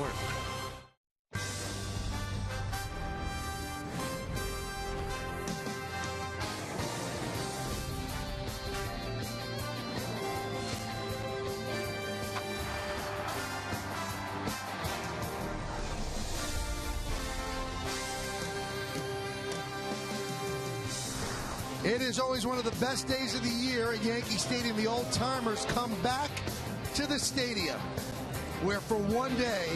Network. It is always one of the best days of the year at Yankee Stadium. The old-timers come back to the stadium, where for one day,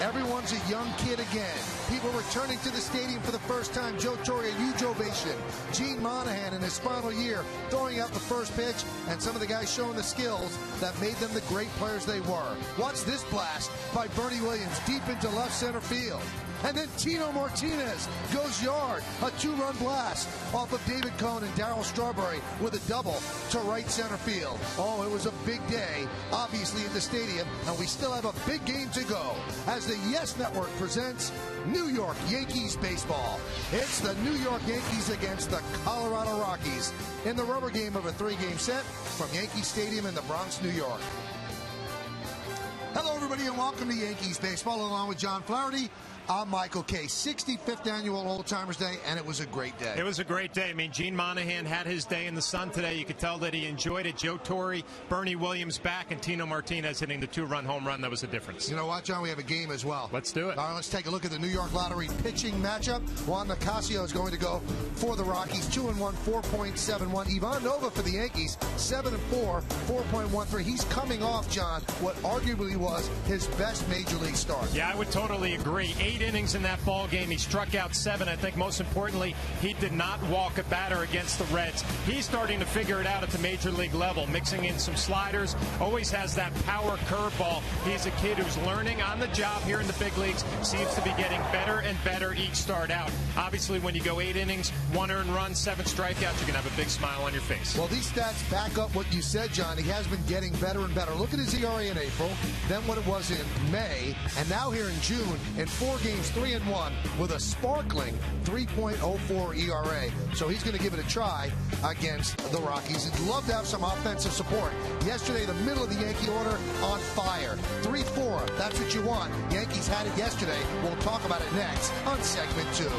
everyone's a young kid again. People returning to the stadium for the first time. Joe Torre, a huge ovation. Gene Monahan in his final year, throwing out the first pitch, and some of the guys showing the skills that made them the great players they were. Watch this blast by Bernie Williams deep into left center field. And then Tino Martinez goes yard. A two-run blast off of David Cohn and Darryl Strawberry with a double to right center field. Oh, it was a big day, obviously, in the stadium, and we still have a big game to go as the Yes Network presents New York Yankees baseball. It's the New York Yankees against the Colorado Rockies in the rubber game of a three-game set from Yankee Stadium in the Bronx, New York. Hello, everybody, and welcome to Yankees baseball, along with John Flaherty. I'm Michael Kay. 65th annual Old Timers Day, and it was a great day. It was a great day. I mean, Gene Monahan had his day in the sun today. You could tell that he enjoyed it. Joe Torre, Bernie Williams back, and Tino Martinez hitting the two-run home run. That was the difference. You know what, John? We have a game as well. Let's do it. All right, let's take a look at the New York Lottery pitching matchup. Juan Nicasio is going to go for the Rockies. 2-1, 4.71. Ivan Nova for the Yankees. 7-4, 4.13. He's coming off, John, what arguably was his best major league start. Yeah, I would totally agree. 8 innings in that ball game. He struck out 7. I think most importantly, he did not walk a batter against the Reds. He's starting to figure it out at the major league level, mixing in some sliders, always has that power curveball. He's a kid who's learning on the job here in the big leagues, seems to be getting better and better each start out. Obviously, when you go 8 innings, 1 earned run, 7 strikeouts, you're going to have a big smile on your face. Well, these stats back up what you said, John. He has been getting better and better. Look at his ERA in April, then what it was in May, and now here in June, in 4 games, 3-1, with a sparkling 3.04 ERA. So he's going to give it a try against the Rockies. He'd love to have some offensive support. Yesterday, the middle of the Yankee order on fire. 3-4, that's what you want. Yankees had it yesterday. We'll talk about it next on segment 2.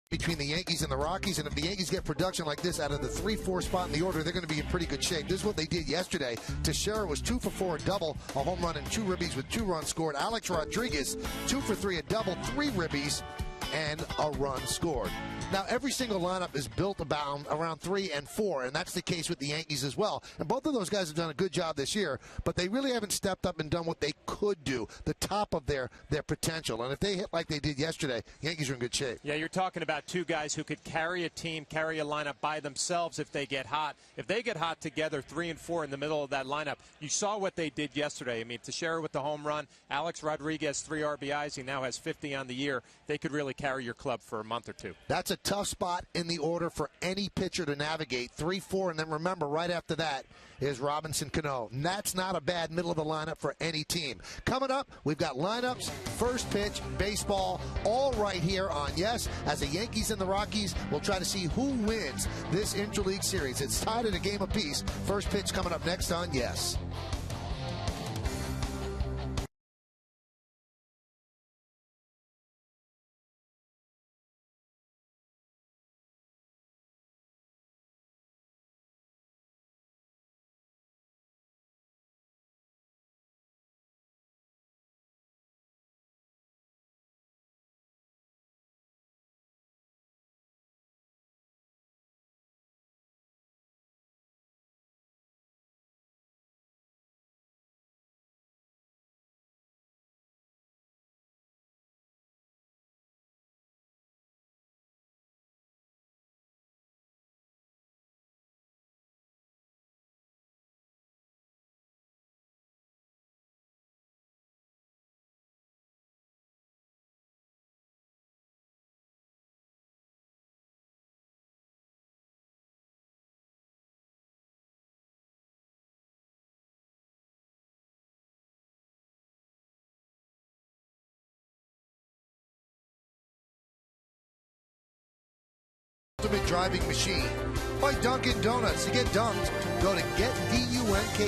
Between the Yankees and the Rockies, and if the Yankees get production like this out of the 3-4 spot in the order, they're going to be in pretty good shape. This is what they did yesterday. Teixeira was 2 for 4, a double, a home run, and 2 ribbies with 2 runs scored. Alex Rodriguez, 2 for 3, a double, 3 ribbies, and a run scored. Now, every single lineup is built around 3 and 4, and that's the case with the Yankees as well. And both of those guys have done a good job this year, but they really haven't stepped up and done what they could do, the top of their potential. And if they hit like they did yesterday, Yankees are in good shape. Yeah, you're talking about 2 guys who could carry a team, carry a lineup by themselves if they get hot. If they get hot together, 3 and 4 in the middle of that lineup, you saw what they did yesterday. I mean, Teixeira with the home run, Alex Rodriguez, 3 RBIs. He now has 50 on the year. They could really carry your club for a month or 2. That's a tough spot in the order for any pitcher to navigate. 3-4, and then remember, right after that is Robinson Cano. And that's not a bad middle of the lineup for any team. Coming up, we've got lineups, first pitch, baseball, all right here on Yes. As the Yankees and the Rockies, we'll try to see who wins this Interleague Series. It's tied at a game apiece. First pitch coming up next on Yes. Ultimate driving machine by Dunkin' Donuts. To get dunked, go to getdunkd.com.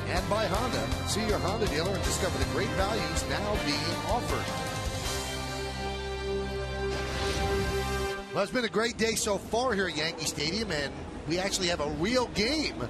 And by Honda. See your Honda dealer and discover the great values now being offered. Well, it's been a great day so far here at Yankee Stadium, and we actually have a real game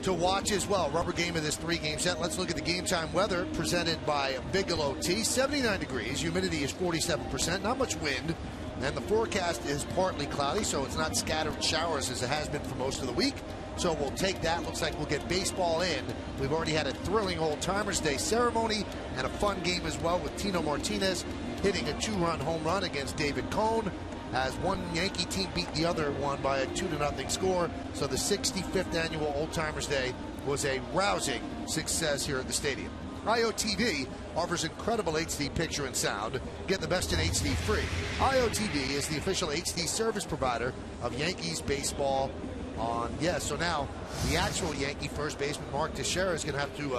to watch as well. Rubber game of this 3-game set. Let's look at the game time weather presented by Bigelow Tea. 79 degrees. Humidity is 47%. Not much wind. And the forecast is partly cloudy, so it's not scattered showers as it has been for most of the week. So we'll take that. Looks like we'll get baseball in. We've already had a thrilling Old Timers Day ceremony and a fun game as well with Tino Martinez hitting a 2-run home run against David Cone, as one Yankee team beat the other one by a 2-0 score. So the 65th annual Old Timers Day was a rousing success here at the stadium. IOTV offers incredible HD picture and sound. Get the best in HD free. IOTV is the official HD service provider of Yankees baseball on Yes. So now the actual Yankee first baseman, Mark Teixeira, is going to have to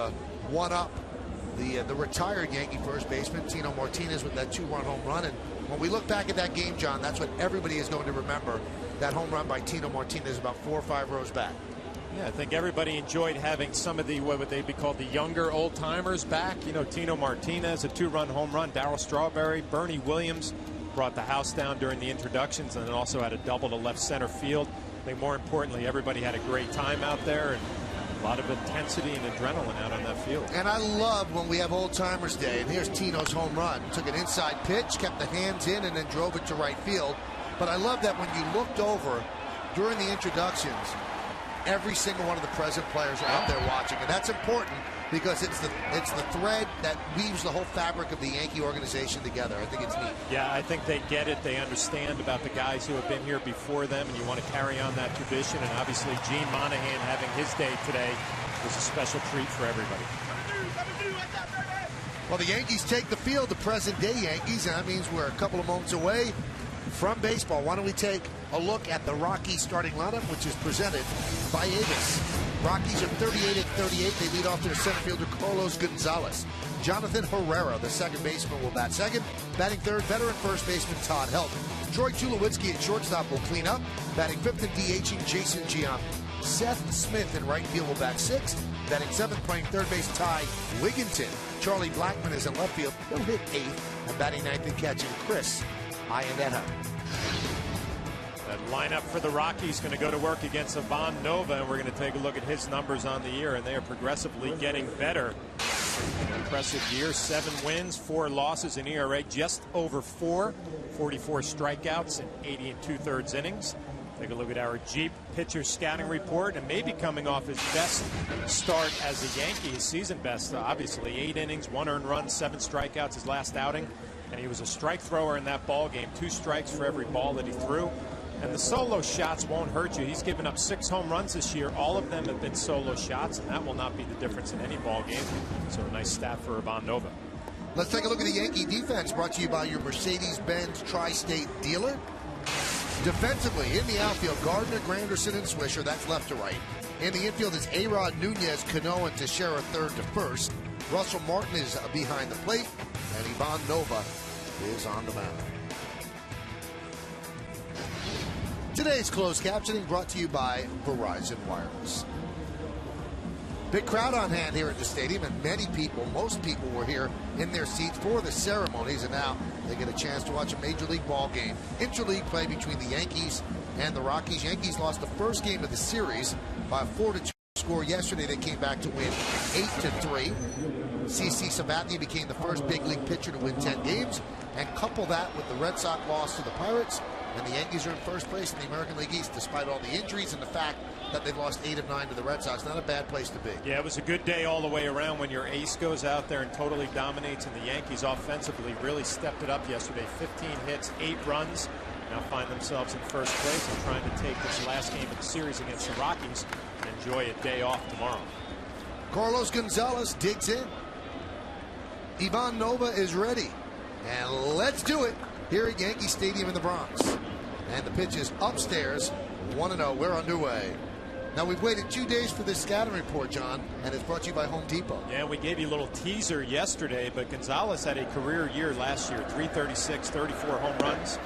one-up the retired Yankee first baseman, Tino Martinez, with that 2-run home run. And when we look back at that game, John, that's what everybody is going to remember, that home run by Tino Martinez about 4 or 5 rows back. Yeah, I think everybody enjoyed having some of the, what would they be called, the younger old timers back. You know, Tino Martinez, a 2-run home run. Darryl Strawberry, Bernie Williams brought the house down during the introductions, and then also had a double to left center field. I think more importantly, everybody had a great time out there, and a lot of intensity and adrenaline out on that field. And I love when we have Old Timers Day, and here's Tino's home run. Took an inside pitch, kept the hands in, and then drove it to right field. But I love that when you looked over during the introductions, every single one of the present players are out there watching, and that's important because it's the thread that weaves the whole fabric of the Yankee organization together. I think it's neat. Yeah, I think they get it. They understand about the guys who have been here before them, and you want to carry on that tradition. And obviously, Gene Monahan having his day today was a special treat for everybody. Well, the Yankees take the field, the present-day Yankees, and that means we're a couple of moments away from baseball. Why don't we take a look at the Rockies starting lineup, which is presented by Avis. Rockies are 38-38. They lead off their center fielder Carlos Gonzalez. Jonathan Herrera, the second baseman, will bat second. Batting third, veteran first baseman Todd Helton. Troy Tulowitzki at shortstop will clean up. Batting fifth and DHing Jason Giambi. Seth Smith in right field will bat sixth. Batting seventh, playing third base, Ty Wigginton. Charlie Blackmon is in left field. He'll hit eighth. And batting ninth and catching Chris Iannetta. That lineup for the Rockies going to go to work against Ivan Nova, and we're going to take a look at his numbers on the year, and they are progressively getting better. An impressive year, 7 wins, 4 losses, an ERA just over 4, 44 strikeouts in 80 2/3 innings. Take a look at our Jeep pitcher scouting report, and maybe coming off his best start as a Yankee, his season best, obviously. 8 innings, 1 earned run, 7 strikeouts his last outing, and he was a strike thrower in that ball game. 2 strikes for every ball that he threw. And the solo shots won't hurt you. He's given up 6 home runs this year. All of them have been solo shots, and that will not be the difference in any ball game. So a nice stat for Ivan Nova. Let's take a look at the Yankee defense, brought to you by your Mercedes-Benz Tri-State dealer. Defensively, in the outfield, Gardner, Granderson, and Swisher. That's left to right. In the infield is A-Rod, Nunez, Cano, and Teixeira third to first. Russell Martin is behind the plate, and Ivan Nova is on the mound. Today's closed captioning brought to you by Verizon Wireless. Big crowd on hand here at the stadium, and many people, most people, were here in their seats for the ceremonies, and now they get a chance to watch a Major League ball game. Interleague play between the Yankees and the Rockies. Yankees lost the first game of the series by a 4-2 score yesterday. They came back to win 8-3. CC Sabathia became the first big league pitcher to win 10 games, and couple that with the Red Sox loss to the Pirates, and the Yankees are in first place in the American League East despite all the injuries and the fact that they've lost 8 of 9 to the Red Sox. Not a bad place to be. Yeah, it was a good day all the way around when your ace goes out there and totally dominates, and the Yankees offensively really stepped it up yesterday. 15 hits, 8 runs. Now find themselves in first place and trying to take this last game of the series against the Rockies and enjoy a day off tomorrow. Carlos Gonzalez digs in. Ivan Nova is ready. And let's do it here at Yankee Stadium in the Bronx. And the pitch is upstairs, 1-0. We're underway. Now, we've waited 2 days for this scouting report, John, and it's brought to you by Home Depot. Yeah, we gave you a little teaser yesterday, but Gonzalez had a career year last year. 336, 34 home runs,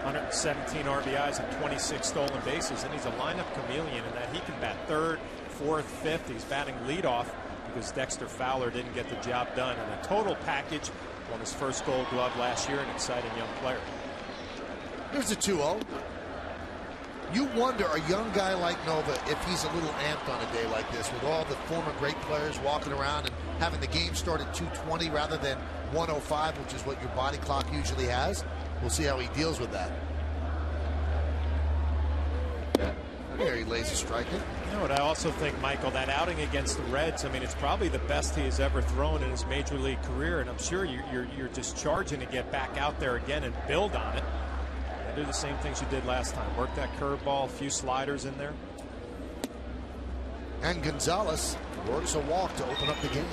117 RBIs, and 26 stolen bases. And he's a lineup chameleon in that he can bat third, fourth, fifth. He's batting leadoff because Dexter Fowler didn't get the job done. And a total package, won his first Gold Glove last year, an exciting young player. Here's a 2-0. You wonder, a young guy like Nova, if he's a little amped on a day like this with all the former great players walking around and having the game start at 2:20 rather than 1:05, which is what your body clock usually has. We'll see how he deals with that. There he lays a strike in. You know what, I also think, Michael, that outing against the Reds, I mean, it's probably the best he has ever thrown in his major league career, and I'm sure you're just charging to get back out there again and build on it. Do the same things you did last time. Work that curveball, a few sliders in there. And Gonzalez works a walk to open up the game.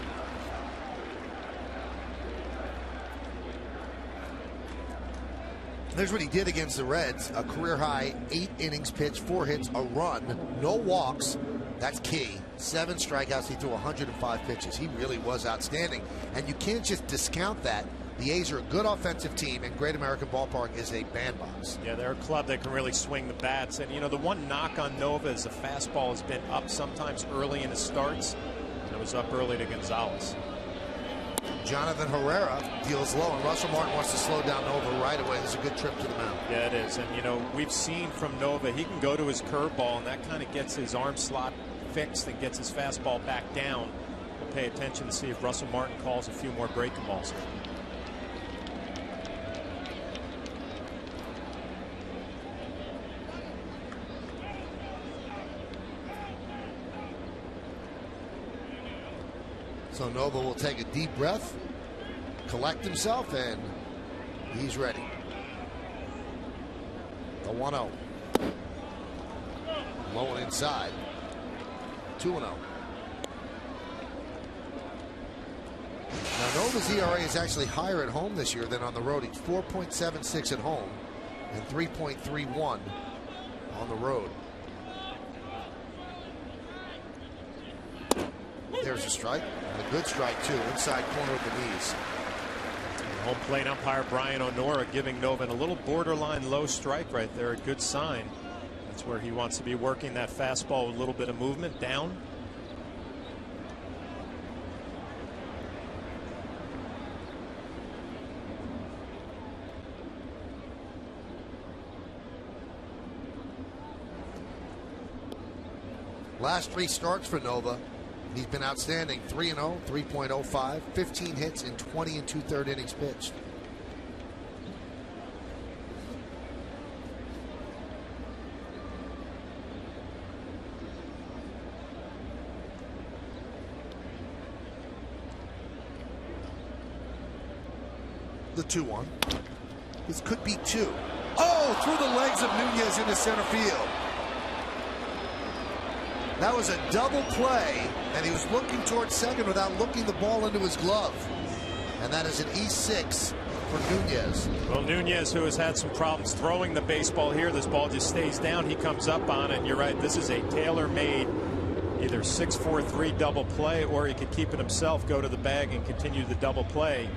There's what he did against the Reds. A career high 8 innings pitched, 4 hits, a run, no walks. That's key. 7 strikeouts. He threw 105 pitches. He really was outstanding. And you can't just discount that. The A's are a good offensive team, and Great American Ballpark is a bandbox. Yeah, they're a club that can really swing the bats. And, you know, the one knock on Nova is the fastball has been up sometimes early in his starts. And it was up early to Gonzalez. Jonathan Herrera deals low, and Russell Martin wants to slow down Nova right away. It's a good trip to the mound. Yeah, it is. And, you know, we've seen from Nova, he can go to his curveball, and that kind of gets his arm slot fixed and gets his fastball back down. We'll pay attention to see if Russell Martin calls a few more breaking balls here. So Nova will take a deep breath, collect himself, and he's ready. The 1-0. Low and inside. 2-0. Now Nova's ERA is actually higher at home this year than on the road. He's 4.76 at home and 3.31 on the road. There's a strike, and a good strike too, inside corner of the knees. Home plate umpire Brian Onora giving Novin a little borderline low strike right there, a good sign. That's where he wants to be working that fastball with a little bit of movement down. Last 3 starts for Nova. He's been outstanding. 3-0, 3.05, 15 hits in 20 2/3 innings pitched. The 2-1. This could be 2. Oh, through the legs of Nunez into center field. That was a double play, and he was looking towards second without looking the ball into his glove. And that is an E6 for Nunez. Well, Nunez, who has had some problems throwing the baseball here, this ball just stays down. He comes up on it, and you're right, this is a tailor-made either 6-4-3 double play, or he could keep it himself, go to the bag, and continue the double play.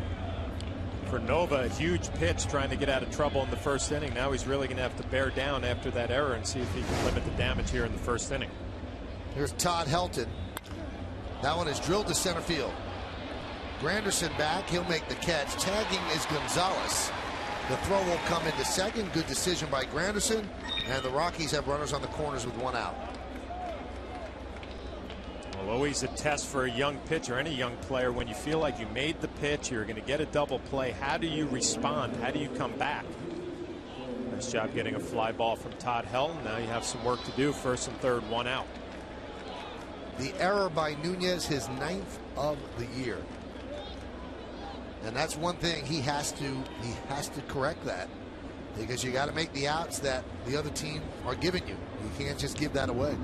For Nova, a huge pitch trying to get out of trouble in the first inning. Now he's really going to have to bear down after that error and see if he can limit the damage here in the first inning. Here's Todd Helton. That one is drilled to center field. Granderson back. He'll make the catch. Tagging is Gonzalez. The throw will come into second. Good decision by Granderson. And the Rockies have runners on the corners with one out. Well, always a test for a young pitcher, any young player. When you feel like you made the pitch, you're going to get a double play. How do you respond? How do you come back? Nice job getting a fly ball from Todd Helton. Now you have some work to do. First and third, one out. The error by Nunez, his 9th of the year. And that's one thing he has to correct that, because you got to make the outs that the other team are giving you. You can't just give that away.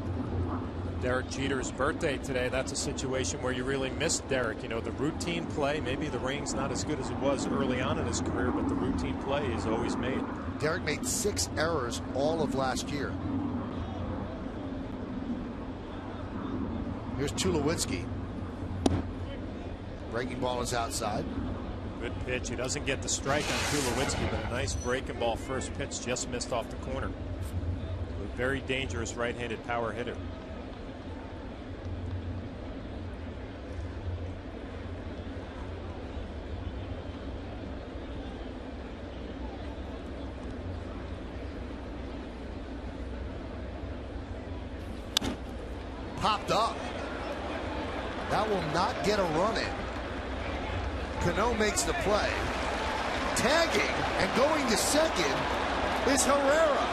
Derek Jeter's birthday today. That's a situation where you really miss Derek. You know, the routine play, maybe the ring's not as good as it was early on in his career, but the routine play is always made. Derek made 6 errors all of last year. Here's Tulowitzki. Breaking ball is outside. Good pitch. He doesn't get the strike on Tulowitzki, but a nice breaking ball first pitch, just missed off the corner. A very dangerous right-handed power hitter. Popped up. That will not get a run in. Cano makes the play. Tagging and going to second is Herrera.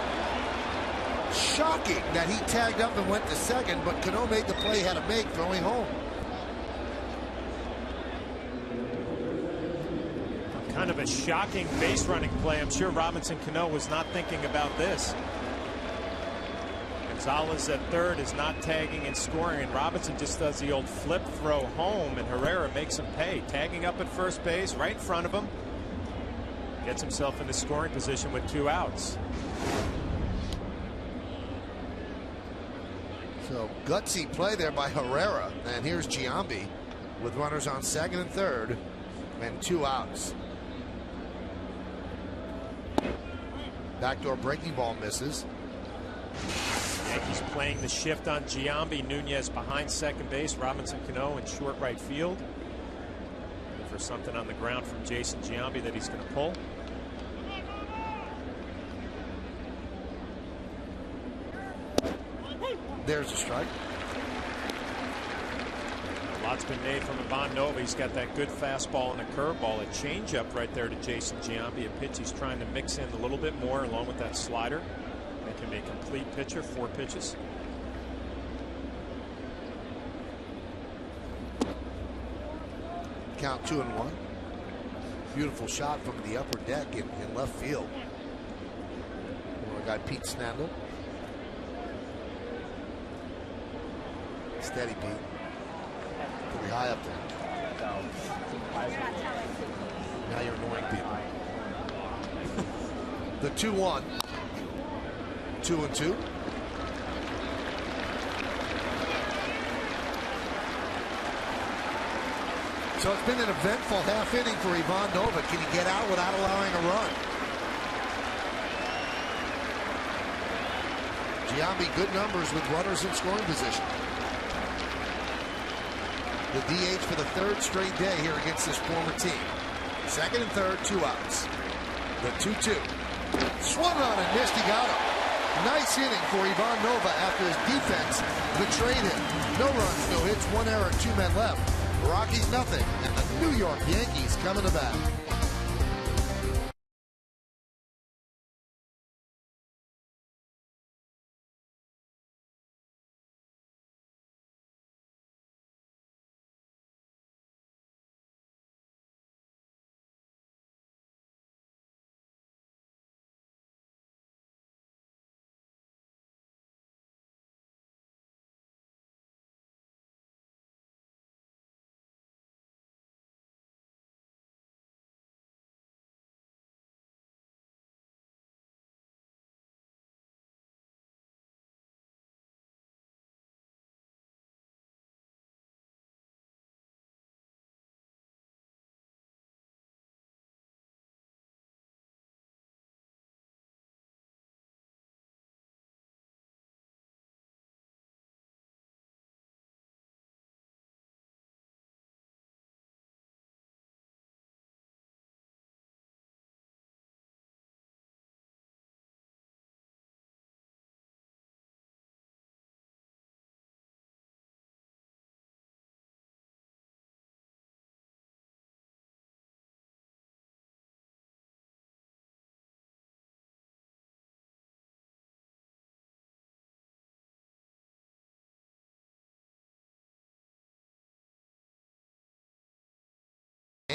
Shocking that he tagged up and went to second, but Cano made the play he had to make, throwing home. Kind of a shocking base running play. I'm sure Robinson Cano was not thinking about this. Gonzalez at third is not tagging and scoring, and Robinson just does the old flip throw home, and Herrera makes him pay. Tagging up at first base right in front of him. Gets himself into scoring position with 2 outs. So gutsy play there by Herrera, and here's Giambi with runners on second and third and 2 outs. Backdoor breaking ball misses. Yankees playing the shift on Giambi. Nunez behind second base. Robinson Cano in short right field. Looking for something on the ground from Jason Giambi that he's going to pull. There's a strike. A lot's been made from Ivan Nova. He's got that good fastball and a curveball. A changeup right there to Jason Giambi. A pitch he's trying to mix in a little bit more along with that slider. Make him a complete pitcher, 4 pitches. Count 2-1. Beautiful shot from the upper deck in left field. Our guy Pete Snandle. Steady Pete. Pretty high up there. Now you're annoying people. The 2-1. 2-2. So it's been an eventful half inning for Ivan Nova. Can he get out without allowing a run? Giambi, good numbers with runners in scoring position. The DH for the 3rd straight day here against this former team. Second and third, 2 outs. The 2-2. Swung on and missed. He got him. Nice inning for Ivan Nova after his defense betrayed him. No runs, no hits, 1 error, 2 men left. Rockies nothing, and the New York Yankees coming to bat.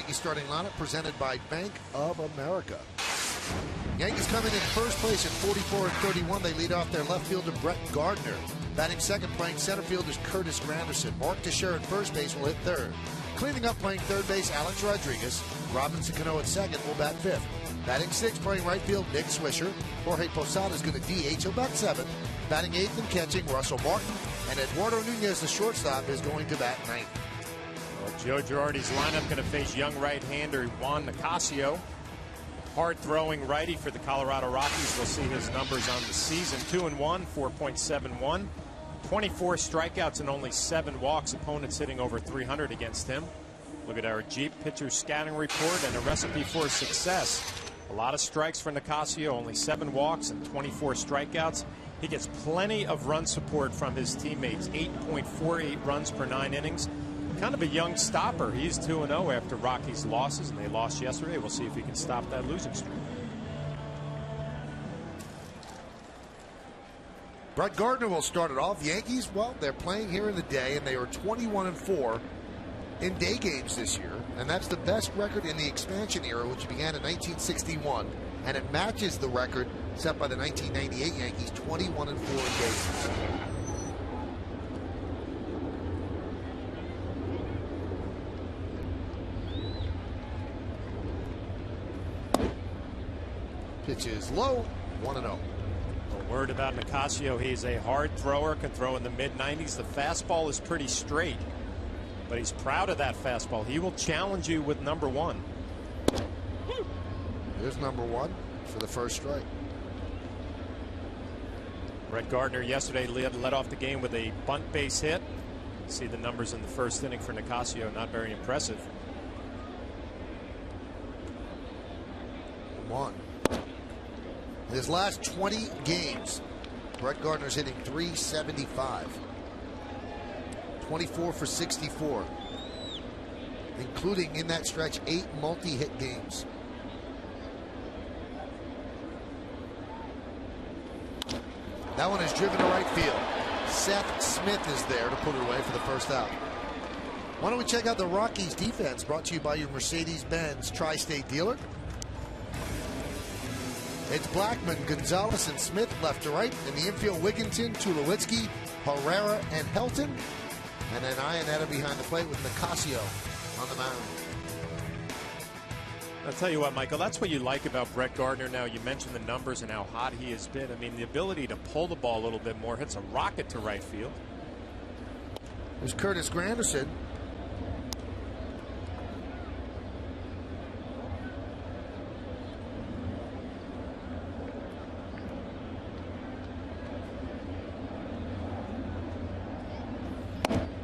Yankee starting lineup presented by Bank of America. Yankees come in first place at 44-31. They lead off their left fielder, Brett Gardner. Batting second, playing center field is Curtis Granderson. Mark Teixeira at first base will hit third. Cleaning up, playing third base, Alex Rodriguez. Robinson Cano at second will bat fifth. Batting sixth, playing right field, Nick Swisher. Jorge Posada is going to DH. He'll bat seventh. Batting eighth and catching, Russell Martin. And Eduardo Nunez, the shortstop, is going to bat ninth. Well, Joe Girardi's lineup going to face young right-hander Juan Nicasio. Hard-throwing righty for the Colorado Rockies. We'll see his numbers on the season. 2-1, 4.71. 24 strikeouts and only 7 walks. Opponents hitting over 300 against him. Look at our Jeep pitcher scouting report and a recipe for success. A lot of strikes for Nicasio, only 7 walks and 24 strikeouts. He gets plenty of run support from his teammates. 8.48 runs per 9 innings. Kind of a young stopper. He's 2-0 after Rockies' losses, and they lost yesterday. We'll see if he can stop that losing streak. Brett Gardner will start it off. Yankees, well, they're playing here in the day, and they are 21-4 in day games this year. And that's the best record in the expansion era, which began in 1961. And it matches the record set by the 1998 Yankees, 21-4 in day games. Pitch is low, 1-0. A word about Nicasio, he's a hard thrower, can throw in the mid-90s. The fastball is pretty straight, but he's proud of that fastball. He will challenge you with number 1. Here's number 1 for the first strike. Brett Gardner yesterday led off the game with a bunt base hit. See the numbers in the first inning for Nicasio, not very impressive. 1. In his last 20 games, Brett Gardner's hitting .375. 24 for 64, including in that stretch 8 multi-hit games. That one is driven to right field. Seth Smith is there to put it away for the first out. Why don't we check out the Rockies defense, brought to you by your Mercedes-Benz Tri-State dealer. It's Blackman, Gonzalez, and Smith left to right. In the infield, Wigginton, Tulowitzki, Herrera, and Helton. And then Iannetta behind the plate with Nicasio on the mound. I'll tell you what, Michael, that's what you like about Brett Gardner now. You mentioned the numbers and how hot he has been. I mean, the ability to pull the ball a little bit more, hits a rocket to right field. There's Curtis Granderson.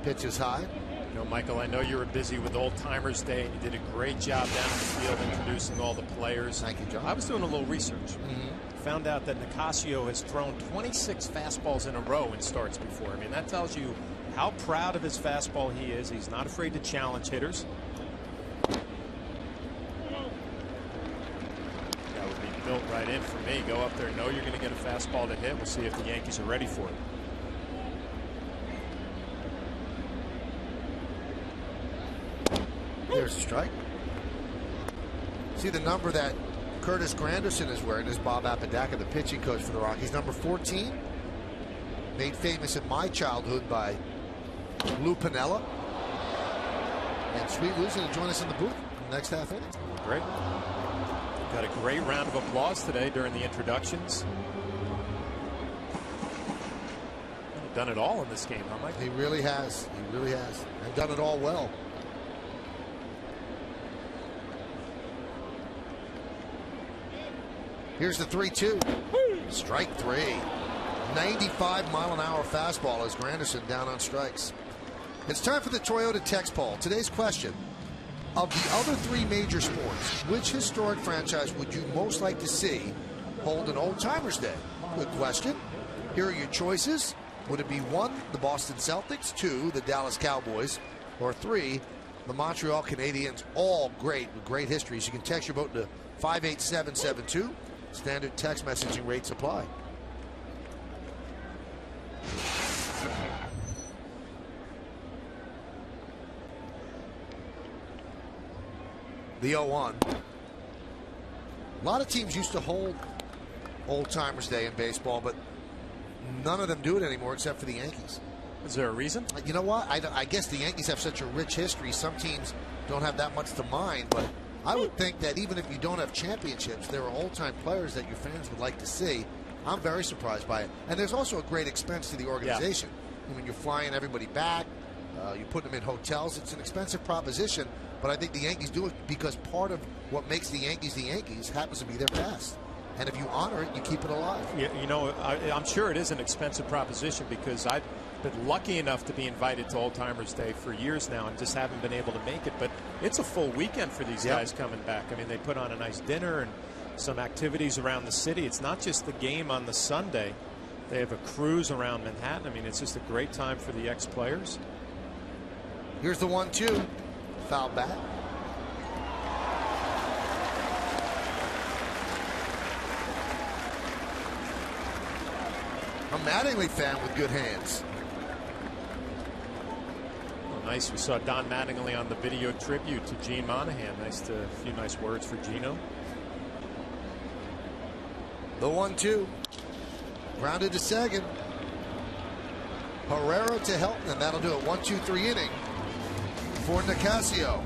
Pitch is high. You know, Michael, I know you were busy with Old Timers Day, and you did a great job down in the field introducing all the players. Thank you, John. I was doing a little research. Found out that Nicasio has thrown 26 fastballs in a row in starts before. I mean, that tells you how proud of his fastball he is. He's not afraid to challenge hitters. That would be built right in for me. Go up there, know you're going to get a fastball to hit. We'll see if the Yankees are ready for it. There's a strike. See the number that Curtis Granderson is wearing is Bob Apodaca, the pitching coach for the Rockies. Number 14, made famous in my childhood by Lou Piniella. And Sweet Lou's going to join us in the booth in the next half inning. Great. Got a great round of applause today during the introductions. Done it all in this game, huh, Mike? He really has. He really has. And done it all well. Here's the 3-2. Strike 3. 95-mile-an-hour fastball as Granderson down on strikes. It's time for the Toyota text poll. Today's question: of the other 3 major sports, which historic franchise would you most like to see hold an Old Timers Day? Good question. Here are your choices. Would it be 1, the Boston Celtics, 2, the Dallas Cowboys, or 3, the Montreal Canadiens? All great with great histories. You can text your vote to 58772. Standard text messaging rates apply. The 0-1. A lot of teams used to hold Old Timers Day in baseball, but none of them do it anymore except for the Yankees. Is there a reason? You know what? I guess the Yankees have such a rich history. Some teams don't have that much to mind, but I would think that even if you don't have championships, there are old-time players that your fans would like to see. I'm very surprised by it. And there's also a great expense to the organization. I mean, you're flying everybody back. You put them in hotels. It's an expensive proposition, but I think the Yankees do it because part of what makes the Yankees happens to be their past. And if you honor it, you keep it alive. Yeah, you know, I'm sure it is an expensive proposition because I've been lucky enough to be invited to Old Timers Day for years now and just haven't been able to make it. But it's a full weekend for these guys coming back. I mean, they put on a nice dinner and some activities around the city. It's not just the game on the Sunday. They have a cruise around Manhattan. I mean, it's just a great time for the ex-players. Here's the 1-2. Foul back. A Mattingly fan with good hands. Oh, nice. We saw Don Mattingly on the video tribute to Gene Monahan. A few nice words for Gino. The 1-2. Grounded to second. Herrera to Helton, and that'll do it. 1-2-3 inning for Nicasio.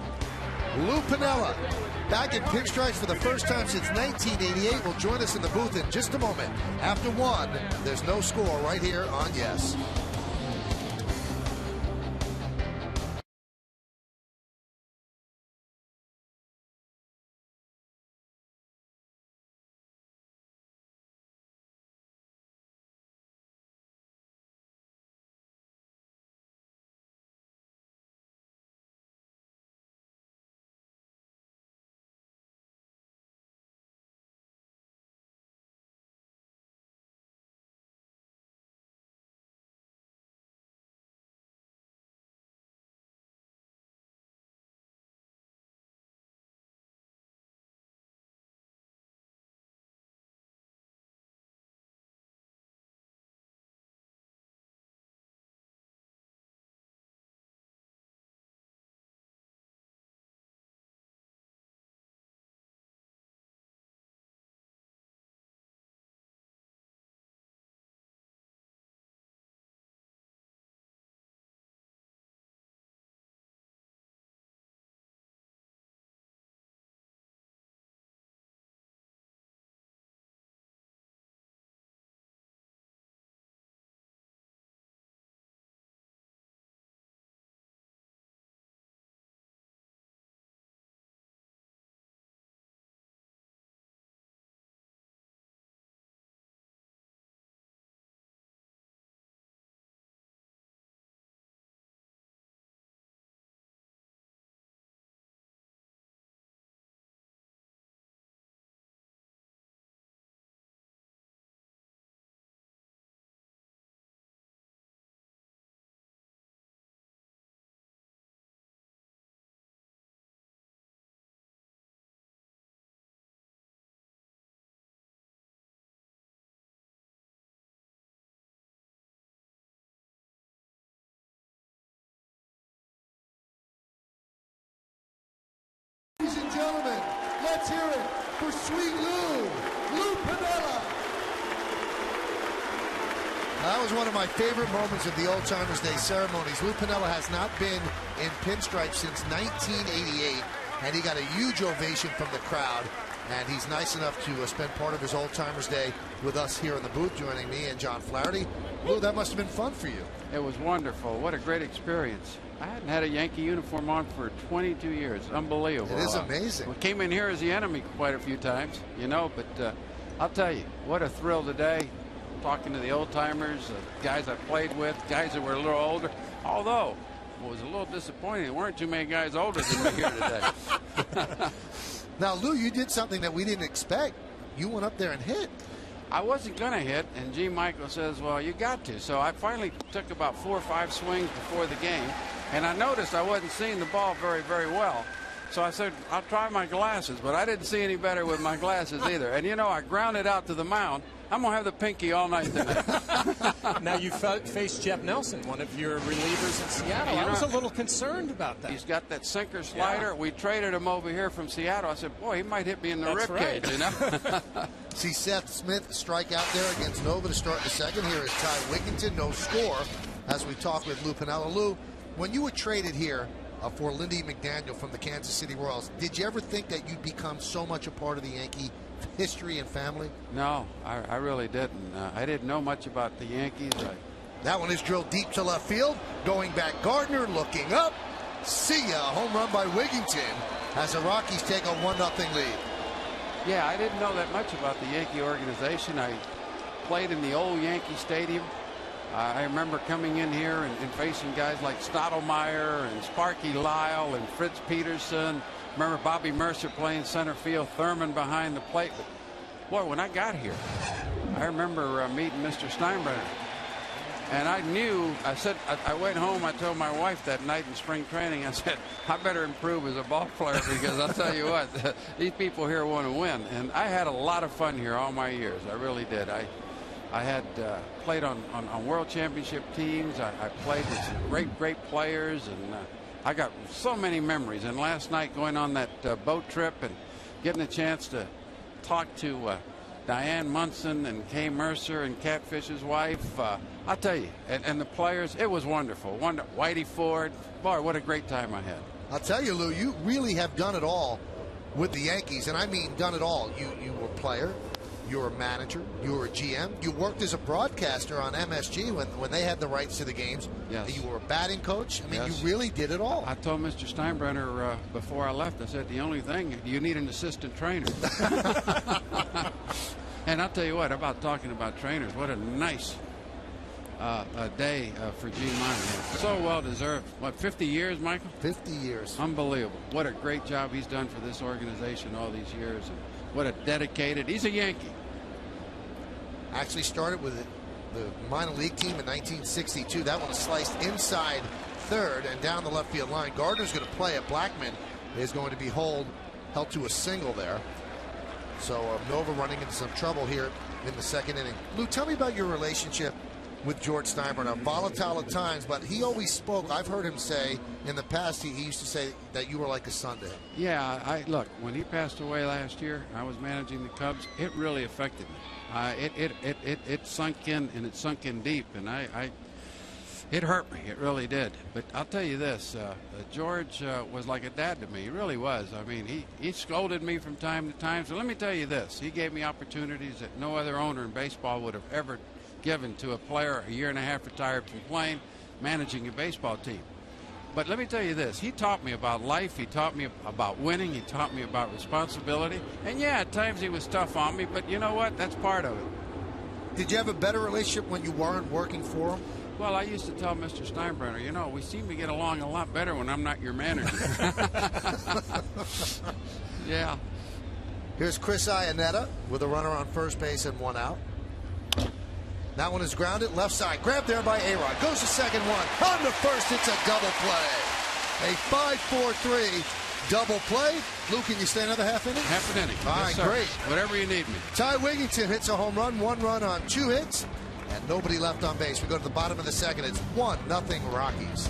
Lou Piniella, back in pinstripes for the first time since 1988, will join us in the booth in just a moment. After one, there's no score right here on Yes. Ladies and gentlemen, let's hear it for Sweet Lou Piniella. That was one of my favorite moments of the Old Timers Day ceremonies. Lou Piniella has not been in pinstripes since 1988, and he got a huge ovation from the crowd. And he's nice enough to spend part of his Old Timers Day with us here in the booth, joining me and John Flaherty. Lou, that must have been fun for you. It was wonderful. What a great experience. I hadn't had a Yankee uniform on for 22 years. Unbelievable. It is amazing. We came in here as the enemy quite a few times, you know, but I'll tell you, what a thrill today. Talking to the old timers, guys I played with, guys that were a little older. Although, it was a little disappointing. There weren't too many guys older than me here today. Now, Lou, you did something that we didn't expect. You went up there and hit. I wasn't going to hit, and G. Michael says, well, you got to. So I finally took about 4 or 5 swings before the game, and I noticed I wasn't seeing the ball very, very well. So I said, I'll try my glasses, but I didn't see any better with my glasses either. And, you know, I grounded out to the mound. I'm going to have the pinky all night tonight. Now, you faced Jeff Nelson, one of your relievers in Seattle. I was a little concerned about that. He's got that sinker slider. Yeah. We traded him over here from Seattle. I said, boy, he might hit me in the ribcage, you know? See Seth Smith strike out there against Nova to start the second. Here is Ty Wigginton, no score, as we talk with Lou Piniella. Lou, when you were traded here for Lindy McDaniel from the Kansas City Royals, did you ever think that you'd become so much a part of the Yankee history and family? No, I really didn't. I didn't know much about the Yankees. That one is drilled deep to left field. Going back, Gardner looking up. See ya. Home run by Wigginton as the Rockies take a 1-0 lead. Yeah, I didn't know that much about the Yankee organization. I played in the old Yankee Stadium. I remember coming in here and facing guys like Stottlemyre and Sparky Lyle and Fritz Peterson. Remember Bobby Mercer playing center field, Thurman behind the plate. But boy, when I got here, I remember meeting Mr. Steinbrenner. And I knew, I went home, I told my wife that night in spring training, I said, I better improve as a ball player because I'll tell you what, these people here want to win. And I had a lot of fun here all my years. I really did. I had played on world championship teams. I played with some great players, and I got so many memories. And last night going on that boat trip and getting a chance to talk to Diane Munson and Kay Mercer and Catfish's wife, I'll tell you, and the players, it was wonderful. Whitey Ford, boy, what a great time I had. I'll tell you, Lou, you really have done it all with the Yankees, and I mean done it all. You were a player. You were a manager. You were a GM. You worked as a broadcaster on MSG when they had the rights to the games. Yes. You were a batting coach. I mean, yes. You really did it all. I told Mr. Steinbrenner before I left, I said, the only thing, you need an assistant trainer. And I'll tell you what, about talking about trainers, what a nice day for Gene Monahan. So well deserved. What, 50 years, Michael? 50 years. Unbelievable. What a great job he's done for this organization all these years. And what a dedicated, he's a Yankee. Actually started with the minor league team in 1962. That one was sliced inside third and down the left field line. Gardner's going to play it. Blackman is going to be held to a single there. So Nova running into some trouble here in the second inning. Lou, tell me about your relationship with George Steinbrenner. Volatile at times, but he always spoke. I've heard him say in the past, he used to say that you were like a son to him. Yeah, look, when he passed away last year, I was managing the Cubs. It really affected me. It sunk in, and it sunk in deep, and it hurt me. It really did. But I'll tell you this, George was like a dad to me. He really was. I mean, he scolded me from time to time. So let me tell you this. He gave me opportunities that no other owner in baseball would have ever given to a player a year and a half retired from playing, managing a baseball team. But let me tell you this. He taught me about life. He taught me about winning. He taught me about responsibility. And, yeah, at times he was tough on me. But you know what? That's part of it. Did you have a better relationship when you weren't working for him? Well, I used to tell Mr. Steinbrenner, you know, we seem to get along a lot better when I'm not your manager. Yeah. Here's Chris Iannetta with a runner on first base and one out. That one is grounded left side. Grabbed there by A-Rod. Goes to second one. On to first. It's a double play. A 5-4-3 double play. Lou, can you stay another half inning? Half an inning. All right, yes, great. Whatever you need me. Ty Wigginton hits a home run. 1 run on 2 hits. And nobody left on base. We go to the bottom of the second. It's 1-0 Rockies.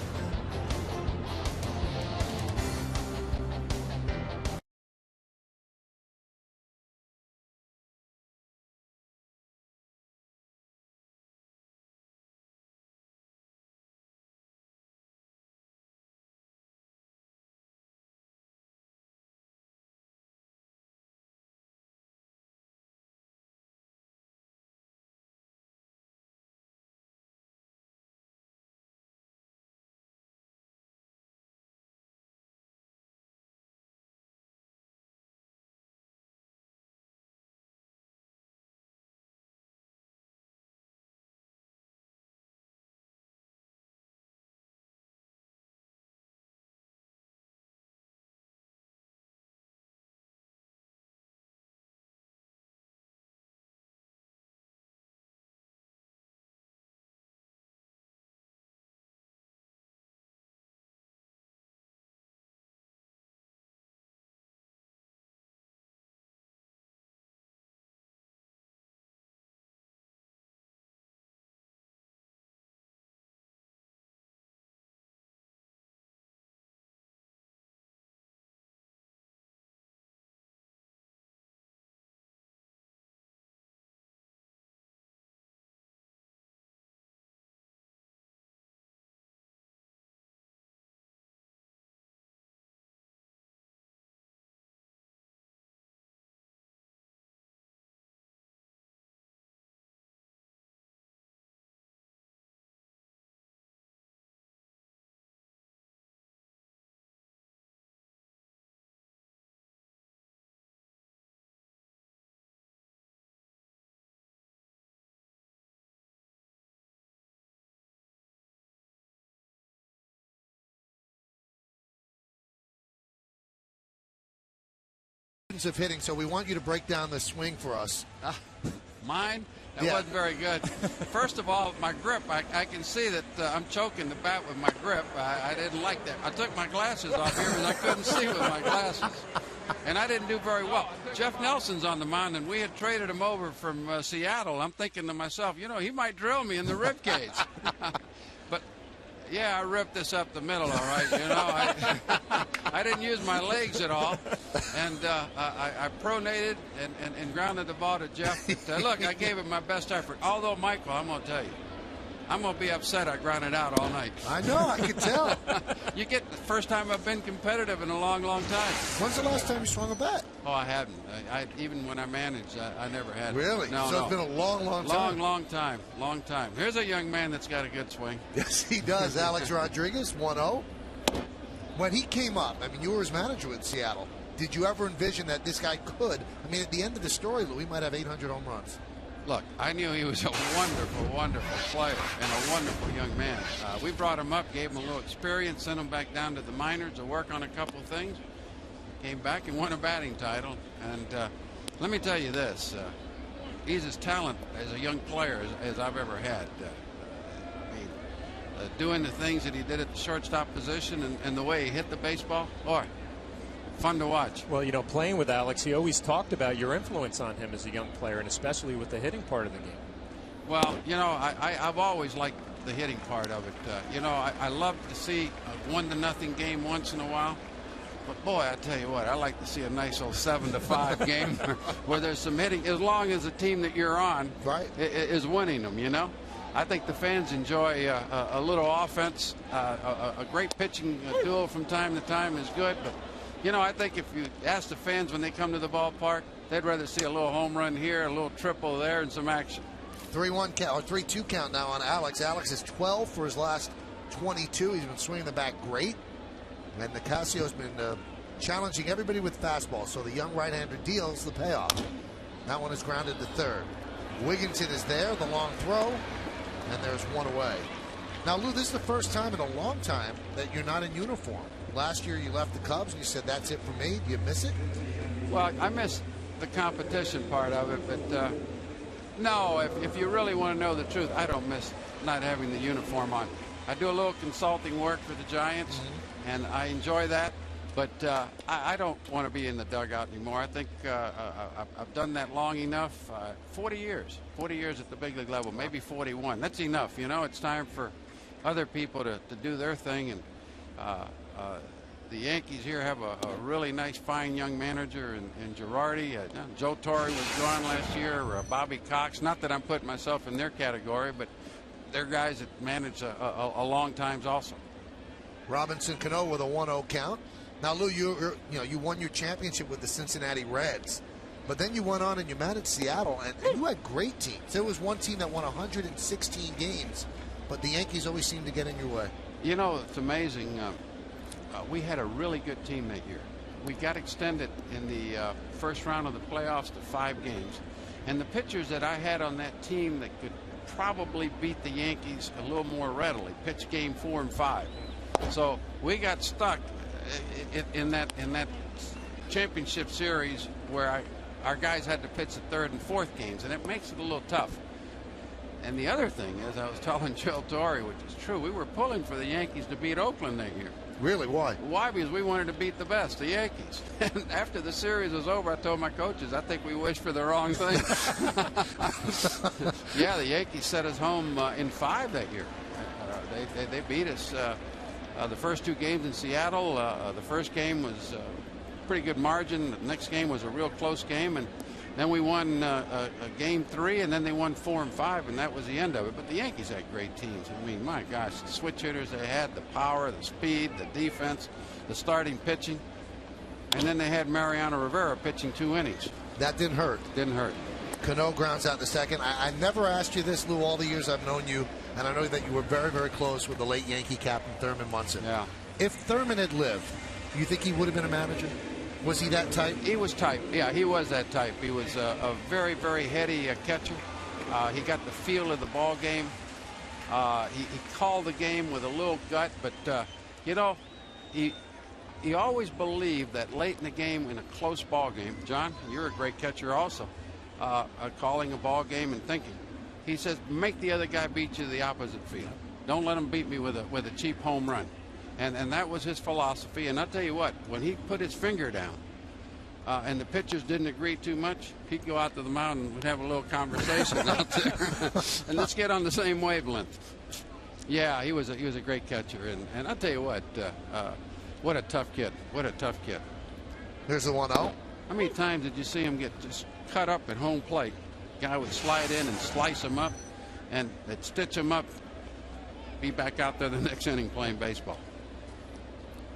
importance of hitting, so we want you to break down the swing for us. Mine? That wasn't very good. First of all, my grip, I can see that I'm choking the bat with my grip. I didn't like that. I took my glasses off here because I couldn't see with my glasses. And I didn't do very well. Jeff Nelson's on the mound, and we had traded him over from Seattle. I'm thinking to myself, you know, he might drill me in the rib cage. But, yeah, I ripped this up the middle, all right. You know, I didn't use my legs at all. And I pronated and grounded the ball to Jeff. But, look, I gave it my best effort. Although, Michael, I'm going to tell you, I'm going to be upset I grounded out all night. I know, I can tell. You get the first time I've been competitive in a long, long time. When's the last time you swung a bat? Oh, I haven't. Even when I managed, I never had. Really? No, so it's been a long, long time. Long time. Here's a young man that's got a good swing. Yes, he does. Alex Rodriguez, 1-0. When he came up, I mean, you were his manager in Seattle. Did you ever envision that this guy could? I mean, at the end of the story, Lou, he might have 800 home runs. Look, I knew he was a wonderful, wonderful player and a wonderful young man. We brought him up, gave him a little experience, sent him back down to the minors to work on a couple of things. Came back and won a batting title. And let me tell you this, he's as talented as a young player as I've ever had. Doing the things that he did at the shortstop position and the way he hit the baseball, boy, fun to watch. Well, you know, playing with Alex, he always talked about your influence on him as a young player, and especially with the hitting part of the game. Well, you know, I've always liked the hitting part of it. You know, I love to see a 1-0 game once in a while. But, boy, I tell you what, I like to see a nice old 7-5 game where there's some hitting, as long as the team that you're on is winning them, you know. I think the fans enjoy a little offense. A great pitching duel from time to time is good, but you know, I think if you ask the fans when they come to the ballpark, they'd rather see a little home run here, a little triple there, and some action. 3-1 count, or 3-2 count now on Alex. Alex is 12 for his last 22. He's been swinging the bat great. And Nicasio's been challenging everybody with fastballs. So the young right-hander deals the payoff. That one is grounded to third. Wigginton is there, the long throw, and there's one away. Now, Lou, this is the first time in a long time that you're not in uniform. Last year you left the Cubs and you said, that's it for me. Do you miss it? Well, I miss the competition part of it, but no, if you really want to know the truth, I don't miss not having the uniform on. I do a little consulting work for the Giants, and I enjoy that, but I don't want to be in the dugout anymore. I think I've done that long enough. 40 years at the big league level, maybe 41. That's enough, you know. It's time for other people to do their thing, and the Yankees here have a really nice, fine young manager in Girardi. Joe Torre was gone last year. Bobby Cox. Not that I'm putting myself in their category, but they're guys that manage a long times also. Robinson Cano with a 1-0 count. Now, Lou, you won your championship with the Cincinnati Reds, but then you went on and you managed Seattle, and you had great teams. There was one team that won 116 games, but the Yankees always seemed to get in your way. You know, it's amazing. We had a really good team that year. We got extended in the first round of the playoffs to 5 games. And the pitchers that I had on that team that could probably beat the Yankees a little more readily pitched game 4 and 5. So we got stuck in that championship series where our guys had to pitch the 3rd and 4th games, and it makes it a little tough. And the other thing is, I was telling Joe Torre, which is true, we were pulling for the Yankees to beat Oakland that year. Really? Why? Why? Because we wanted to beat the best, the Yankees. And after the series was over, I told my coaches, I think we wished for the wrong thing. Yeah, the Yankees set us home in 5 that year. They beat us the first 2 games in Seattle. The first game was a pretty good margin. The next game was a real close game, and then we won game 3, and then they won 4 and 5, and that was the end of it. But the Yankees had great teams. I mean, my gosh, the switch hitters they had, the power, the speed, the defense, the starting pitching, and then they had Mariano Rivera pitching 2 innings. That didn't hurt. Didn't hurt. Cano grounds out the second. I never asked you this, Lou, all the years I've known you, and I know that you were very, very close with the late Yankee captain Thurman Munson. Yeah. If Thurman had lived, you think he would have been a manager? Was he that type? He was type. Yeah, he was that type. He was a very, very heady catcher. He got the feel of the ball game. He called the game with a little gut, but you know, he always believed that late in the game, in a close ball game, John, you're a great catcher also, calling a ball game and thinking. He says, make the other guy beat you to the opposite field. Don't let him beat me with a cheap home run. And that was his philosophy. And I'll tell you what, when he put his finger down and the pitchers didn't agree too much, he'd go out to the mound and we'd have a little conversation out there. And let's get on the same wavelength. Yeah, he was a great catcher. And I'll tell you what a tough kid. What a tough kid. Here's the 1-0. How many times did you see him get just cut up at home plate? Guy would slide in and slice him up, and they'd stitch him up, be back out there the next inning playing baseball.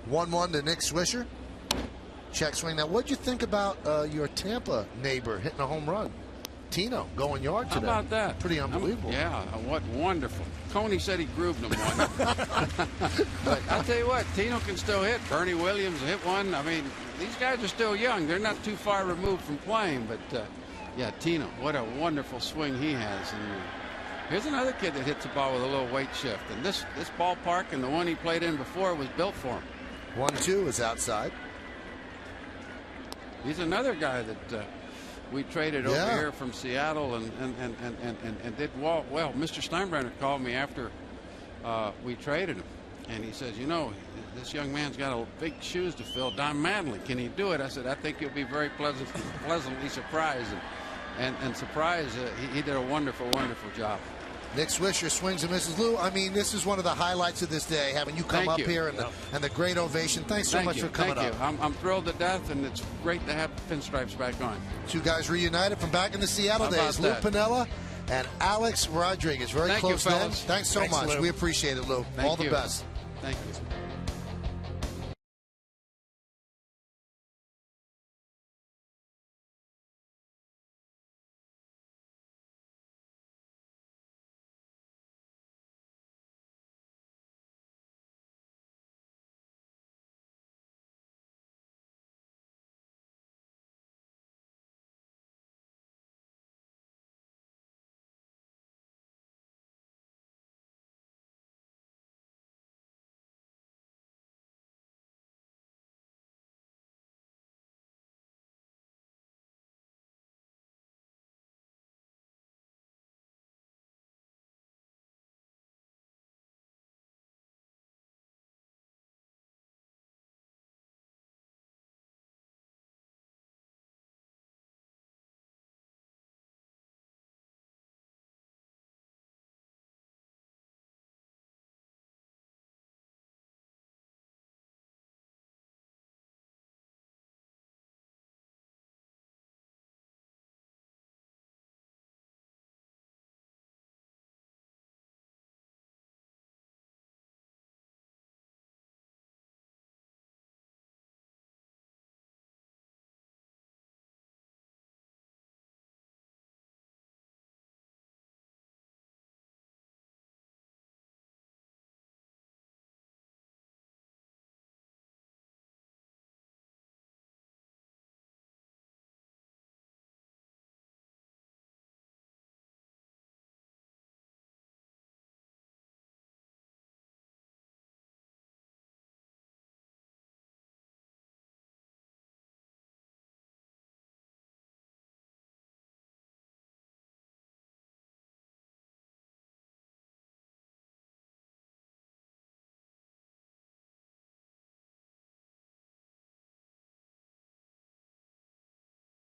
1-1 to Nick Swisher. Check swing. Now, what'd you think about your Tampa neighbor hitting a home run? Tino going yard today. How about that? Pretty unbelievable. Yeah, what wonderful. Coney said he grooved him one. But I'll tell you what, Tino can still hit. Bernie Williams hit one. I mean, these guys are still young. They're not too far removed from playing. But, yeah, Tino, what a wonderful swing he has. And here's another kid that hits the ball with a little weight shift. And this ballpark and the one he played in before was built for him. 1-2 is outside. He's another guy that we traded over here from Seattle and did well. Mr. Steinbrenner called me after we traded him, and he says, you know, this young man's got a big shoes to fill. Don Mattingly, can he do it? I said, I think you'll be very pleasantly surprised. And surprised, he did a wonderful, wonderful job. Nick Swisher swings and misses. Lou, I mean, this is one of the highlights of this day, having you come up here and the great ovation. Thanks so much for coming up. I'm thrilled to death, and it's great to have the pinstripes back on. Two guys reunited from back in the Seattle days. Lou Piniella and Alex Rodriguez. Very close then. Thanks so much. Lou. We appreciate it, Lou. All the best. Thank you.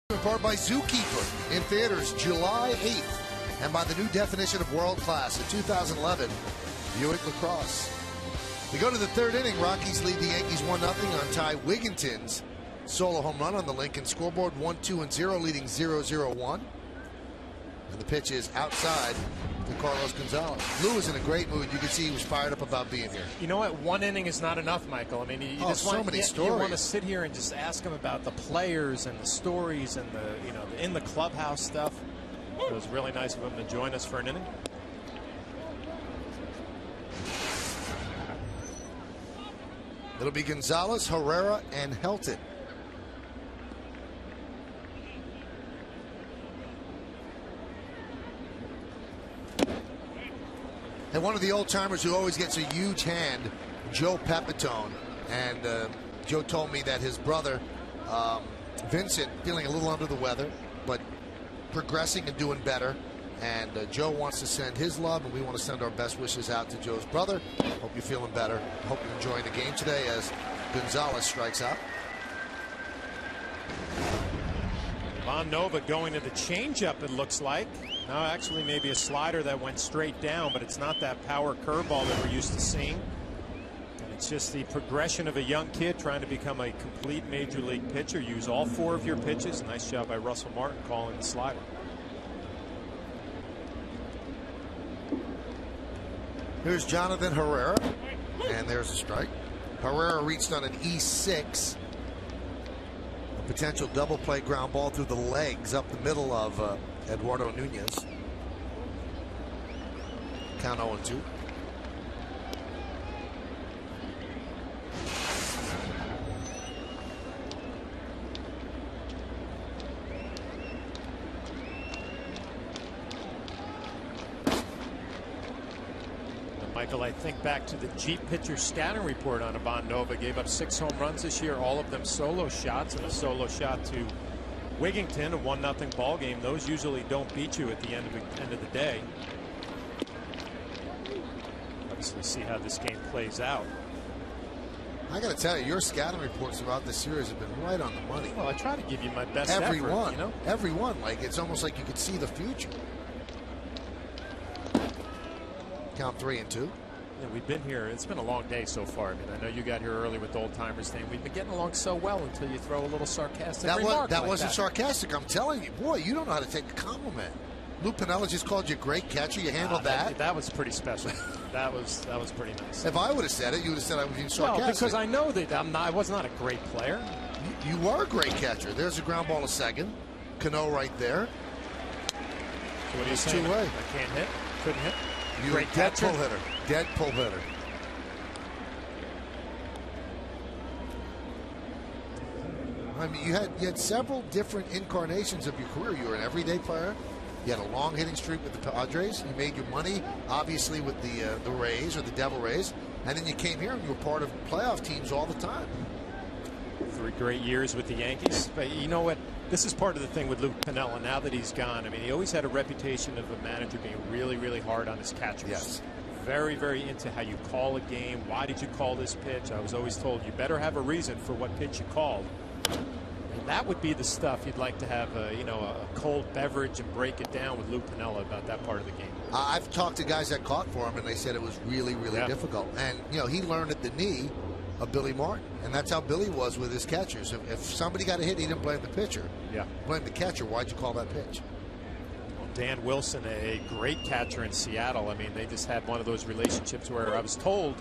In part by Zookeeper in theaters July 8th, and by the new definition of world class, a 2011 Buick LaCrosse. We go to the third inning. Rockies lead the Yankees 1-0 on Ty Wigginton's solo home run on the Lincoln scoreboard. 1-2-0, leading 0-0-1. And the pitch is outside to Carlos Gonzalez. Lou is in a great mood. You can see he was fired up about being here. You know what? One inning is not enough, Michael. I mean, you just so want, many you stories. want to sit here and just ask him about the players and the stories and the in the clubhouse stuff. It was really nice of him to join us for an inning. It'll be Gonzalez, Herrera, and Helton. And one of the old timers who always gets a huge hand, Joe Pepitone. And Joe told me that his brother, Vincent, feeling a little under the weather, but progressing and doing better. And Joe wants to send his love, and we want to send our best wishes out to Joe's brother. Hope you're feeling better. Hope you're enjoying the game today as Gonzalez strikes out. Von Nova going to the changeup, it looks like. No, actually maybe a slider that went straight down, but it's not that power curveball that we're used to seeing. And it's just the progression of a young kid trying to become a complete major league pitcher. Use all 4 of your pitches. Nice job by Russell Martin calling the slider. Here's Jonathan Herrera, and there's a strike. Herrera reached on an E6. A potential double play ground ball through the legs up the middle of Eduardo Nunez. Count 0-2. Michael, I think back to the Jeep pitcher scouting report on Von Nova. Gave up 6 home runs this year, all of them solo shots, and a solo shot to Wigington, a 1-0 ball game. Those usually don't beat you at the end of the day. Obviously, see how this game plays out. I got to tell you, your scouting reports about this series have been right on the money. Well, I try to give you my best every effort, one, you know? every one. Like, it's almost like you could see the future. Count 3-2. Yeah, we've been here. It's been a long day so far. I mean, I know you got here early with the Old Timers thing. We've been getting along so well until you throw a little sarcastic remark. That wasn't sarcastic. I'm telling you, boy, you don't know how to take a compliment. Lou Piniella just called you a great catcher. You handled that. That was pretty special. that was pretty nice. If I would have said it, you would have said I was being sarcastic. Well, because I know that I was not a great player. You were a great catcher. There's a ground ball to second. Cano right there. So what are you saying? Two-way. I can't hit. Couldn't hit. You're a dead pull hitter. Dead pull hitter. I mean, you had several different incarnations of your career. You were an everyday player. You had a long hitting streak with the Padres. You made your money, obviously, with the Rays or the Devil Rays. And then you came here and you were part of playoff teams all the time. 3 great years with the Yankees. But you know what? This is part of the thing with Lou Piniella. Now that he's gone, I mean, he always had a reputation of a manager being really, really hard on his catchers. Yes. Very, very into how you call a game. Why did you call this pitch? I was always told you better have a reason for what pitch you called. And that would be the stuff you'd like to have, a cold beverage and break it down with Lou Piniella about that part of the game. I've talked to guys that caught for him, and they said it was really, really difficult. And, he learned at the knee of Billy Martin, and that's how Billy was with his catchers. If somebody got a hit, he didn't blame the pitcher. Yeah. Blame the catcher. Why'd you call that pitch? Well, Dan Wilson, a great catcher in Seattle. I mean, they just had one of those relationships where I was told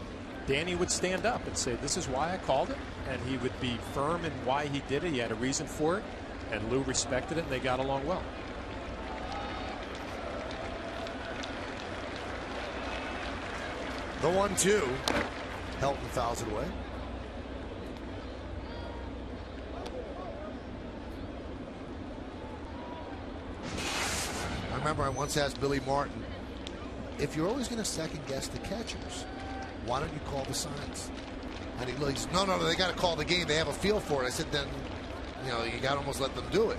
Danny would stand up and say, this is why I called it, and he would be firm in why he did it. He had a reason for it, and Lou respected it, and they got along well. The 1-2. Helton fouls it away. I remember I once asked Billy Martin, if you're always going to second guess the catchers, why don't you call the signs? And he goes, no, they got to call the game. They have a feel for it. I said, then, you got to almost let them do it.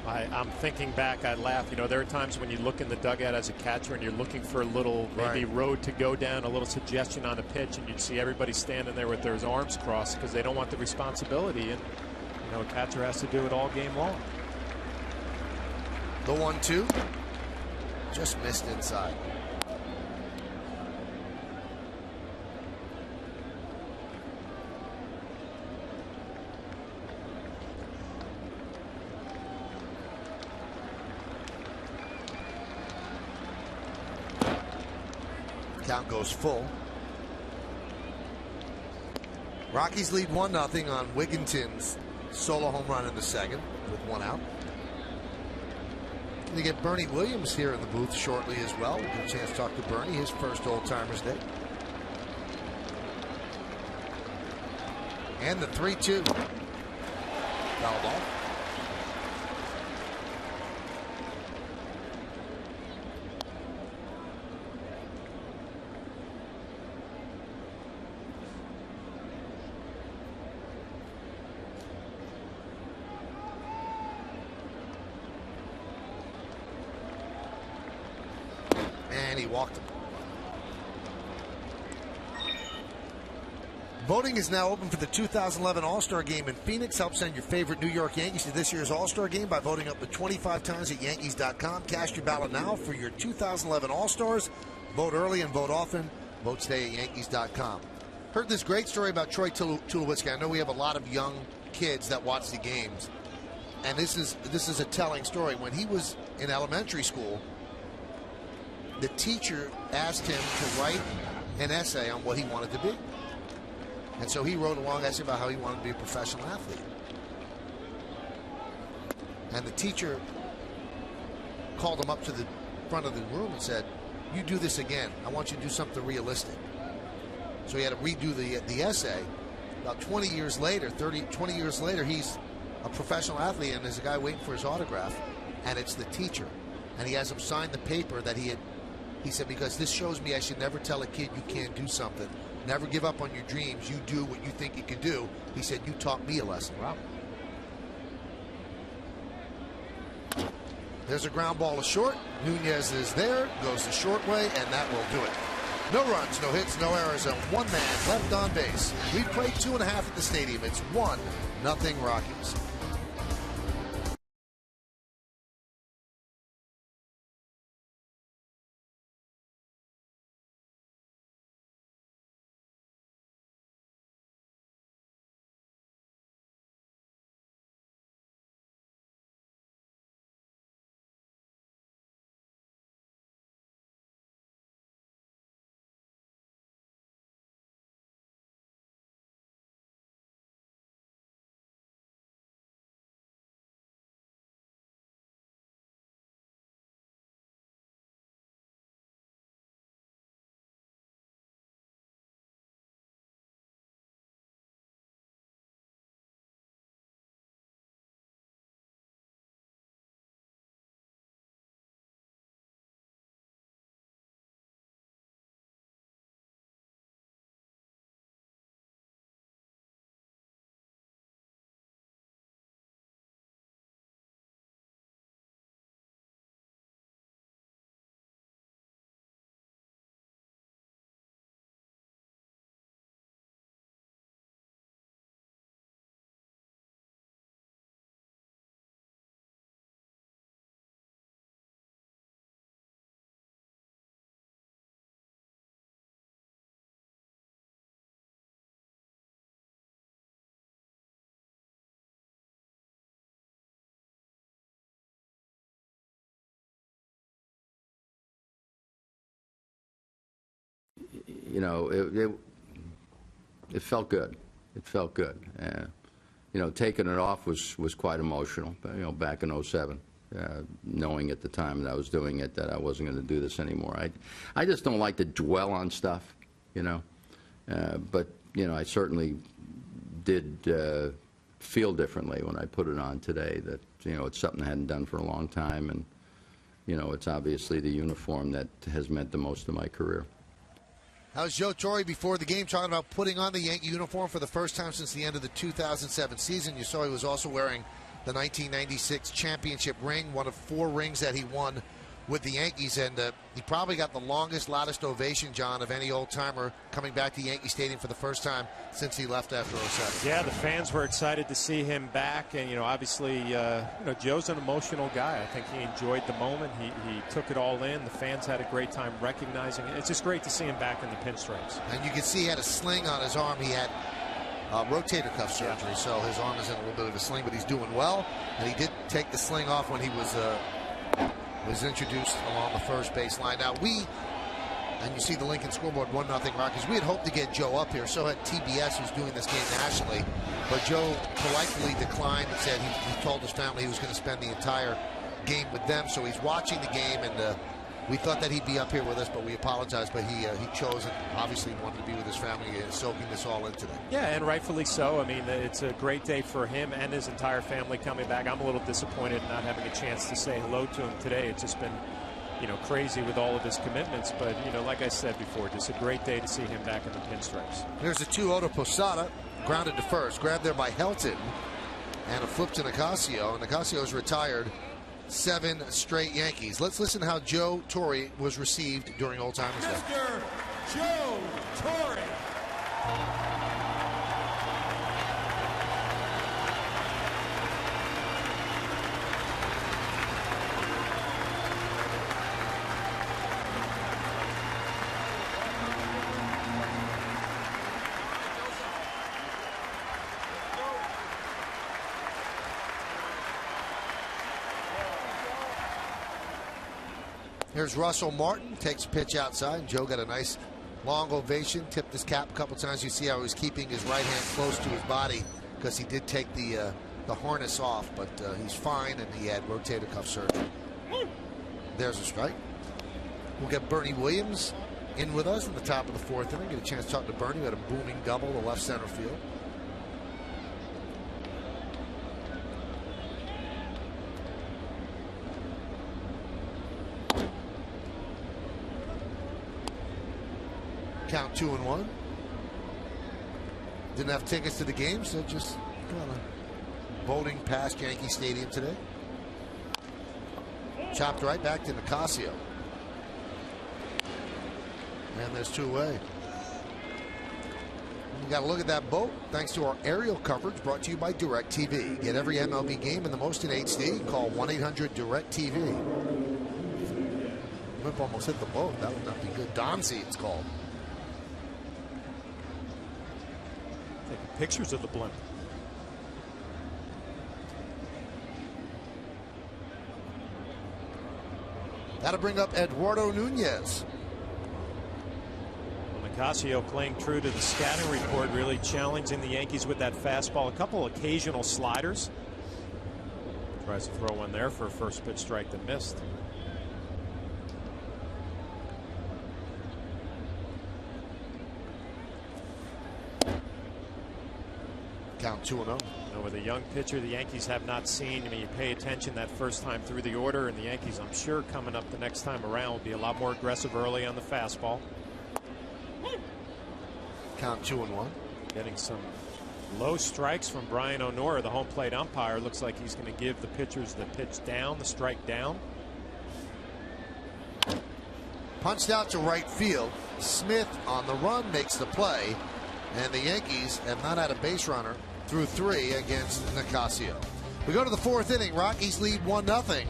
I'm thinking back, I laugh. There are times when you look in the dugout as a catcher and you're looking for a little maybe road to go down, a little suggestion on a pitch, and you'd see everybody standing there with their arms crossed because they don't want the responsibility. And, a catcher has to do it all game long. The 1-2 just missed inside. Count goes full. Rockies lead 1-0 on Wigington's solo home run in the second with 1 out. You get Bernie Williams here in the booth shortly as well. We'll get a chance to talk to Bernie, his first Old Timers Day. And the 3-2. Foul ball. he walked him. Voting is now open for the 2011 All-Star Game in Phoenix. Help send your favorite New York Yankees to this year's All-Star Game by voting up to 25 times at Yankees.com. Cast your ballot now for your 2011 All-Stars. Vote early and vote often. Vote stay at Yankees.com. Heard this great story about Troy Tulowitzki. I know we have a lot of young kids that watch the games. And this is a telling story. When he was in elementary school, the teacher asked him to write an essay on what he wanted to be. And so he wrote a long essay about how he wanted to be a professional athlete. And the teacher called him up to the front of the room and said, "You do this again. I want you to do something realistic." So he had to redo the essay. About 20 years later, 20 years later, he's a professional athlete, and there's a guy waiting for his autograph, and it's the teacher. And he has him sign the paper that he said, because this shows me I should never tell a kid you can't do something. Never give up on your dreams. You do what you think you can do. He said, "You taught me a lesson." Wow. There's a ground ball to short. Nunez is there, goes the short way, and that will do it. No runs, no hits, no errors, and one man left on base. We played 2.5 at the stadium. It's 1-0 Rockies. You know, it felt good. It felt good. You know, taking it off was quite emotional. But, you know, back in '07, knowing at the time that I was doing it that I wasn't going to do this anymore. I just don't like to dwell on stuff, you know. But you know, I certainly did feel differently when I put it on today. That, you know, it's something I hadn't done for a long time, and you know, it's obviously the uniform that has meant the most of my career. That was Joe Torre before the game talking about putting on the Yankee uniform for the first time since the end of the 2007 season. You saw he was also wearing the 1996 championship ring, one of 4 rings that he won with the Yankees, and he probably got the longest, loudest ovation, John, of any old-timer coming back to Yankee Stadium for the first time since he left after '07. Yeah, the fans were excited to see him back, and, you know, obviously, you know, Joe's an emotional guy. I think he enjoyed the moment. He took it all in. The fans had a great time recognizing it. It's just great to see him back in the pinstripes. And you can see he had a sling on his arm. He had rotator cuff surgery, so his arm is in a little bit of a sling, but he's doing well. And he did take the sling off when he was introduced along the first base line. Now and you see the Lincoln scoreboard, 1-0 Rockies. We had hoped to get Joe up here. So had TBS, who's doing this game nationally. But Joe politely declined and said he told his family he was going to spend the entire game with them. So he's watching the game, and we thought that he'd be up here with us, but we apologize. But he chose and obviously wanted to be with his family, soaking this all in today. Yeah, and rightfully so. I mean, it's a great day for him and his entire family coming back. I'm a little disappointed not having a chance to say hello to him today. It's just been, you know, crazy with all of his commitments. But, you know, like I said before, just a great day to see him back in the pinstripes. There's a 2-0 to Posada, grounded to first, grabbed there by Helton, and a flip to Nicasio. And Nicasio's retired 7 straight Yankees. Let's listen to how Joe Torre was received during Old Timers Day. Mr. Joe Torre. Here's Russell Martin, takes a pitch outside. Joe got a nice long ovation, tipped his cap a couple times. You see how he was keeping his right hand close to his body because he did take the harness off, but he's fine, and he had rotator cuff surgery. There's a strike. We'll get Bernie Williams in with us in the top of the 4th inning. Get a chance to talk to Bernie. We had a booming double to left center field. Count 2-1. Didn't have tickets to the game, so just kind of voting past Yankee Stadium today. Chopped right back to Nicasio. And there's 2 away. You got to look at that boat thanks to our aerial coverage brought to you by DirecTV. Get every MLB game and the most in HD. Call 1-800-DirecTV. Whip almost hit the boat. That would not be good. Donzie, it's called. Taking pictures of the blimp. That'll bring up Eduardo Nunez. Nicasio playing true to the scouting report, really challenging the Yankees with that fastball. A couple occasional sliders. Tries to throw one there for a first pitch strike that missed. Count 2-0. With a young pitcher the Yankees have not seen. I mean, you pay attention that first time through the order, and the Yankees, I'm sure, coming up the next time around will be a lot more aggressive early on the fastball. Count 2-1. Getting some low strikes from Brian O'Nora, the home plate umpire. Looks like he's going to give the pitchers the pitch down, the strike down. Punched out to right field. Smith on the run makes the play, and the Yankees have not had a base runner through 3 against Nicasio. We go to the 4th inning. Rockies lead 1-0.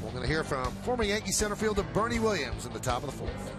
We're going to hear from former Yankee center fielder Bernie Williams in the top of the 4th.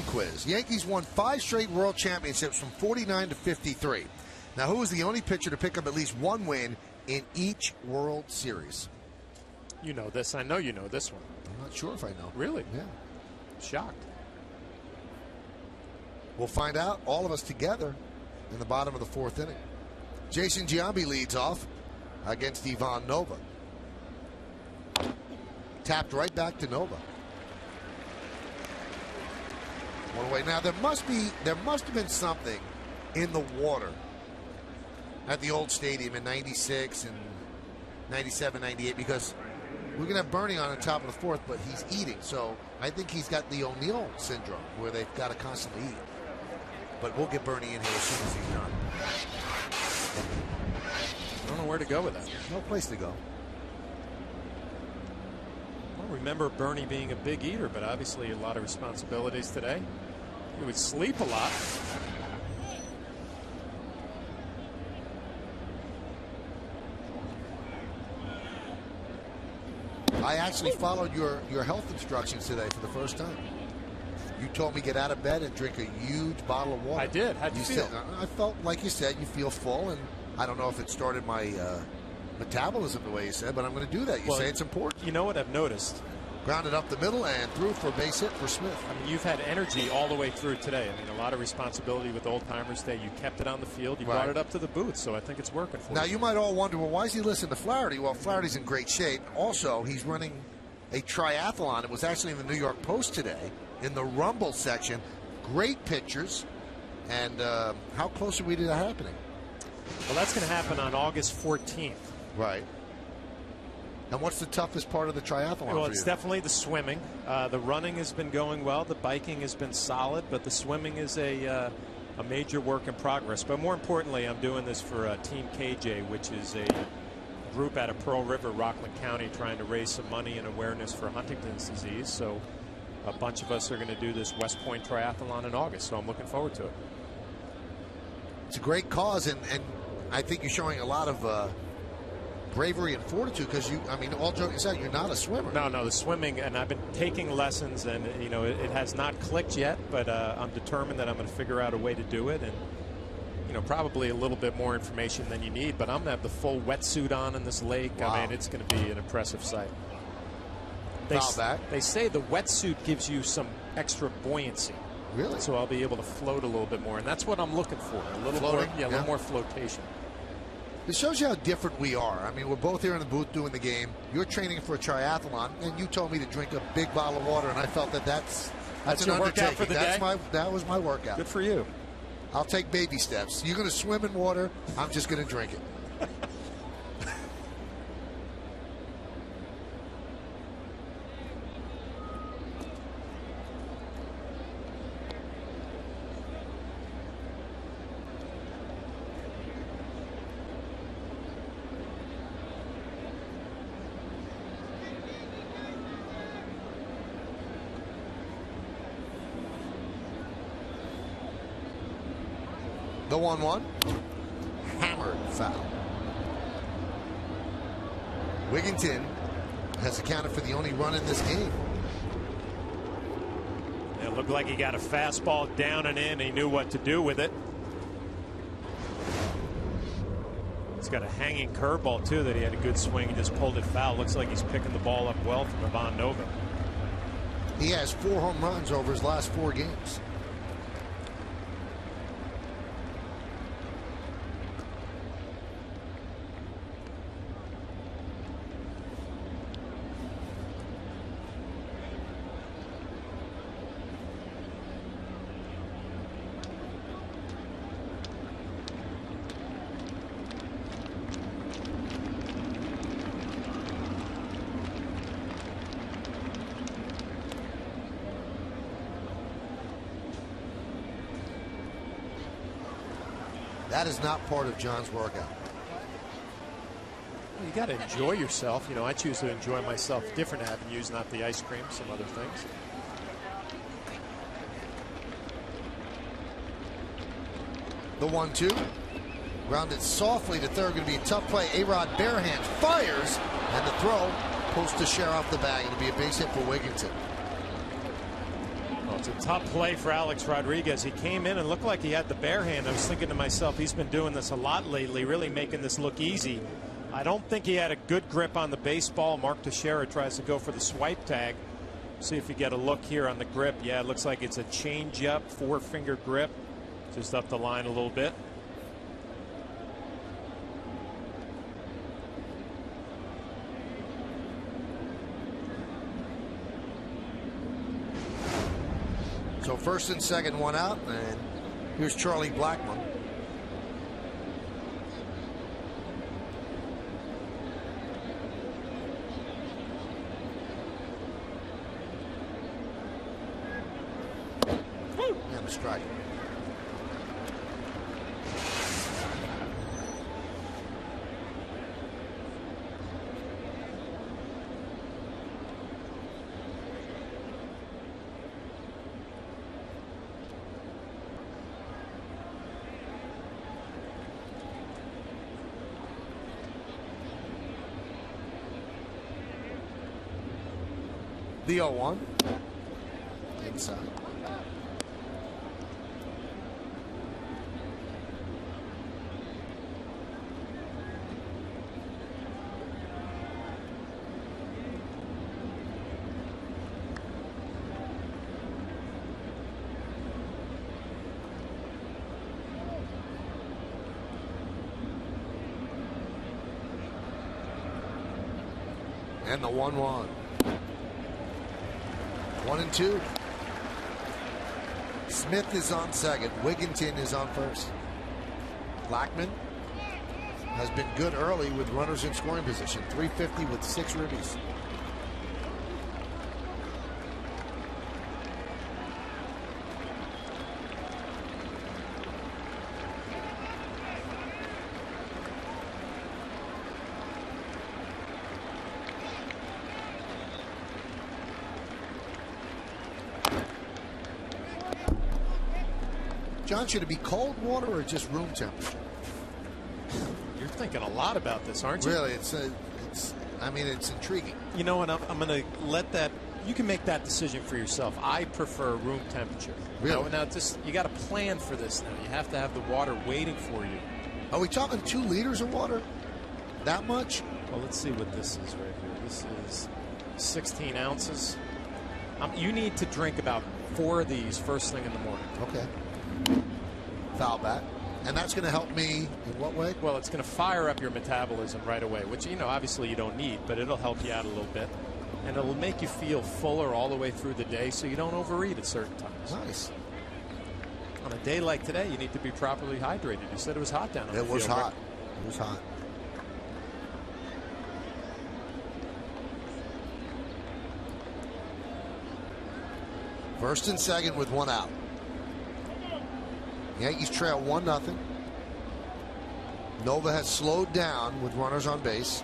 Quiz. Yankees won 5 straight world championships from 49 to 53. Now, who is the only pitcher to pick up at least one win in each World Series? You know this. I know you know this one. I'm not sure if I know. Really? Yeah. Shocked. We'll find out, all of us together, in the bottom of the 4th inning. Jason Giambi leads off against Ivan Nova. Tapped right back to Nova. One away. Now, there must have been something in the water at the old stadium in 96 and 97, 98, because we're going to have Bernie on top of the 4th, but he's eating. So I think he's got the O'Neill syndrome where they've got to constantly eat. But we'll get Bernie in here as soon as he's done. I don't know where to go with that. No place to go. I don't remember Bernie being a big eater, but obviously a lot of responsibilities today. He would sleep a lot. I actually followed your health instructions today for the first time. You told me get out of bed and drink a huge bottle of water. I did. How'd you feel? I felt, like you said, you feel full, and I don't know if it started my metabolism the way you said, but I'm going to do that. You say it's important. You know what I've noticed? Grounded up the middle and through for a base hit for Smith. I mean, you've had energy all the way through today. I mean, a lot of responsibility with Old Timers today. You kept it on the field. You brought it up to the booth, so I think it's working for you. Now, you might all wonder, well, why is he listening to Flaherty? Well, Flaherty's in great shape. Also, he's running a triathlon. It was actually in the New York Post today in the Rumble section. Great pictures. And how close are we to that happening? Well, that's going to happen on August 14th. Right. And what's the toughest part of the triathlon? Well, it's definitely the swimming. The running has been going well. The biking has been solid, but the swimming is a major work in progress. But more importantly, I'm doing this for Team KJ, which is a group out of Pearl River, Rockland County, trying to raise some money and awareness for Huntington's disease. So a bunch of us are going to do this West Point Triathlon in August, so I'm looking forward to it. It's a great cause, and I think you're showing a lot of bravery and fortitude, because I mean, all joking aside, you're not a swimmer. No, the swimming, and I've been taking lessons, and you know, it has not clicked yet, but I'm determined that I'm going to figure out a way to do it, and you know, probably a little bit more information than you need, but I'm going to have the full wetsuit on in this lake. Wow. I mean, it's going to be an impressive sight. They say the wetsuit gives you some extra buoyancy. Really? So I'll be able to float a little bit more, and that's what I'm looking for. A little Floating? more, a little more flotation. It shows you how different we are. I mean, we're both here in the booth doing the game. You're training for a triathlon, and you told me to drink a big bottle of water, and I felt that's an your undertaking. workout for the day? That was my workout. Good for you. I'll take baby steps. You're going to swim in water. I'm just going to drink it. The 1-1. Hammered foul. Wigginton has accounted for the only run in this game. It looked like he got a fastball down and in. He knew what to do with it. He's got a hanging curveball, too, that he had a good swing. He just pulled it foul. Looks like he's picking the ball up well from Ivan Nova. He has 4 home runs over his last 4 games. That is not part of John's workout. Well, you got to enjoy yourself. You know, I choose to enjoy myself different avenues, not the ice cream, some other things. The 1-2. Grounded softly to third. Going to be a tough play. A-Rod barehand fires, and the throw post to share off the bag. It'll be a base hit for Wigginton. Well, It's a tough play for Alex Rodriguez. He came in and looked like he had the bare hand. I was thinking to myself, he's been doing this a lot lately, really making this look easy. I don't think he had a good grip on the baseball. Mark Teixeira tries to go for the swipe tag. See if you get a look here on the grip. Yeah, it looks like it's a change-up, 4-finger grip. Just up the line a little bit. So first and second, one out, and here's Charlie Blackmon. And a strike. The 0-1 inside. And the 1-1. 1-2. Smith is on second. Wigginton is on first. Blackmon has been good early with runners in scoring position. 350 with 6 ribbies. John, should it be cold water or just room temperature? You're thinking a lot about this, aren't you? Really, I mean, it's intriguing. You know what? I'm going to let that. You can make that decision for yourself. I prefer room temperature. Really? Now just you got to plan for this. Now you have to have the water waiting for you. Are we talking 2 liters of water? That much? Well, let's see what this is right here. This is 16 ounces. You need to drink about 4 of these first thing in the morning. Okay. Foul bat. And that's going to help me in what way? Well, it's going to fire up your metabolism right away, which, you know, obviously you don't need, but it'll help you out a little bit. And it'll make you feel fuller all the way through the day so you don't overeat at certain times. Nice. On a day like today, you need to be properly hydrated. You said it was hot down on the field. It was hot. It was hot. First and second with 1 out. Yankees trail 1-0. Nova has slowed down with runners on base.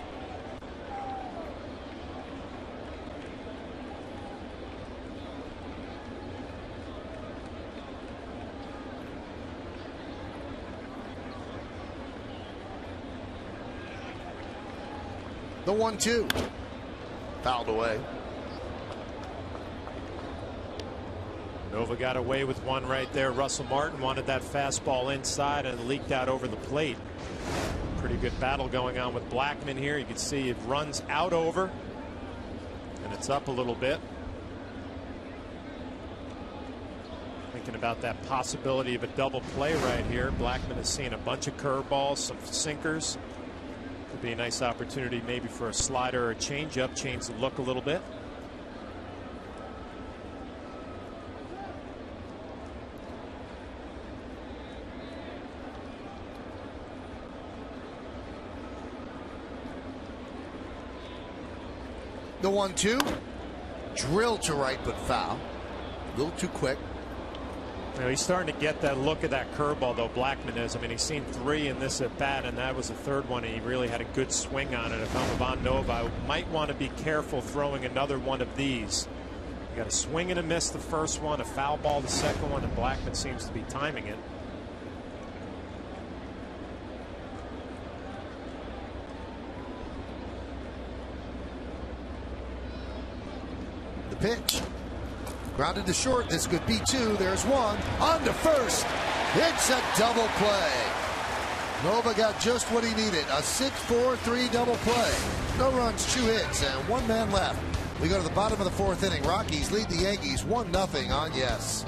The 1-2. Fouled away. Nova got away with one right there. Russell Martin wanted that fastball inside and leaked out over the plate. Pretty good battle going on with Blackmon here. You can see it runs out over and it's up a little bit. Thinking about that possibility of a double play right here. Blackmon has seen a bunch of curveballs, some sinkers. Could be a nice opportunity maybe for a slider or a changeup, change the look a little bit. The 1-2. Drilled to right, but foul. A little too quick. You know, he's starting to get that look of that curveball, though, Blackmon is. I mean, he's seen 3 in this at bat, and that was the 3rd one, and he really had a good swing on it. If I'm Von Nova, I might want to be careful throwing another one of these. You got a swing and a miss the first one, a foul ball the second one, and Blackmon seems to be timing it. The pitch. Grounded to short. This could be two. There's one. On to first. It's a double play. Nova got just what he needed. A 6-4-3 double play. No runs, 2 hits, and 1 man left. We go to the bottom of the 4th inning. Rockies lead the Yankees 1-0 on Yes.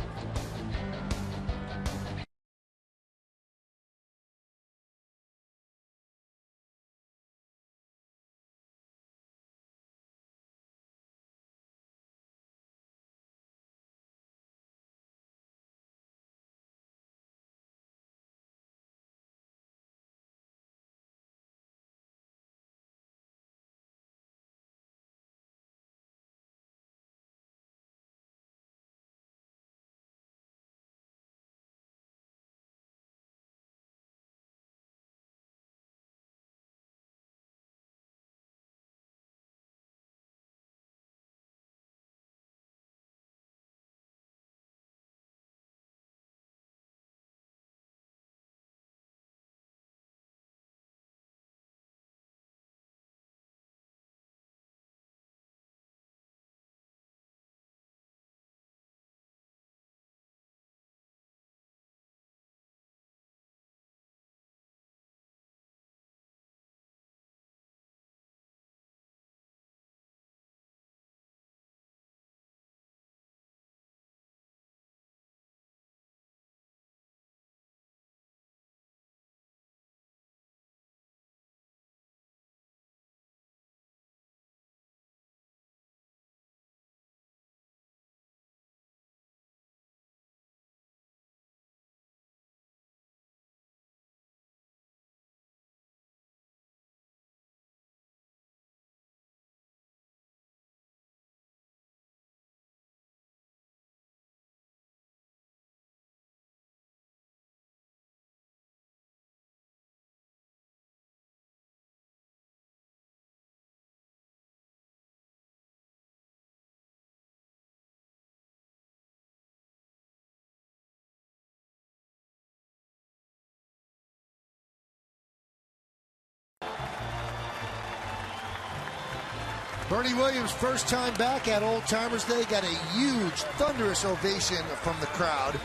Bernie Williams, first time back at Old Timers Day, got a huge, thunderous ovation from the crowd.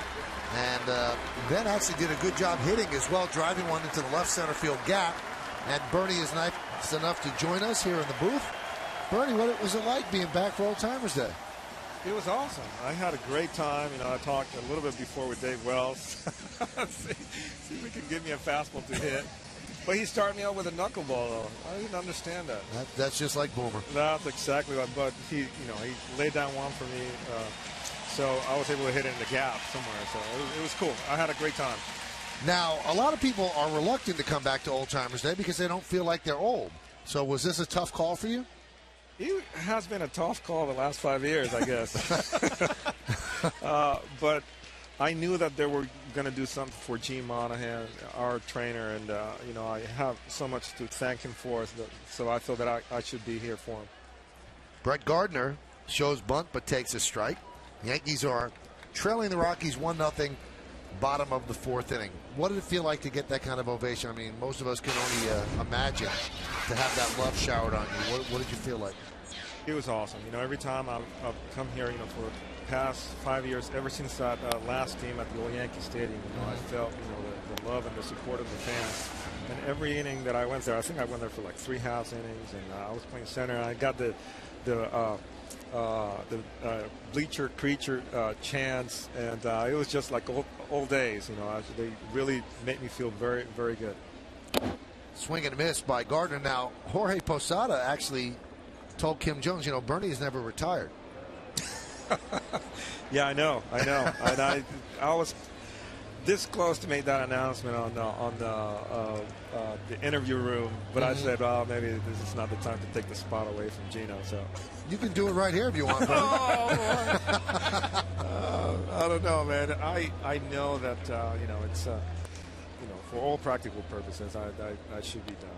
And Ben actually did a good job hitting as well, driving one into the left center field gap. And Bernie is nice enough to join us here in the booth. Bernie, what was it like being back for Old Timers Day? It was awesome. I had a great time. You know, I talked a little bit before with Dave Wells. see if he could give me a fastball to hit. But he started me out with a knuckleball, though. I didn't understand that. That's just like Boomer. That's exactly what. But he laid down one for me, so I was able to hit it in the gap somewhere. So it was cool. I had a great time. Now, a lot of people are reluctant to come back to Old Timers Day because they don't feel like they're old. So was this a tough call for you? It has been a tough call the last 5 years, I guess. But I knew that they were going to do something for Gene Monahan, our trainer, and I have so much to thank him for. So I feel that I should be here for him. Brett Gardner shows bunt but takes a strike. Yankees are trailing the Rockies 1-0, bottom of the 4th inning. What did it feel like to get that kind of ovation? I mean, most of us can only imagine to have that love showered on you. What did you feel like? It was awesome. Every time I've come here, for the past 5 years, ever since that last game at the old Yankee Stadium, I felt, the love and the support of the fans. And every inning that I went there, I think I went there for like 3 half innings, and I was playing center, and I got the bleacher creature chants, and it was just like old days. They really made me feel very, very good. Swing and a miss by Gardner. Now, Jorge Posada actually told Kim Jones, Bernie has never retired. Yeah, I know. And I was this close to make that announcement on the interview room, but I said, well, maybe this is not the time to take the spot away from Gino. So you can do it right here if you want. I don't know, man. I know that it's for all practical purposes, I should be done.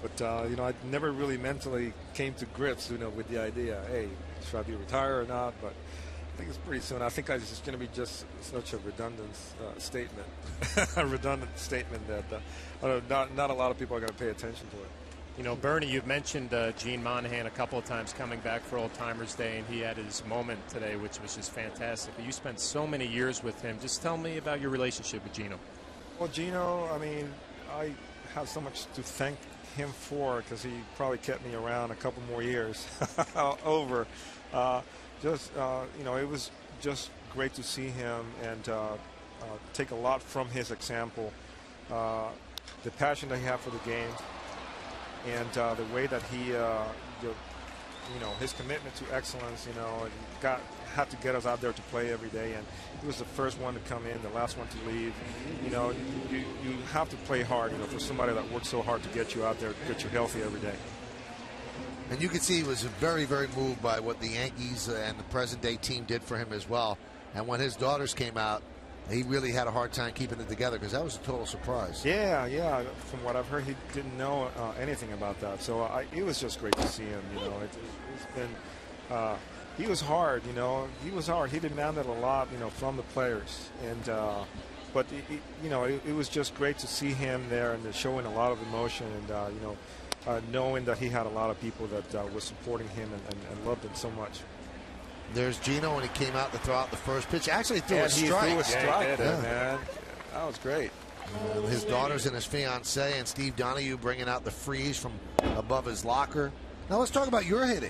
But I never really mentally came to grips, with the idea, hey, should I be retired or not? But I think it's pretty soon. I think it's just going to be just such a redundant statement, a redundant statement that not a lot of people are going to pay attention to it. You know, Bernie, you've mentioned Gene Monahan a couple of times coming back for Old Timers Day, and he had his moment today, which was just fantastic. But you spent so many years with him. Just tell me about your relationship with Gino. Well, Gino, I mean, I have so much to thank him for because he probably kept me around a couple more years over. You know, it was just great to see him and take a lot from his example. The passion that he had for the game and the way that he, you know, his commitment to excellence, you know, had to get us out there to play every day. And he was the first one to come in, the last one to leave. You know, you have to play hard, you know, for somebody that works so hard to get you out there, get you healthy every day. And you could see he was very, very moved by what the Yankees and the present-day team did for him as well. And when his daughters came out, he really had a hard time keeping it together because that was a total surprise. Yeah. From what I've heard, he didn't know anything about that. So it was just great to see him. You know, it's been he was hard. You know, he was hard. He demanded a lot. You know, from the players. And but you know, it was just great to see him there and showing a lot of emotion and you know, knowing that he had a lot of people that were supporting him and loved him so much. There's Gino, and he came out to throw out the first pitch. Actually threw a strike. He threw a strike there, yeah. man. That was great. His daughters and his fiancée and Steve Donahue bringing out the freeze from above his locker. Now let's talk about your hitting.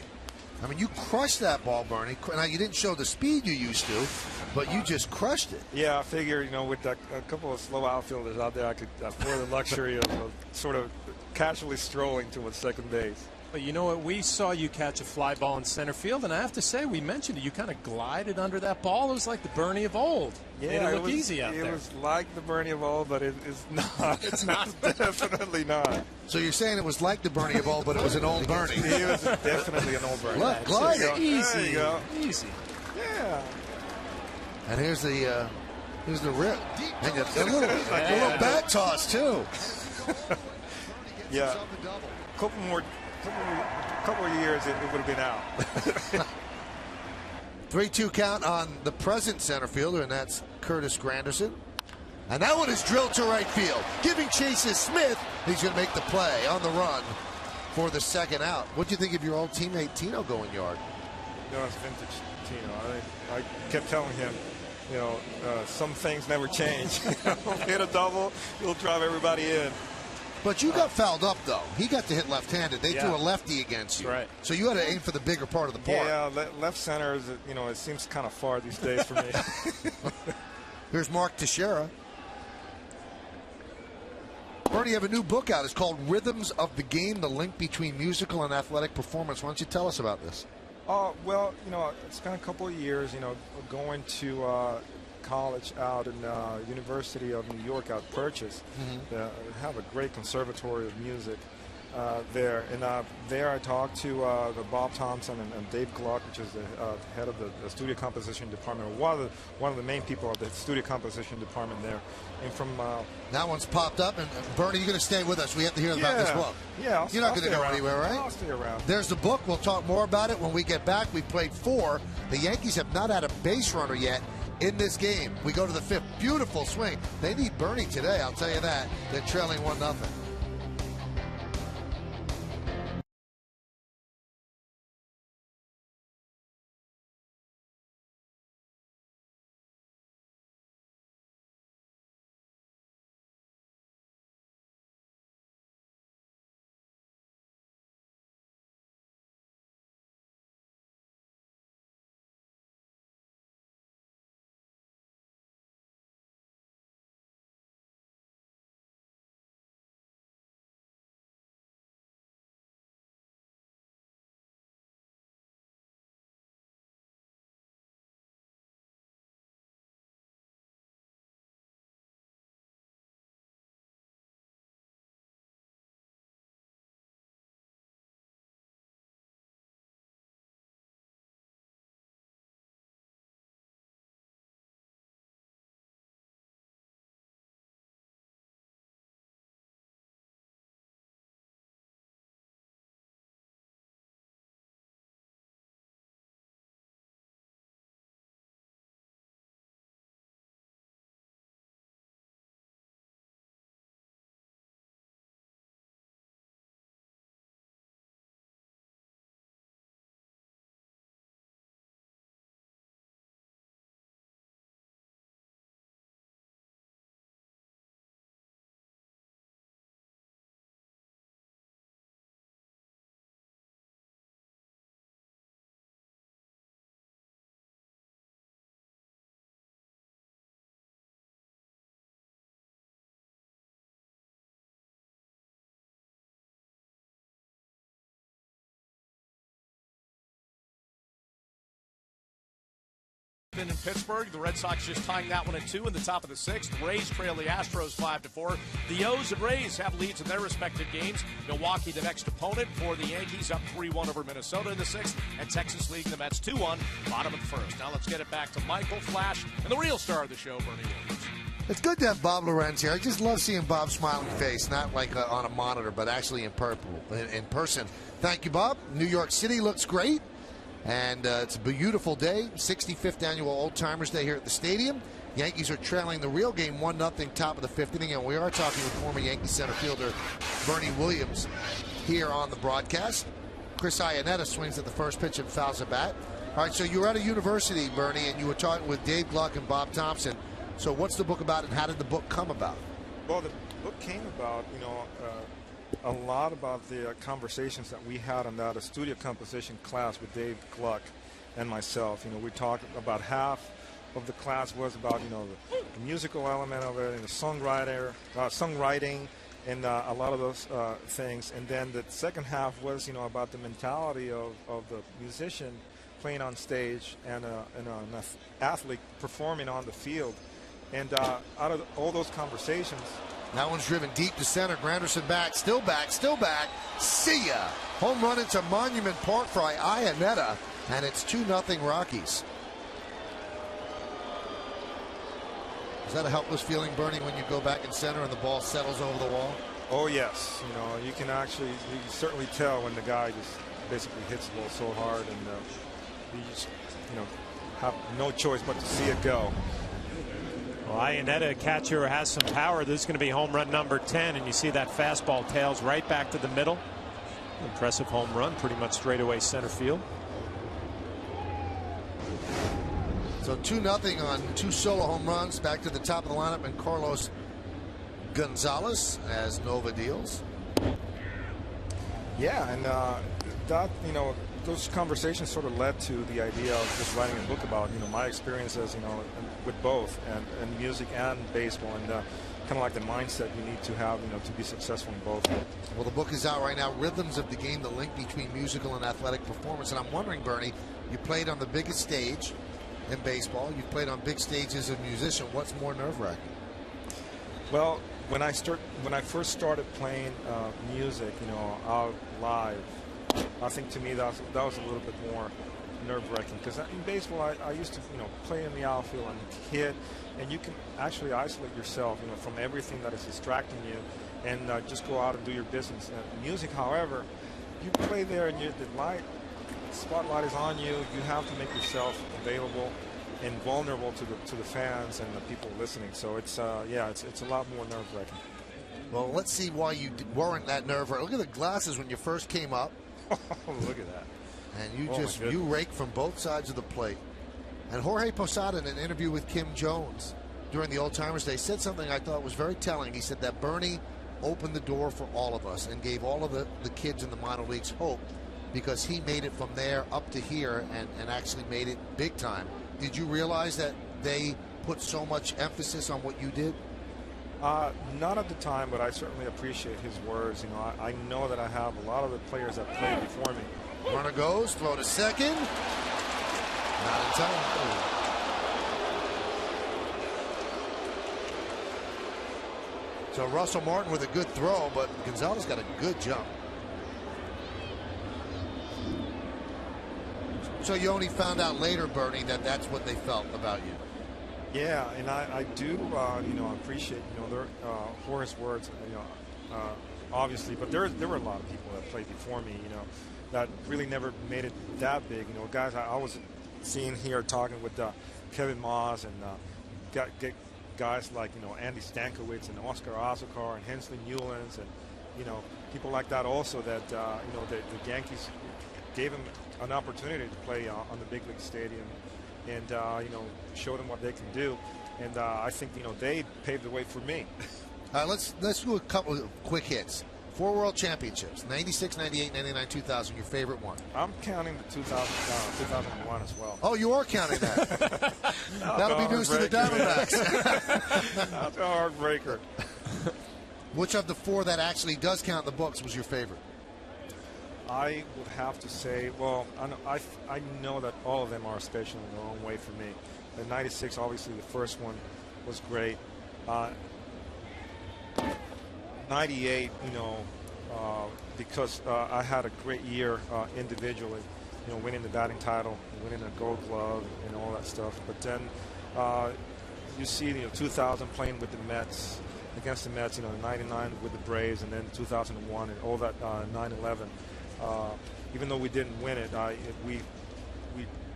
I mean, you crushed that ball, Bernie. Now, you didn't show the speed you used to, but you just crushed it. Yeah, I figure, you know, with a couple of slow outfielders out there, I could afford the luxury of sort of casually strolling towards second base. But you know what? We saw you catch a fly ball in center field, and I have to say, we mentioned it. You kind of glided under that ball. It was like the Bernie of old. Yeah, it looked easy out there. It was like the Bernie of old, but it's not. It's not. Definitely not. So you're saying it was like the Bernie of old, but it was an old Bernie. He was definitely an old Bernie. Look, gliding. Easy. There you go. Easy. Yeah. And here's the rip. And a little bat toss, too. Yeah. Couple of years, it would have been out. 3-2 count on the present center fielder, and that's Curtis Granderson. And that one is drilled to right field. Giving chase is Smith. He's going to make the play on the run for the second out. What do you think of your old teammate Tino going yard? No, it's vintage Tino. I kept telling him, you know, some things never change. Hit a double, you'll drive everybody in. But you got fouled up, though. He got to hit left-handed. They threw a lefty against you. Right. So you had to aim for the bigger part of the park. Yeah, left center, is, you know, it seems kind of far these days for me. Here's Mark Teixeira. Bernie, you have a new book out. It's called Rhythms of the Game, the link between musical and athletic performance. Why don't you tell us about this? Well, you know, it's been a couple of years, you know, going to college out in University of New York out Purchase. Have a great conservatory of music there. And there I talked to the Bob Thompson and Dave Gluck, which is the head of the studio composition department, one of the main people of the studio composition department there. And from that one's popped up, and Bernie, you're going to stay with us. We have to hear about this book. Yeah, you're not going to go anywhere, right? I'll stay around. There's the book. We'll talk more about it when we get back. We played 4. The Yankees have not had a base runner yet in this game. We go to the 5th. Beautiful swing. They need Bernie today, I'll tell you that. They're trailing 1-0. In Pittsburgh, the Red Sox just tying that one at 2 in the top of the 6th. The Rays trail the Astros 5-4. The O's and Rays have leads in their respective games. Milwaukee, the next opponent for the Yankees, up 3-1 over Minnesota in the 6th. And Texas leading the Mets 2-1, bottom of the 1st. Now let's get it back to Michael, Flash, and the real star of the show, Bernie Williams. It's good to have Bob Lorenz here. I just love seeing Bob's smiling face, not like on a monitor, but actually in person. Thank you, Bob. New York City looks great, and it's a beautiful day. 65th annual Old Timers Day here at the stadium. Yankees are trailing the real game 1-0, top of the 5th inning, and we are talking with former Yankee center fielder Bernie Williams here on the broadcast. Chris Iannetta swings at the first pitch and fouls a bat. All right, so you were at a university, Bernie, and you were talking with Dave Gluck and Bob Thompson. So what's the book about, and how did the book come about? Well, the book came about, a lot about the conversations that we had on that studio composition class with Dave Gluck and myself. We talked about half of the class was about, the musical element of it and the songwriting and a lot of those things. And then the second half was, about the mentality of the musician playing on stage and an athlete performing on the field. And out of all those conversations, that one's driven deep to center. Granderson back, still back. See ya! Home run into Monument Park for Iannetta, and it's 2-0 Rockies. Is that a helpless feeling, Bernie, when you go back in center and the ball settles over the wall? Oh yes, you can certainly tell when the guy just basically hits the ball so hard, and you just have no choice but to see it go. Well, Iannetta, catcher, has some power. This is going to be home run number 10, and you see that fastball tails right back to the middle. Impressive home run, pretty much straightaway center field. So 2-0 on 2 solo home runs. Back to the top of the lineup, and Carlos Gonzalez as Nova deals. Yeah, and that those conversations sort of led to the idea of just writing a book about my experiences with both and music and baseball, and kind of like the mindset you need to have to be successful in both. Well, the book is out right now, Rhythms of the Game, the link between musical and athletic performance. And I'm wondering, Bernie, you played on the biggest stage in baseball, you've played on big stages as a musician. What's more nerve-wracking? Well, when I first started playing music out live, I think to me that was a little bit more nerve-wracking, because in baseball I used to play in the outfield and hit, and you can actually isolate yourself from everything that is distracting you, and just go out and do your business. Music, however, you play there and the spotlight is on you. You have to make yourself available and vulnerable to the fans and the people listening. So it's it's a lot more nerve-wracking. Well, let's see why you weren't that nerve-wracking. Look at the glasses when you first came up. Look at that. And you rake from both sides of the plate. And Jorge Posada, in an interview with Kim Jones during the Old Timers Day, said something I thought was very telling. He said that Bernie opened the door for all of us and gave all of the kids in the minor leagues hope, because he made it from there up to here and actually made it big time. Did you realize that they put so much emphasis on what you did? Not at the time, but I certainly appreciate his words. I know that I have a lot of the players that played before me. Runner goes, throw to second. Not in time. So Russell Martin with a good throw, but Gonzalez got a good jump. So you only found out later, Bernie, that that's what they felt about you. Yeah, and I do, appreciate, their Horace's words, obviously, but there were a lot of people that played before me, that really never made it that big. Guys I was seeing here talking with Kevin Moss and guys like, Andy Stankiewicz and Oscar Azocar and Hensley Newlands and, people like that also that, the Yankees gave him an opportunity to play on the big league stadium and, show them what they can do. And I think, they paved the way for me. All right, let's do a couple of quick hits. 4 world championships, 96, 98, 99, 2000, your favorite one. I'm counting the 2001 as well. Oh, you are counting that. That'll be news to the Diamondbacks. That's a heartbreaker. Which of the 4 that actually does count in the books was your favorite? I would have to say, well, I know that all of them are special in their own way for me. In '96, obviously the first one was great. '98, because I had a great year individually, winning the batting title, winning a Gold Glove, and all that stuff. But then you see, 2000 playing with the Mets, against the Mets, 99 with the Braves, and then 2001 and all that 9/11. Even though we didn't win it,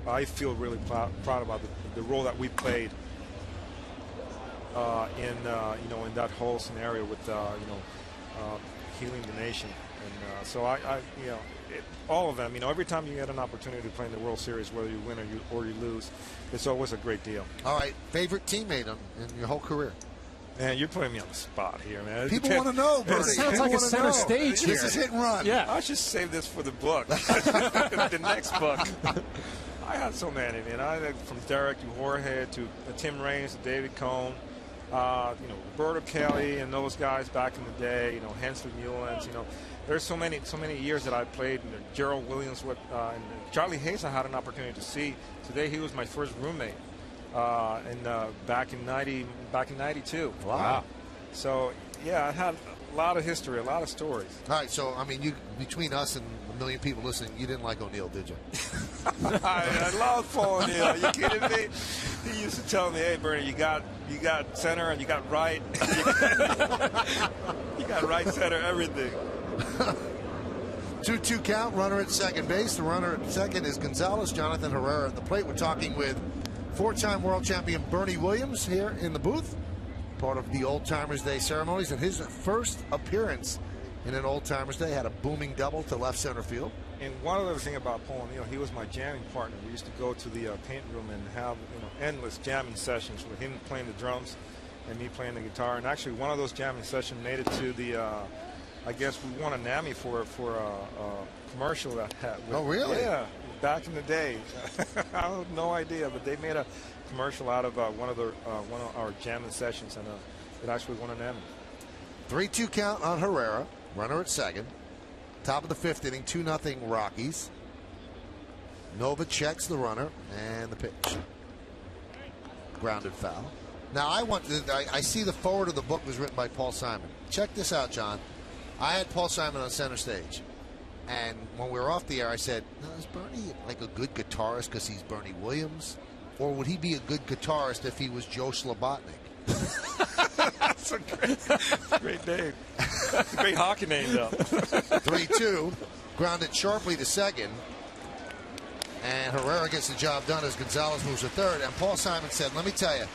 I feel really proud about the role that we played in that whole scenario with healing the nation. And so all of them, every time you get an opportunity to play in the World Series, whether you win or you lose, it's always a great deal. All right, favorite teammate in your whole career? Man, you're putting me on the spot here, man. People want to know, Bernie. It sounds like a center stage here. This is hit and run. Yeah. I should save this for the book, the next book. I had so many, man. From Derek to Jorge to Tim Raines to David Cohn, Roberto Kelly and those guys back in the day. Hensley Newlands. There's so many years that I played. Gerald Williams with and Charlie Hayes. I had an opportunity to see. Today he was my first roommate. Back in '92. Wow. So yeah, I had a lot of history, a lot of stories. All right, so between us and a million people listening, you didn't like O'Neill, did you? I love Paul O'Neill. Are you kidding me? He used to tell me, "Hey, Bernie, you got center and you got right. You got right, center, everything." 2-2 count. Runner at second base. The runner at second is Gonzalez. Jonathan Herrera at the plate. We're talking with four-time world champion Bernie Williams here in the booth, part of the Old Timers Day ceremonies, and his first appearance in an Old Timers Day had a booming double to left center field. And one other thing about Paul O'Neill, he was my jamming partner. We used to go to the paint room and have endless jamming sessions with him playing the drums and me playing the guitar. And actually, one of those jamming sessions made it to the. I guess we won a NAMI for a commercial that had. Oh, really? Yeah, back in the day. I have no idea, but they made a commercial out of one of our jamming sessions, and it actually won a NAMI. 3-2 count on Herrera. Runner at second. Top of the fifth inning, 2-0 Rockies. Nova checks the runner and the pitch. Grounded foul. Now I see the forward of the book was written by Paul Simon. Check this out, John. I had Paul Simon on center stage, and when we were off the air, I said, "No, is Bernie like a good guitarist because he's Bernie Williams, or would he be a good guitarist if he was Joe Slobotnik?" That's a great name. That's a great hockey name, though. 3-2, grounded sharply to second, and Herrera gets the job done as Gonzalez moves to third. And Paul Simon said, "Let me tell you,"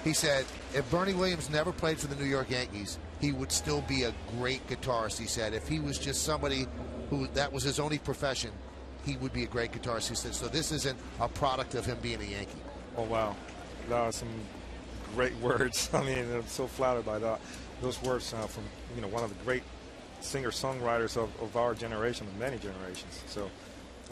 he said, "if Bernie Williams never played for the New York Yankees, he would still be a great guitarist." He said, "If he was just somebody who that was his only profession, he would be a great guitarist." He said, "So this isn't a product of him being a Yankee." Oh, wow. That was some great words. I mean, I'm so flattered by that. Those words from one of the great singer-songwriters of our generation, of many generations. So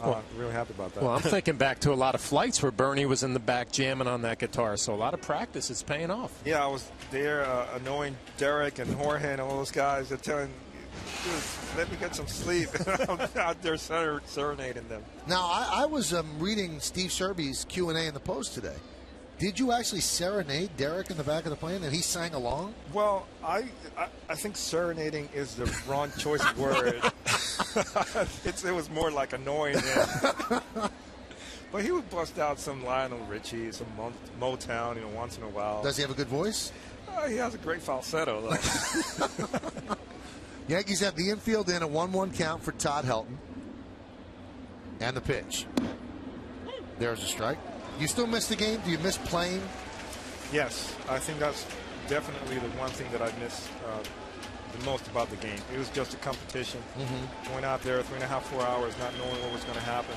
I'm really happy about that. Well, I'm thinking back to a lot of flights where Bernie was in the back jamming on that guitar. So a lot of practice is paying off. Yeah, I was there annoying Derek and Jorge and all those guys. They're telling, "Dude, let me get some sleep." I'm out there serenading them. Now, I was reading Steve Serby's Q&A in the Post today. Did you actually serenade Derek in the back of the plane, and he sang along? Well, I think serenading is the wrong choice of word. It was more like annoying him. But he would bust out some Lionel Richie, some Motown, once in a while. Does he have a good voice? He has a great falsetto, though. Yankees have the infield in a 1-1 count for Todd Helton. And the pitch. There's a strike. You still miss the game? Do you miss playing? Yes, I think that's definitely the one thing that I miss the most about the game. It was just a competition. Going out there 3.5, 4 hours, not knowing what was going to happen.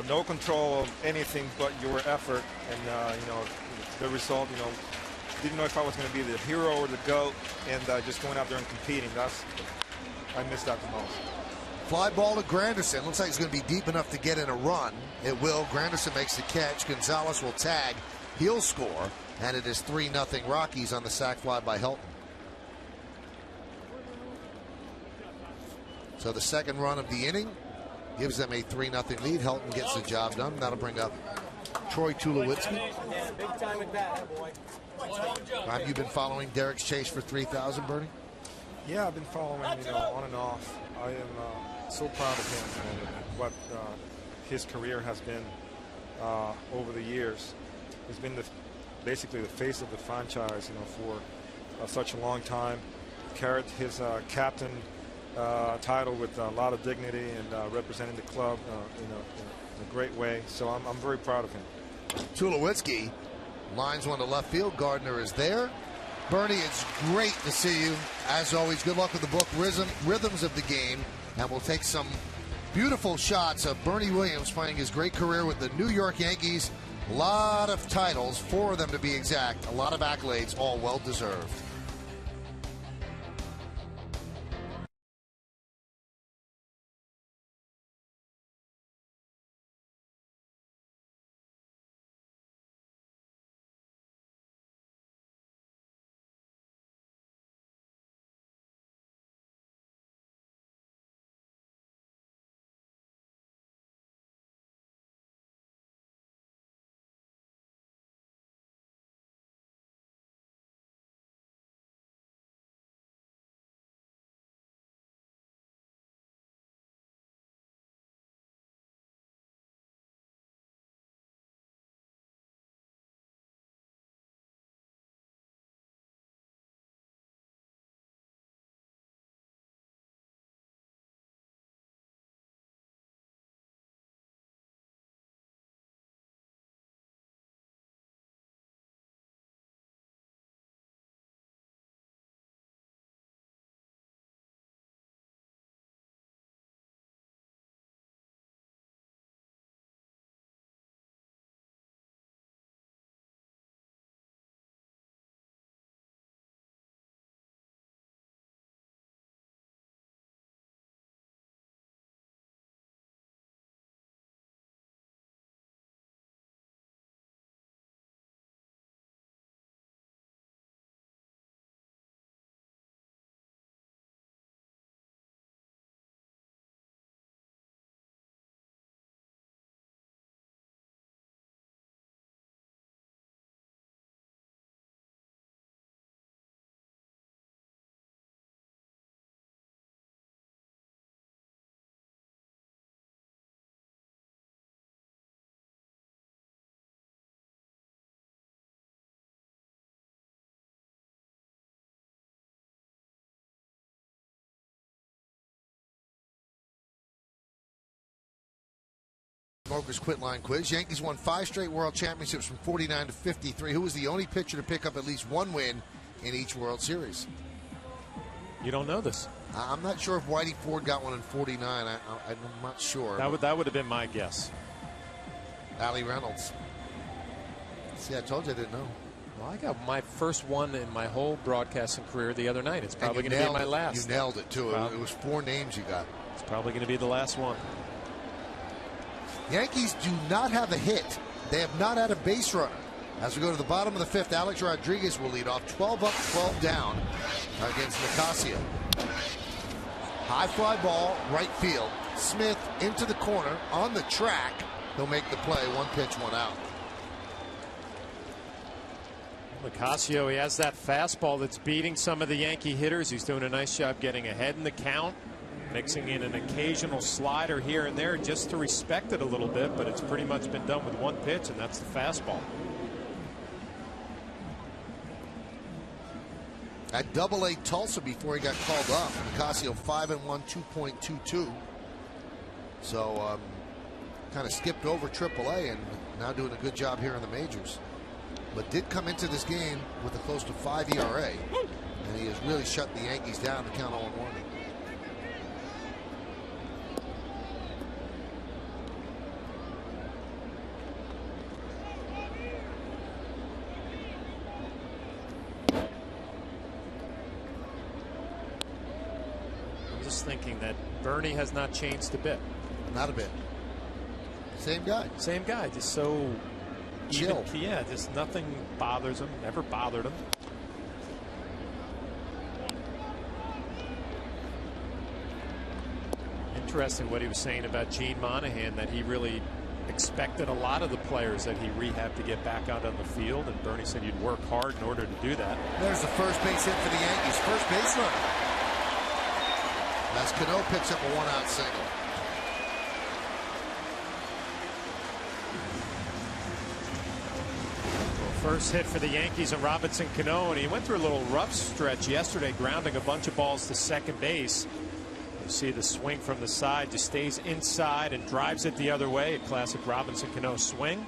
No control of anything but your effort, and the result. Didn't know if I was going to be the hero or the GOAT, and just going out there and competing. I miss that the most. Fly ball to Granderson. Looks like it's going to be deep enough to get in a run. It will. Granderson makes the catch. Gonzalez will tag. He'll score. And it is 3-0 Rockies on the sac fly by Helton. So the second run of the inning gives them a 3-0 lead. Helton gets the job done. That'll bring up Troy Tulowitzki. Big time at bat, boy. Have you been following Derek's chase for 3,000, Bernie? Yeah, I've been following, on and off. I am so proud of him and what his career has been over the years. He's been basically the face of the franchise, for such a long time. Carried his captain title with a lot of dignity and representing the club, in a great way. So I'm very proud of him. Tulowitzki lines one to left field. Gardner is there. Bernie, it's great to see you. As always, good luck with the book, Rhythms of the Game. And we'll take some beautiful shots of Bernie Williams playing his great career with the New York Yankees. A lot of titles, 4 of them to be exact. A lot of accolades, all well-deserved. Smokers Quit Line Quiz. Yankees won 5 straight World Championships from 49 to 53. Who was the only pitcher to pick up at least 1 win in each World Series? You don't know this. I'm not sure if Whitey Ford got one in 49. I'm not sure. That would have been my guess. Allie Reynolds. See, I told you I didn't know. Well, I got my first one in my whole broadcasting career the other night. It's probably going to be my last. You nailed it, too. It was 4 names you got. It's probably going to be the last one. Yankees do not have a hit. They have not had a base runner. As we go to the bottom of the 5th, Alex Rodriguez will lead off 12 up, 12 down against Nicasio. High fly ball, right field. Smith into the corner, on the track. He'll make the play. 1 pitch, 1 out. Nicasio, he has that fastball that's beating some of the Yankee hitters. He's doing a nice job getting ahead in the count. Mixing in an occasional slider here and there just to respect it a little bit, but it's pretty much been done with 1 pitch, and that's the fastball. At Double-A Tulsa before he got called up, Nicasio 5-1, 2.22. So kind of skipped over Triple-A and now doing a good job here in the majors. But did come into this game with a close to 5 ERA, and he has really shut the Yankees down to count 0-1. Thinking that Bernie has not changed a bit. Not a bit. Same guy. Same guy. Just so chill. Even, yeah, just nothing bothers him. Never bothered him. Interesting what he was saying about Gene Monahan, that he really expected a lot of the players that he rehabbed to get back out on the field, and Bernie said you'd work hard in order to do that. There's the first base hit for the Yankees. First base runner. As Cano picks up a one-out single. First hit for the Yankees and Robinson Cano, and he went through a little rough stretch yesterday, grounding a bunch of balls to second base. You see the swing from the side, just stays inside and drives it the other way. A classic Robinson Cano swing.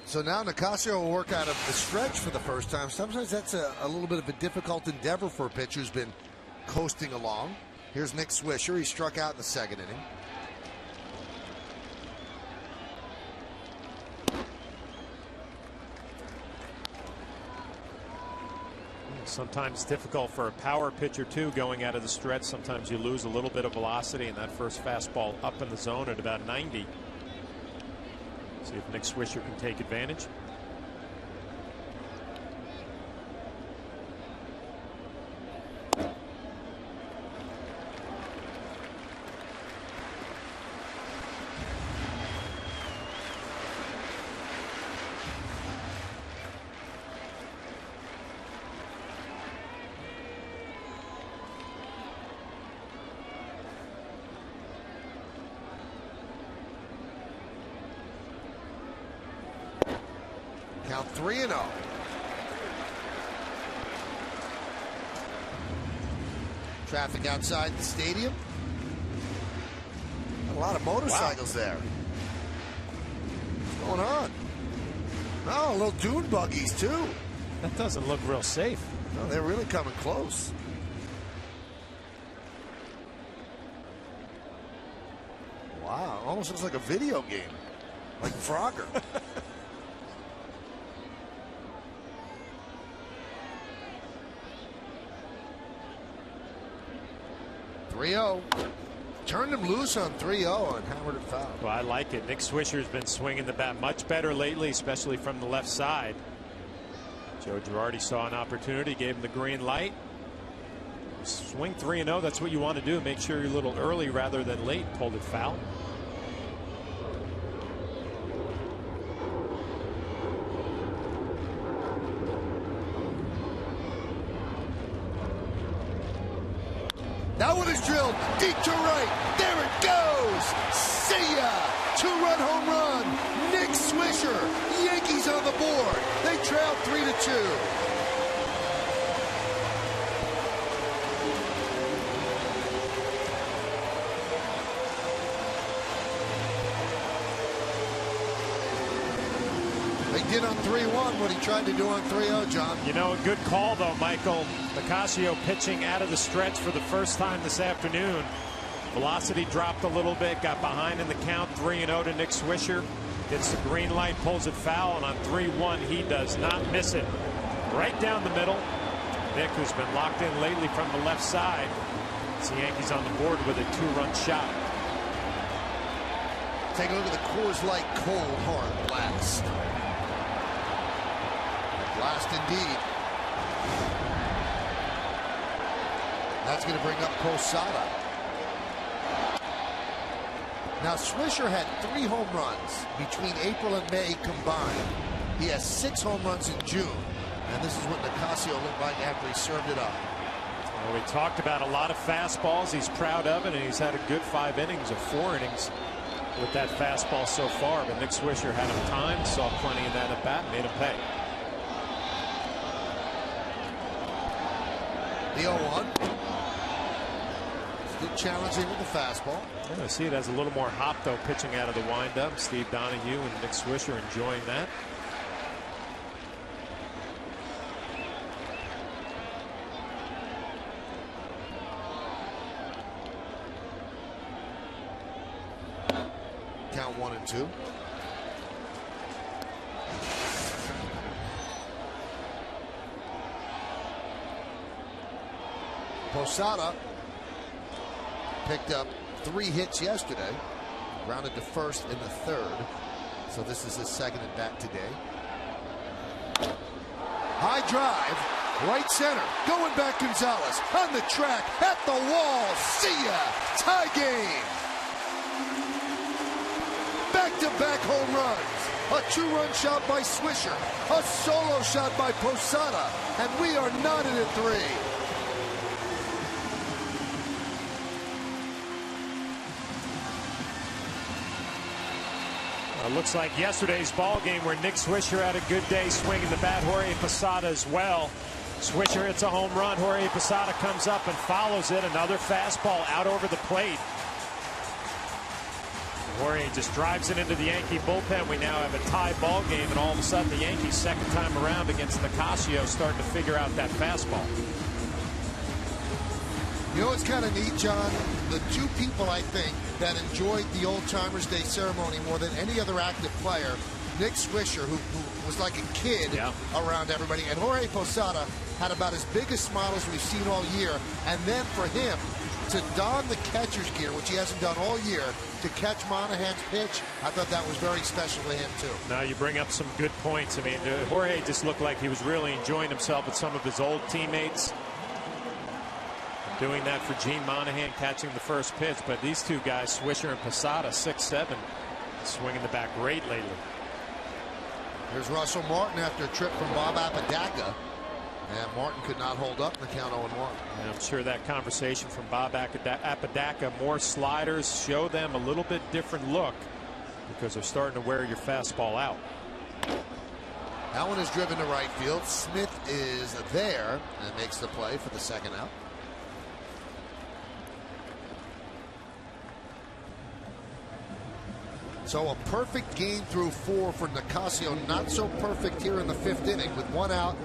So now Nicasio will work out of the stretch for the first time. Sometimes that's a little bit of a difficult endeavor for a pitcher who's been coasting along. Here's Nick Swisher. He struck out in the second inning. Sometimes it's difficult for a power pitcher too going out of the stretch. Sometimes you lose a little bit of velocity, and that first fastball up in the zone at about 90. See if Nick Swisher can take advantage. Count 3-0. Traffic outside the stadium. A lot of motorcycles there. What's going on? Oh, little dune buggies too. That doesn't look real safe. No, they're really coming close. Wow, almost looks like a video game. Like Frogger. 3-0. Turned him loose on 3-0 and hammered it foul. Well, I like it. Nick Swisher's been swinging the bat much better lately, especially from the left side. Joe Girardi saw an opportunity, gave him the green light. Swing 3-0. That's what you want to do. Make sure you're a little early rather than late. Pulled it foul. That one is drilled deep to right. There it goes. See ya. Two-run home run. Nick Swisher. Yankees on the board. They trail 3-2. They did on 3-1 what he tried to do on 3-0, John. You know, a good call, though, Michael. Nicasio pitching out of the stretch for the first time this afternoon. Velocity dropped a little bit, got behind in the count, 3-0 to Nick Swisher. Gets the green light, pulls it foul, and on 3-1, he does not miss it. Right down the middle. Nick, who's been locked in lately from the left side. It's the Yankees on the board with a two-run shot. Take a look at the Coors Light Cold Hard Blast. Blast indeed. That's going to bring up Posada. Now Swisher had 3 home runs between April and May combined. He has 6 home runs in June. And this is what Nicasio looked like after he served it up. Well, we talked about a lot of fastballs. He's proud of it, and he's had a good 5 innings or 4 innings with that fastball so far. But Nick Swisher had him timed, saw plenty of that at bat, made him pay. The 0-1. Still challenging with the fastball. Yeah, I see it has a little more hop, though, pitching out of the windup. Steve Donahue and Nick Swisher enjoying that. Count 1-2. Posada picked up 3 hits yesterday, grounded to first in the 3rd, so this is his second at bat today. High drive, right center, going back Gonzalez, on the track, at the wall, see ya, tie game. Back-to-back home runs, a two-run shot by Swisher, a solo shot by Posada, and we are knotted at 3. Looks like yesterday's ball game where Nick Swisher had a good day swinging the bat. Jorge Posada as well. Swisher hits a home run. Jorge Posada comes up and follows it. Another fastball out over the plate. Jorge just drives it into the Yankee bullpen. We now have a tie ball game, and all of a sudden the Yankees, second time around against Nicasio, starting to figure out that fastball. You know what's kind of neat, John? The two people, I think, that enjoyed the Old Timers Day ceremony more than any other active player, Nick Swisher, who was like a kid around everybody, and Jorge Posada had about as big a smile as we've seen all year. And then for him to don the catcher's gear, which he hasn't done all year, to catch Monahan's pitch, I thought that was very special to him, too. Now you bring up some good points. I mean, Jorge just looked like he was really enjoying himself with some of his old teammates. Doing that for Gene Monahan, catching the first pitch. But these two guys, Swisher and Posada, 6'7", swinging the bat great lately. Here's Russell Martin after a trip from Bob Apodaca. And Martin could not hold up in the count 0-1. And I'm sure that conversation from Bob Apodaca, more sliders, show them a little bit different look because they're starting to wear your fastball out. That one is driven to right field. Smith is there and makes the play for the second out. So a perfect game through 4 for Nicasio. Not so perfect here in the 5th inning with 1 out,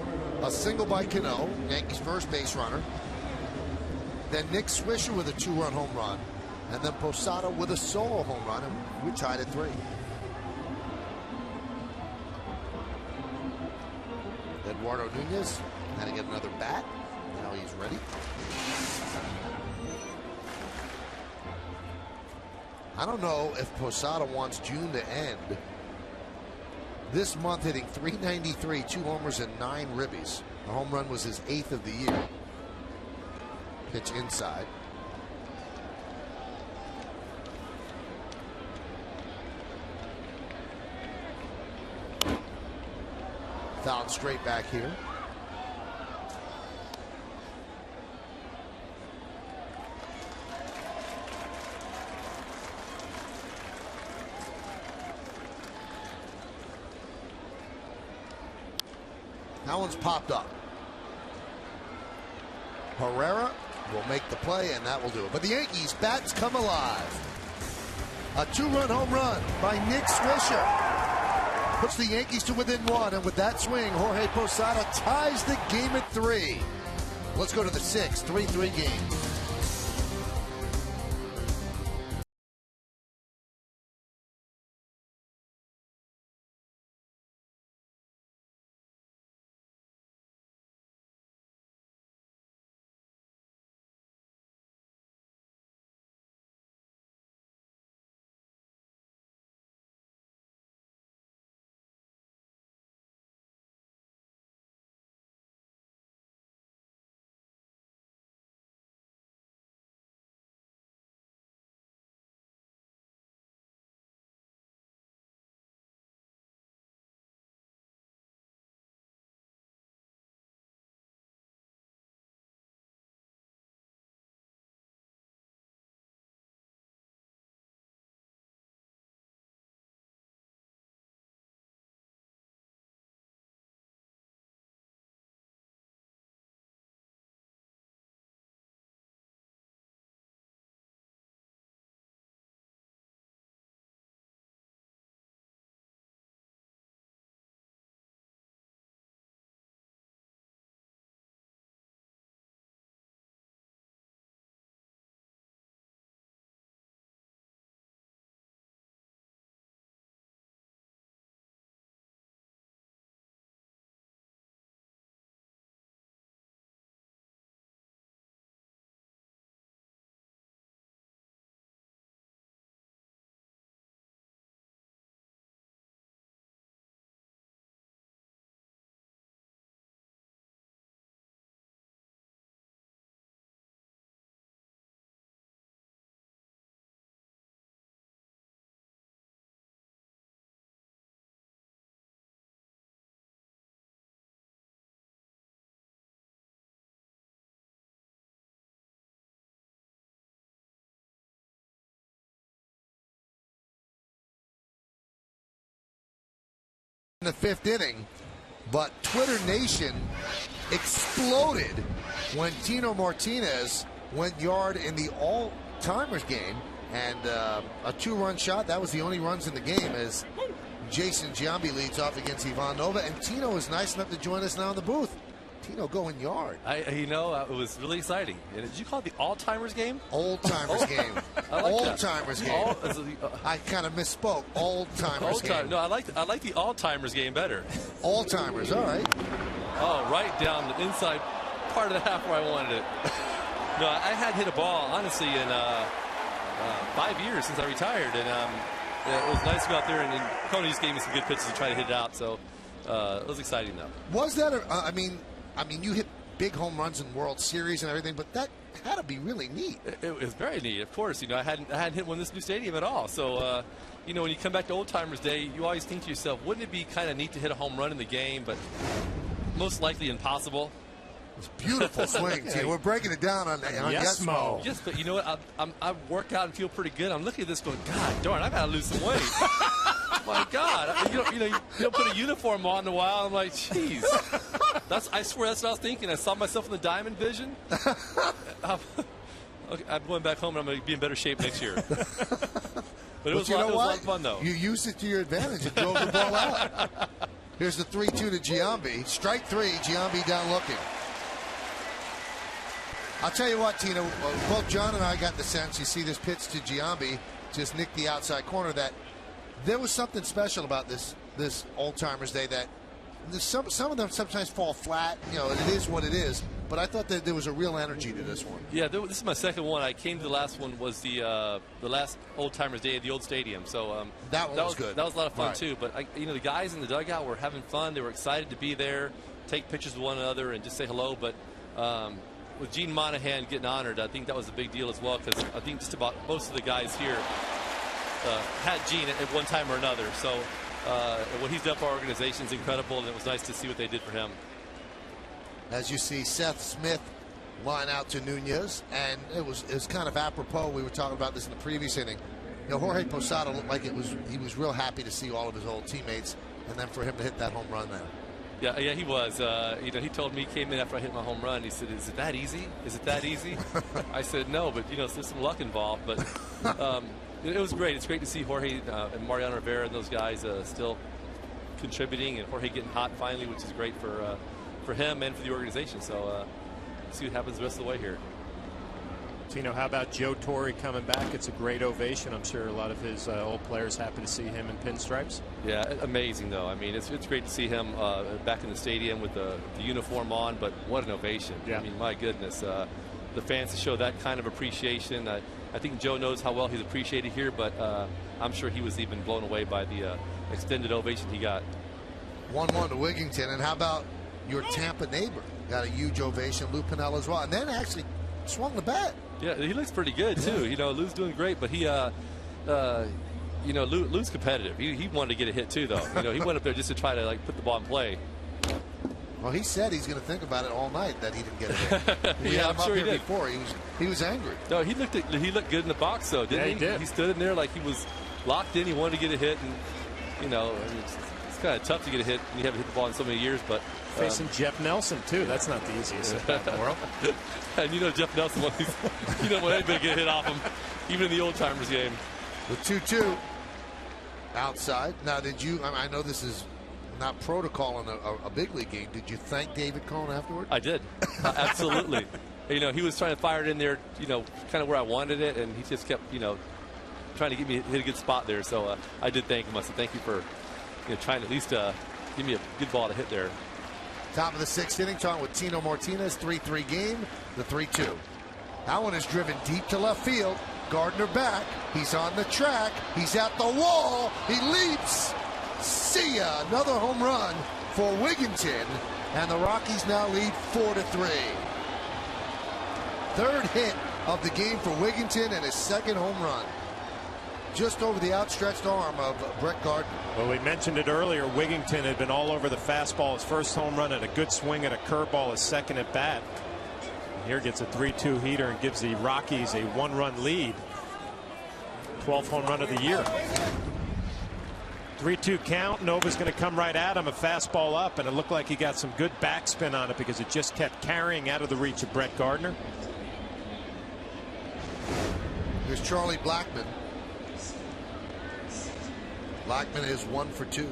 a single by Cano, Yankees first base runner. Then Nick Swisher with a 2-run home run. And then Posada with a solo home run. And we're tied at 3. Eduardo Nunez had to get another bat. Now he's ready. I don't know if Posada wants June to end this month hitting .393, 2 homers and 9 ribbies. The home run was his 8th of the year. Pitch inside. Fouled straight back here. That one's popped up. Herrera will make the play, and that will do it. But the Yankees bats come alive. A 2-run home run by Nick Swisher puts the Yankees to within 1, and with that swing, Jorge Posada ties the game at 3. Let's go to the 6th, 3-3 game. in the 5th inning, but Twitter Nation exploded when Tino Martinez went yard in the all-timers game, and a 2-run shot. That was the only runs in the game as Jason Giambi leads off against Ivan Nova, and Tino is nice enough to join us now in the booth. Tino going yard. It was really exciting. And did you call it the all-timers game? Old-timers game. Like old-timers game. I kind of misspoke. Old-timers game. No, I like the all-timers game better. All-timers, all right. Oh, right down the inside part of the half where I wanted it. No, I hadn't hit a ball, honestly, in 5 years since I retired. And it was nice to go out there, and Coney just gave me some good pitches to try to hit it out. So it was exciting, though. Was that, I mean, you hit big home runs in World Series and everything, but that had to be really neat. It was very neat, of course. I hadn't hit one in this new stadium at all. So, when you come back to Old Timers Day, you always think to yourself, wouldn't it be kind of neat to hit a home run in the game, but most likely impossible. It's beautiful swings. We're breaking it down on Yes Mo. Yes, but you know what? I work out and feel pretty good. I'm looking at this going, God darn, I got to lose some weight. My God, you don't put a uniform on in a while. I'm like, jeez. I swear that's what I was thinking. I saw myself in the diamond vision. Okay, I'm going back home and I'm going to be in better shape next year. But it was a lot of fun, though. You used it to your advantage and drove the ball out. Here's the 3-2 to Giambi. Strike 3, Giambi down looking. I'll tell you what, Tino, both John and I got the sense, you see this pitch to Giambi, just nicked the outside corner, that there was something special about this Old-Timers Day, that some of them sometimes fall flat. It is what it is. But I thought that there was a real energy to this one. Yeah, this is my second one. I came to the last one was the last Old-Timers Day at the old stadium. So that was good. That was a lot of fun, too. But, the guys in the dugout were having fun. They were excited to be there, take pictures with one another, and just say hello. But with Gene Monahan getting honored, I think that was a big deal as well, because I think just about most of the guys here had Gene at one time or another. So what he's done for our organization is incredible, and it was nice to see what they did for him. As you see Seth Smith line out to Nunez, and it was kind of apropos. We were talking about this in the previous inning. Jorge Posada looked like he was real happy to see all of his old teammates, and then for him to hit that home run there. Yeah, he was. He told me, he came in after I hit my home run. He said, "Is it that easy? Is it that easy?" I said, "No, but there's some luck involved." But it was great. It's great to see Jorge and Mariano Rivera and those guys still contributing, and Jorge getting hot finally, which is great for him and for the organization. So see what happens the rest of the way here. Tino, how about Joe Torre coming back? It's a great ovation. I'm sure a lot of his old players happy to see him in pinstripes. Yeah, amazing, though. I mean, it's great to see him back in the stadium with the uniform on, but what an ovation. Yeah. I mean, my goodness. The fans show that kind of appreciation. I think Joe knows how well he's appreciated here, but I'm sure he was even blown away by the extended ovation he got. 1-1 to Wigington. And how about your Tampa neighbor? Got a huge ovation, Lou Piniella as well. And then actually swung the bat. Yeah, he looks pretty good, too. Lou's doing great, but he, Lou's competitive. He wanted to get a hit, too, though. He went up there just to try to, put the ball in play. Well, he said he's going to think about it all night that he didn't get a hit. Yeah, I'm sure he did. Before. He was angry. No, he looked good in the box, though, didn't he? He did. He stood in there like he was locked in. He wanted to get a hit, and, it's kind of tough to get a hit when you haven't hit the ball in so many years, but... Facing Jeff Nelson, too. That's not the easiest in the world. And Jeff Nelson, you don't want anybody to get hit off him, even in the Old-Timers game. The 2-2 outside. Now, I know this is not protocol in a big league game. Did you thank David Cone afterward? I did. Absolutely. He was trying to fire it in there, kind of where I wanted it, and he just kept, trying to get me hit a good spot there. So I did thank him. I said, thank you for, trying to at least give me a good ball to hit there. Top of the 6th inning, talking with Tino Martinez, 3-3 game, the 3-2. That one is driven deep to left field. Gardner back. He's on the track. He's at the wall. He leaps. See ya. Another home run for Wigington. And the Rockies now lead 4-3. Third hit of the game for Wigington and his second home run. Just over the outstretched arm of Brett Gardner. Well, we mentioned it earlier. Wigington had been all over the fastball. His first home run and a good swing at a curveball, his second at bat. And here gets a 3-2 heater and gives the Rockies a 1-run lead. 12th home run of the year. 3-2 count. Nova's going to come right at him, a fastball up, and it looked like he got some good backspin on it because it just kept carrying out of the reach of Brett Gardner. Here's Charlie Blackmon. Blackmon is 1 for 2.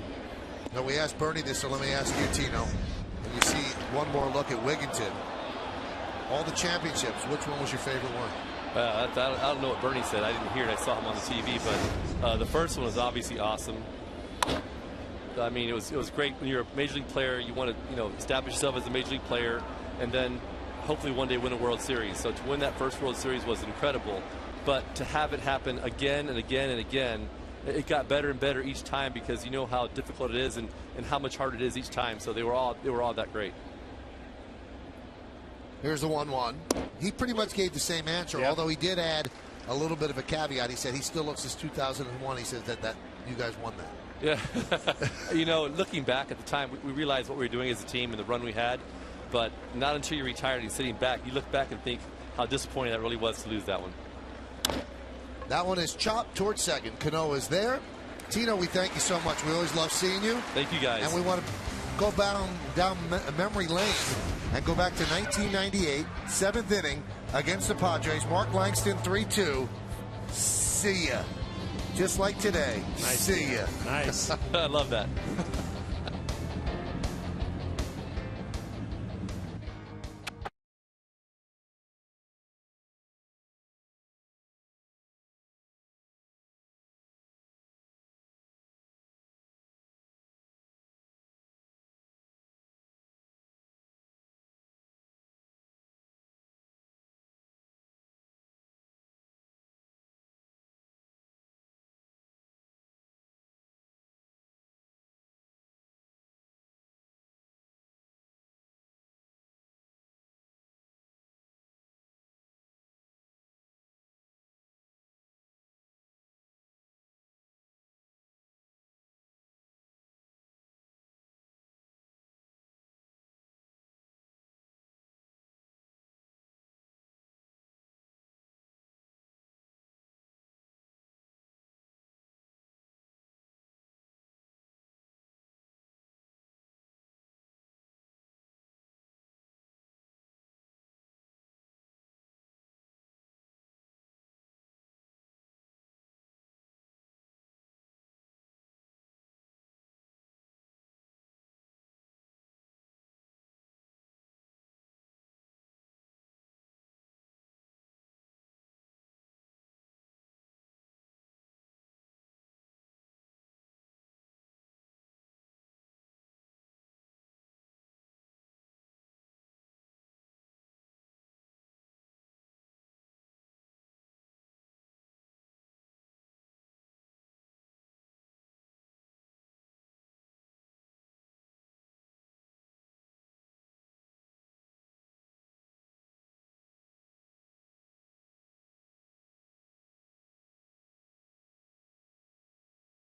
Now we asked Bernie this, so let me ask you, Tino. When you see one more look at Wigginton, all the championships, which one was your favorite one? I don't know what Bernie said. I didn't hear it. I saw him on the TV, but the first one was obviously awesome. I mean, it was great when you're a major league player. You want to, establish yourself as a major league player, and then hopefully one day win a World Series. So to win that first World Series was incredible, but to have it happen again and again and again, it got better and better each time because you know how difficult it is and how much harder it is each time. So they were all that great. Here's the 1-1. He pretty much gave the same answer, although he did add a little bit of a caveat. He said he still looks as 2001. He says that you guys won that. Yeah. Looking back at the time, we realized what we were doing as a team and the run we had, but not until you're retired and sitting back, you look back and think how disappointing that really was to lose that one. That one is chopped towards second. Cano is there. Tino, we thank you so much. We always love seeing you. Thank you, guys. And we want to go down memory lane and go back to 1998, 7th inning against the Padres. Mark Langston, 3-2. See ya. Just like today. Nice. See ya. Nice. I love that.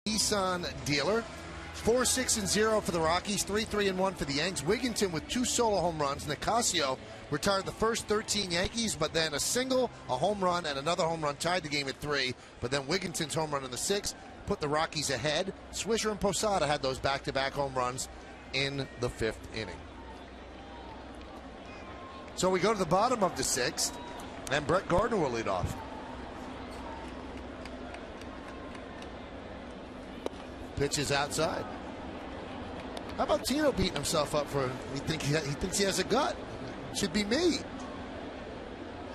Nissan dealer. 4-6-0 for the Rockies, 3-3-1 for the Yanks. Wigginton with 2 solo home runs. Nicasio retired the first 13 Yankees, but then a single, a home run, and another home run tied the game at 3. But then Wigginton's home run in the 6th put the Rockies ahead. Swisher and Posada had those back-to-back home runs in the 5th inning. So we go to the bottom of the 6th, and Brett Gardner will lead off. Pitch is outside. How about Tino beating himself up for? He thinks he has a gut. Should be me.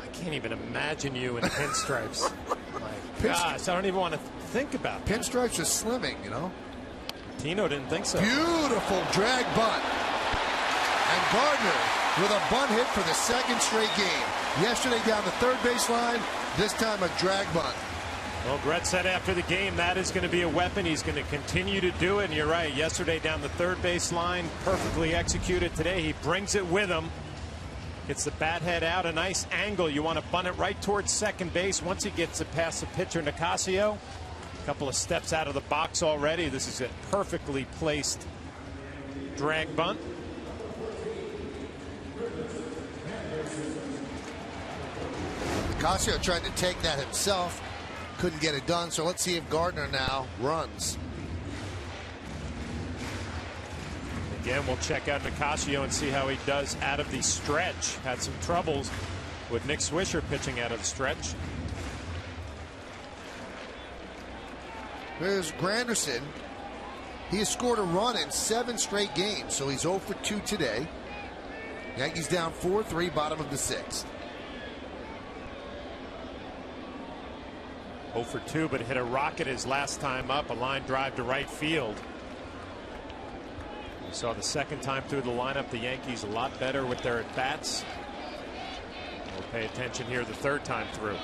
I can't even imagine you in pinstripes. My gosh, I don't even want to think about that. Pinstripes are slimming, Tino didn't think so. Beautiful drag bunt. And Gardner with a bunt hit for the 2nd straight game. Yesterday down the 3rd baseline, this time a drag bunt. Well, Brett said after the game that is going to be a weapon. He's going to continue to do it. And you're right. Yesterday down the 3rd baseline, perfectly executed. Today he brings it with him. Gets the bat head out, a nice angle. You want to bunt it right towards second base. Once he gets it past the pitcher, Nicasio, a couple of steps out of the box already. This is a perfectly placed drag bunt. Nicasio tried to take that himself. Couldn't get it done, so let's see if Gardner now runs. Again, we'll check out Nicasio and see how he does out of the stretch. Had some troubles with Nick Swisher pitching out of the stretch. There's Granderson. He has scored a run in 7 straight games, so he's 0 for 2 today. Yankees down 4-3, bottom of the 6th. 0 for 2, but hit a rocket his last time up, a line drive to right field. We saw the second time through the lineup, the Yankees a lot better with their at-bats. We'll pay attention here the third time through.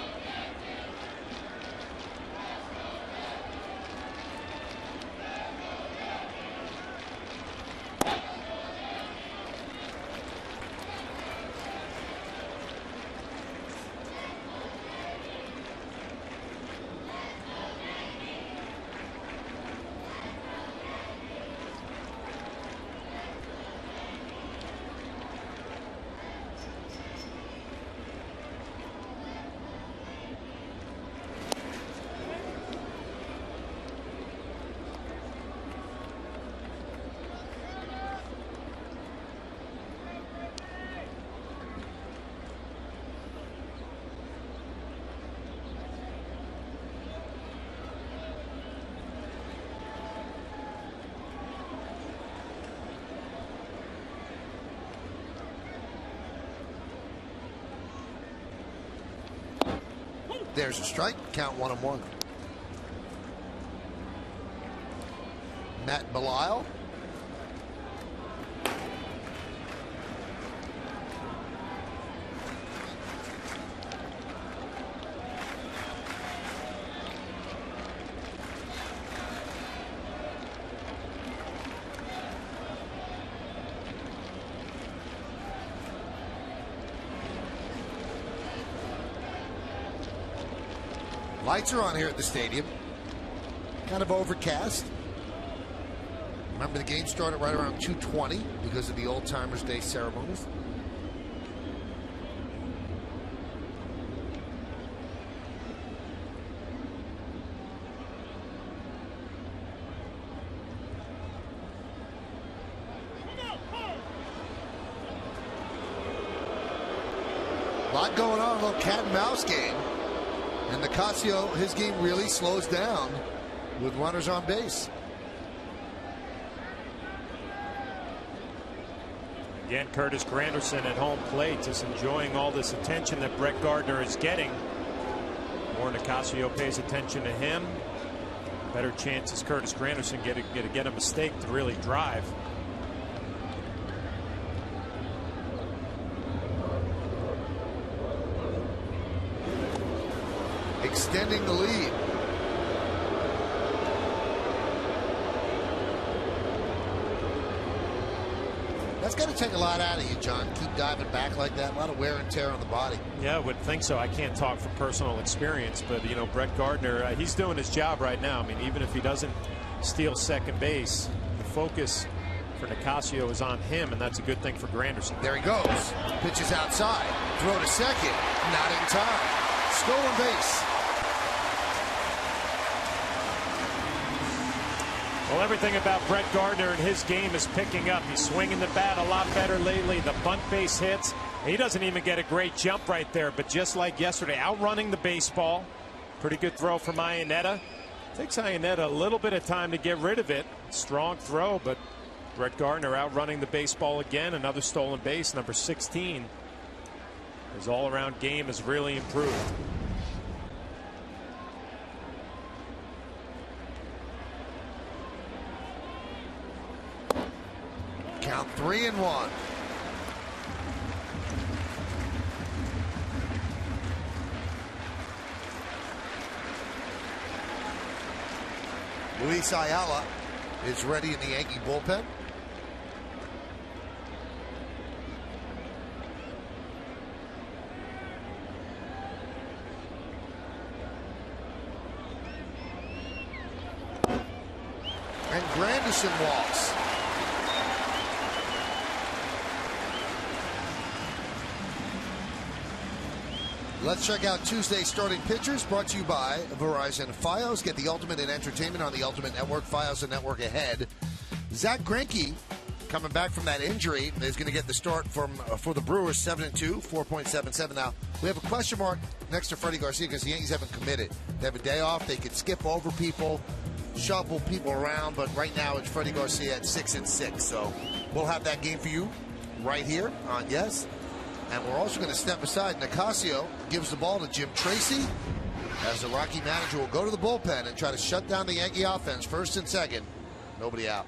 There's a strike. Count 1-1. Matt Belisle. Lights are on here at the stadium. Kind of overcast. Remember, the game started right around 2:20 because of the Old Timers Day ceremonies. A lot going on, a little cat and mouse game. And Nicasio, his game really slows down with runners on base. Again, Curtis Granderson at home plate, just enjoying all this attention that Brett Gardner is getting. More Nicasio pays attention to him, better chances Curtis Granderson get a mistake to really drive. Extending the lead. That's got to take a lot out of you, John. Keep diving back like that. A lot of wear and tear on the body. Yeah, I would think so. I can't talk from personal experience, but you know, Brett Gardner, he's doing his job right now. I mean, even if he doesn't steal second base, the focus for Nicasio is on him, and that's a good thing for Granderson. There he goes. Pitches outside. Throw to second. Not in time. Stolen base. Well, everything about Brett Gardner and his game is picking up. He's swinging the bat a lot better lately. The bunt base hits. He doesn't even get a great jump right there, but just like yesterday, outrunning the baseball. Pretty good throw from Iannetta. Takes Iannetta a little bit of time to get rid of it. Strong throw, but Brett Gardner outrunning the baseball again. Another stolen base, number 16. His all-around game has really improved. Count 3-1. Luis Ayala is ready in the Yankee bullpen. And Granderson walks. Let's check out Tuesday's starting pitchers, brought to you by Verizon Fios. Get the ultimate in entertainment on the Ultimate Network. Fios, a network ahead. Zach Greinke coming back from that injury, is going to get the start for the Brewers, 7-2, 4.77. Now, we have a question mark next to Freddie Garcia because the Yankees haven't committed. They have a day off. They could skip over people, shuffle people around, but right now it's Freddie Garcia at 6-6. So we'll have that game for you right here on Yes. And we're also going to step aside. Nicasio gives the ball to Jim Tracy as the Rocky manager will go to the bullpen and try to shut down the Yankee offense. First and second, nobody out.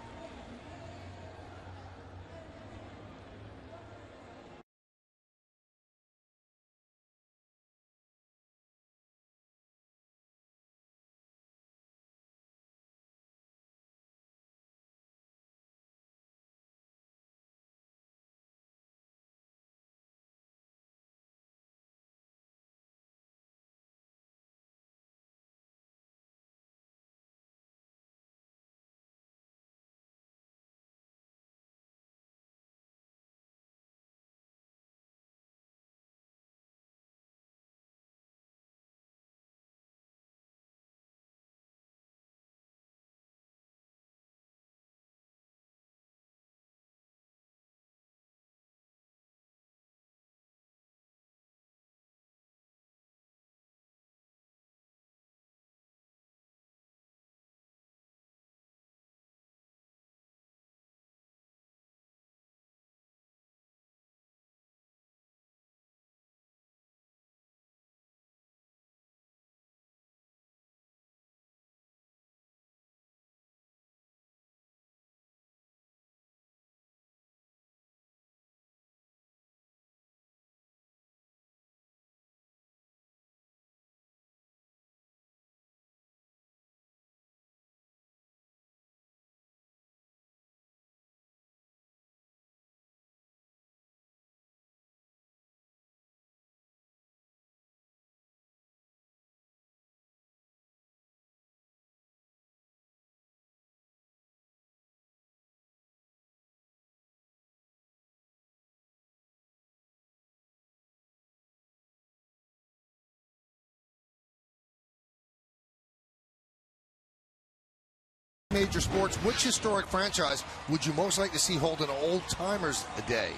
Major sports, which historic franchise would you most like to see hold an old timers a day?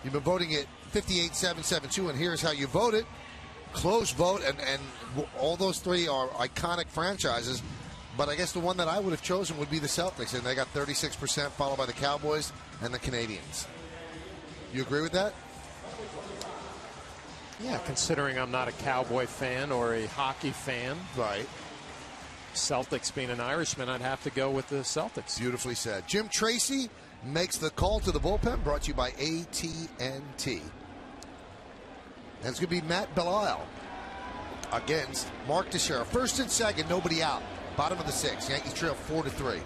You've been voting at 58-772, and here's how you voted. Close vote, and all those three are iconic franchises. But I guess the one that I would have chosen would be the Celtics, and they got 36%, followed by the Cowboys and the Canadians. You agree with that? Yeah, considering I'm not a Cowboy fan or a hockey fan. Right. Celtics being an Irishman, I'd have to go with the Celtics. Beautifully said. Jim Tracy makes the call to the bullpen, brought to you by AT&T. And it's going to be Matt Belisle against Mark Teixeira. First and second, nobody out. Bottom of the sixth. Yankees trail 4-3.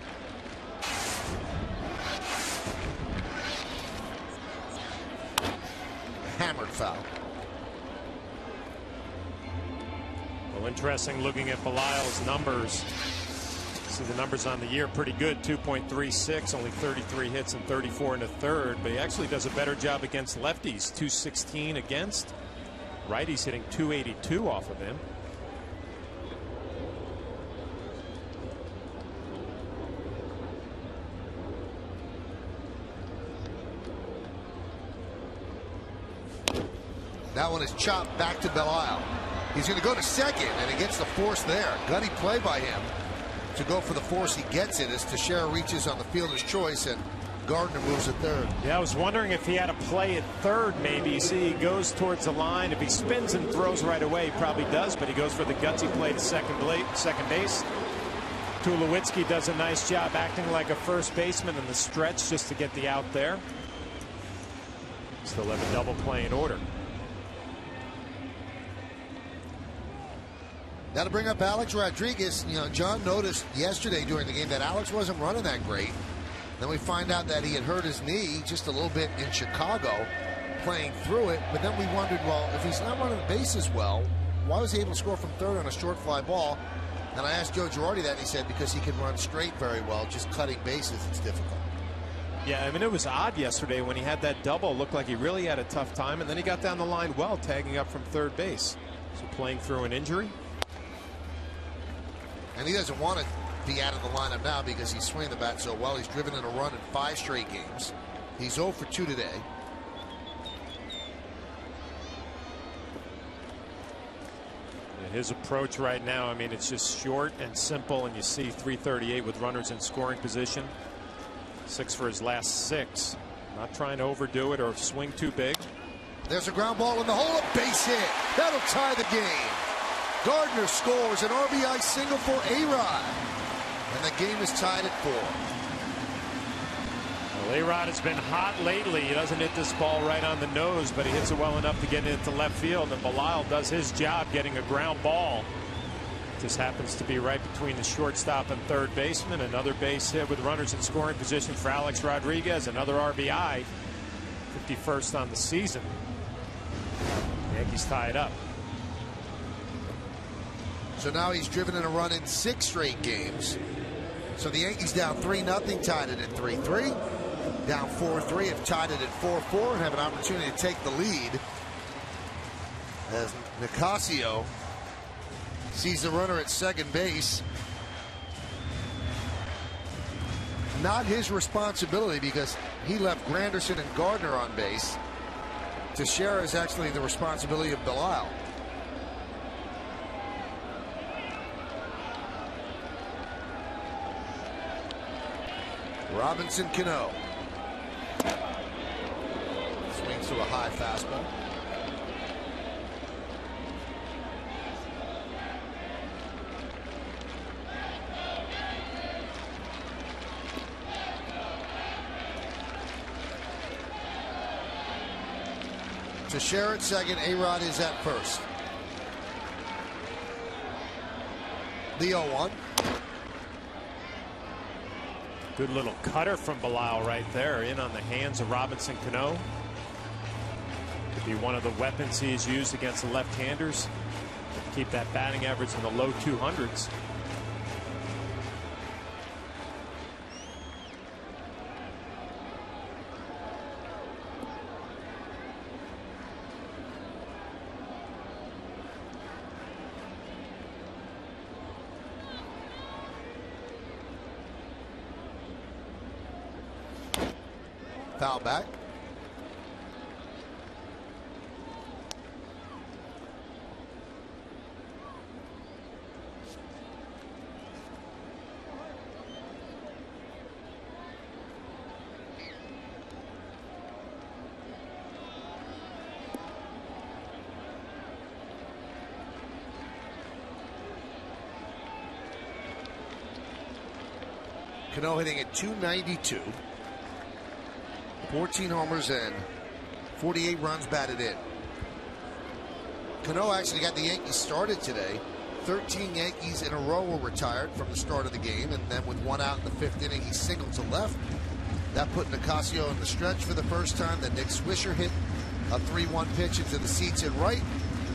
Hammered foul. Well, interesting looking at Belisle's numbers. See the numbers on the year, pretty good. 2.36, only 33 hits and 34 in the third. But he actually does a better job against lefties. 216 against. Righties hitting 282 off of him. That one is chopped back to Belisle. He's going to go to second, and he gets the force there. Gutty play by him to go for the force. He gets it as Teixeira reaches on the fielder's choice, and Gardner moves to third. Yeah, I was wondering if he had a play at third, maybe. You see, he goes towards the line. If he spins and throws right away, he probably does, but he goes for the gutsy play to second base. Tulowitzki does a nice job acting like a first baseman in the stretch just to get the out there. Still have a double play in order. That'll bring up Alex Rodriguez. You know, John noticed yesterday during the game that Alex wasn't running that great. Then we find out that he had hurt his knee just a little bit in Chicago, playing through it. But then we wondered, well, if he's not running the bases well, why was he able to score from third on a short fly ball? And I asked Joe Girardi that, and he said because he can run straight very well, just cutting bases, it's difficult. Yeah, I mean, it was odd yesterday when he had that double. It looked like he really had a tough time, and then he got down the line well, tagging up from third base. So playing through an injury. And he doesn't want to be out of the lineup now because he's swinging the bat so well. He's driven in a run in 5 straight games. He's 0 for 2 today. His approach right now, I mean, it's just short and simple, and you see 338 with runners in scoring position. 6 for his last 6. Not trying to overdo it or swing too big. There's a ground ball in the hole, a base hit. That'll tie the game. Gardner scores an RBI single for A-Rod. And the game is tied at 4. Well, A-Rod has been hot lately. He doesn't hit this ball right on the nose, but he hits it well enough to get it into left field. And Belisle does his job getting a ground ball. Just happens to be right between the shortstop and third baseman. Another base hit with runners in scoring position for Alex Rodriguez. Another RBI. 51st on the season. Yankees tie it up. So now he's driven in a run in 6 straight games. So the Yankees down 3-0, tied it at 3-3. Down 4-3, have tied it at 4-4 and have an opportunity to take the lead as Nicasio sees the runner at second base. Not his responsibility because he left Granderson and Gardner on base. Teixeira is actually the responsibility of Belisle. Robinson Cano swings to a high fastball. Teixeira at second, A-Rod is at first. The 0-1. Good little cutter from Belisle right there, in on the hands of Robinson Cano. Could be one of the weapons he's used against the left-handers. Keep that batting average in the low 200s. Foul back. Cano hitting at .292. 14 homers and 48 runs batted in. Cano actually got the Yankees started today. 13 Yankees in a row were retired from the start of the game, and then with 1 out in the 5th inning, he singled to left. That put Nicasio in the stretch for the first time. Then Nick Swisher hit a 3-1 pitch into the seats at right,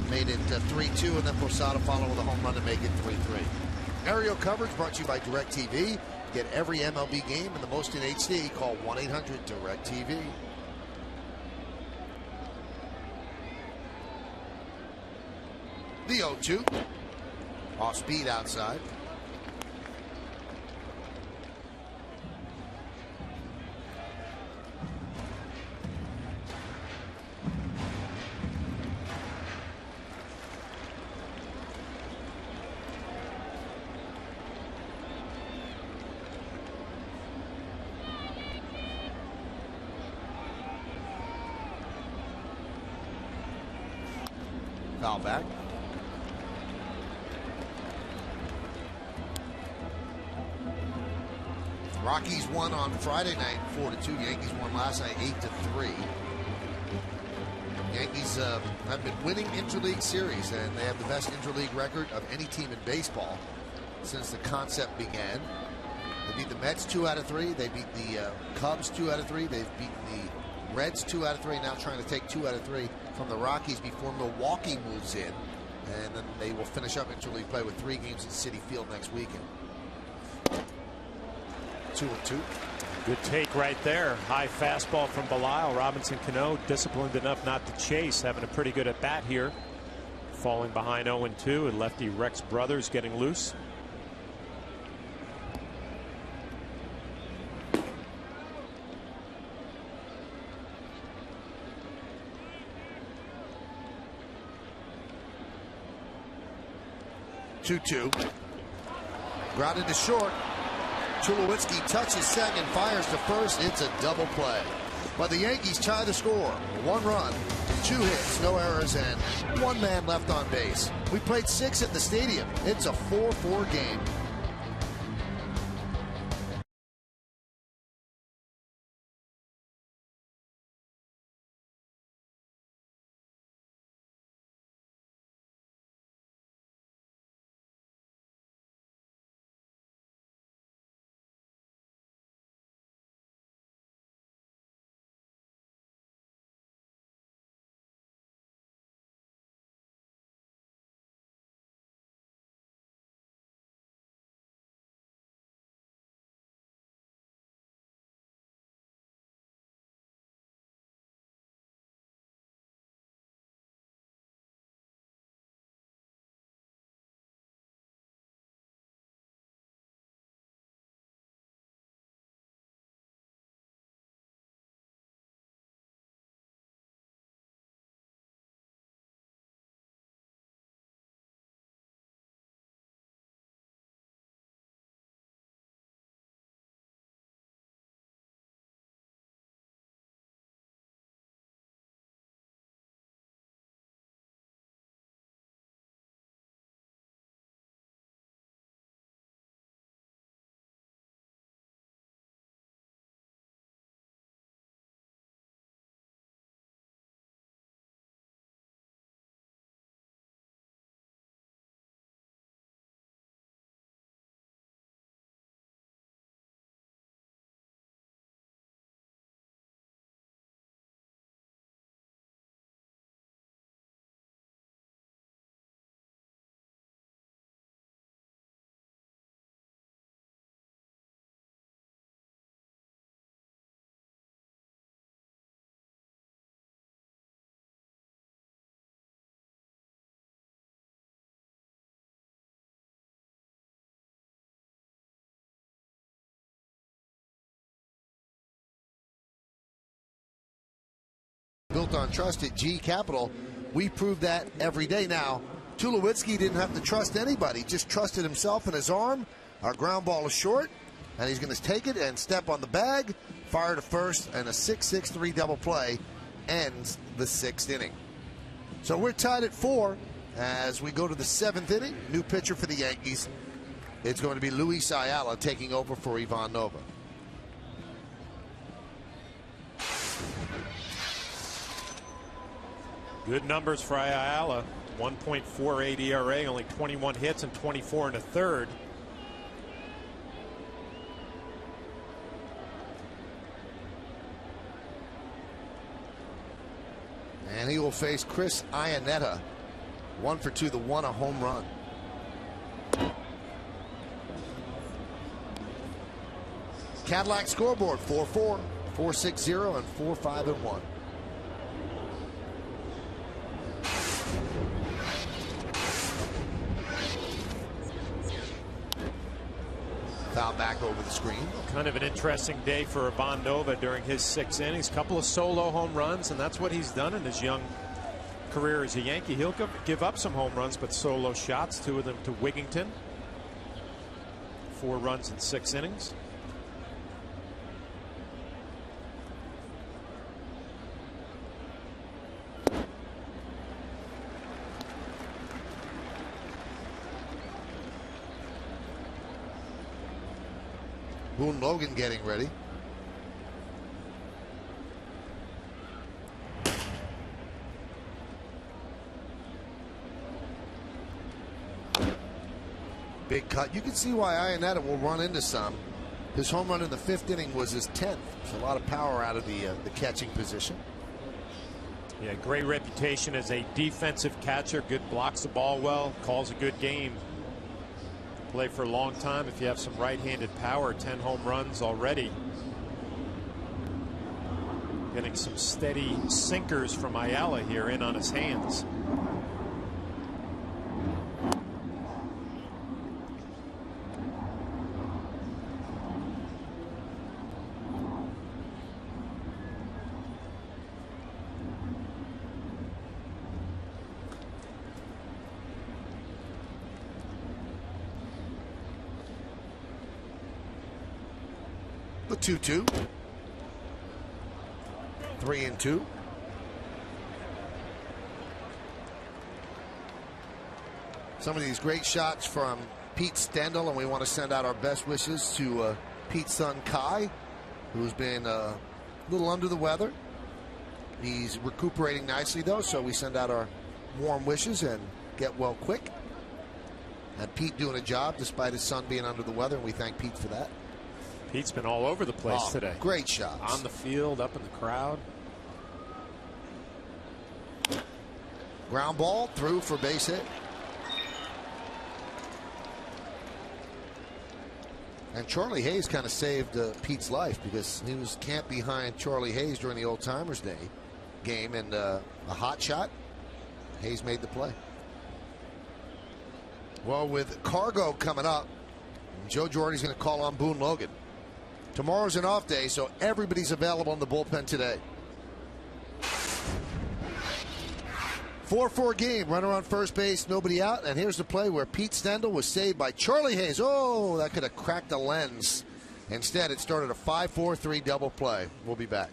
made it 3-2, and then Posada followed with a home run to make it 3-3. Aerial coverage brought to you by DirecTV. Get every MLB game and the most in HD. Call 1-800-DIRECTV. The 0-2. Off speed outside. Foul back. Rockies won on Friday night 4-2. Yankees won last night 8-3. Yankees have been winning interleague series, and they have the best interleague record of any team in baseball since the concept began. They beat the Mets 2 out of 3. They beat the Cubs 2 out of 3. They've beaten the Reds 2 out of 3. Now trying to take 2 out of 3 from the Rockies before Milwaukee moves in, and then they will finish up interleague play with 3 games at Citi Field next weekend. 2-2. Good take right there. High fastball from Belisle. Robinson Cano disciplined enough not to chase, having a pretty good at bat here. Falling behind 0-2, and lefty Rex Brothers getting loose. 2-2. Grounded to short. Tulowitzki touches second, fires to first. It's a double play. But the Yankees tie the score. 1 run, 2 hits, no errors, and 1 man left on base. We played 6 at the stadium. It's a 4-4 game. Built on trust at G Capital. We prove that every day. Now, Tulowitzki didn't have to trust anybody, just trusted himself and his arm. Our ground ball is short, and he's going to take it and step on the bag, fire to first, and a 6-6-3 double play ends the 6th inning. So we're tied at 4 as we go to the 7th inning. New pitcher for the Yankees. It's going to be Luis Ayala taking over for Ivan Nova. Good numbers for Ayala. 1.48 ERA, only 21 hits and 24 and a third. And he will face Chris Iannetta. 1 for 2, the one a home run. Cadillac scoreboard 4-4, 4-6-0, and 4-5-1. Foul back over the screen. Kind of an interesting day for Ivan Nova during his 6 innings. Couple of solo home runs, and that's what he's done in his young career as a Yankee. He'll give up some home runs, but solo shots, 2 of them to Wigington. 4 runs in 6 innings. Boone Logan getting ready. Big cut. You can see why Iannetta will run into some. His home run in the 5th inning was his 10th. There's a lot of power out of the catching position. Yeah, great reputation as a defensive catcher. Good, blocks the ball well, calls a good game. Play for a long time if you have some right-handed power. 10 home runs already. Getting some steady sinkers from Ayala here in on his hands. The 2-2. 3-2. Some of these great shots from Pete Stendel, and we want to send out our best wishes to Pete's son Kai, who's been a little under the weather. He's recuperating nicely though, so we send out our warm wishes and get well quick. And Pete doing a job despite his son being under the weather, and we thank Pete for that. Pete's been all over the place today. Great shots. On the field, up in the crowd. Ground ball through for base hit. And Charlie Hayes kind of saved Pete's life, because he was camped behind Charlie Hayes during the Old Timers Day game, and a hot shot. Hayes made the play. Well, with Cargo coming up, Joe Girardi's going to call on Boone Logan. Tomorrow's an off day, so everybody's available in the bullpen today. 4-4 game, runner on first base, nobody out, and here's the play where Pete Stendel was saved by Charlie Hayes. Oh, that could have cracked the lens. Instead, it started a 5-4-3 double play. We'll be back.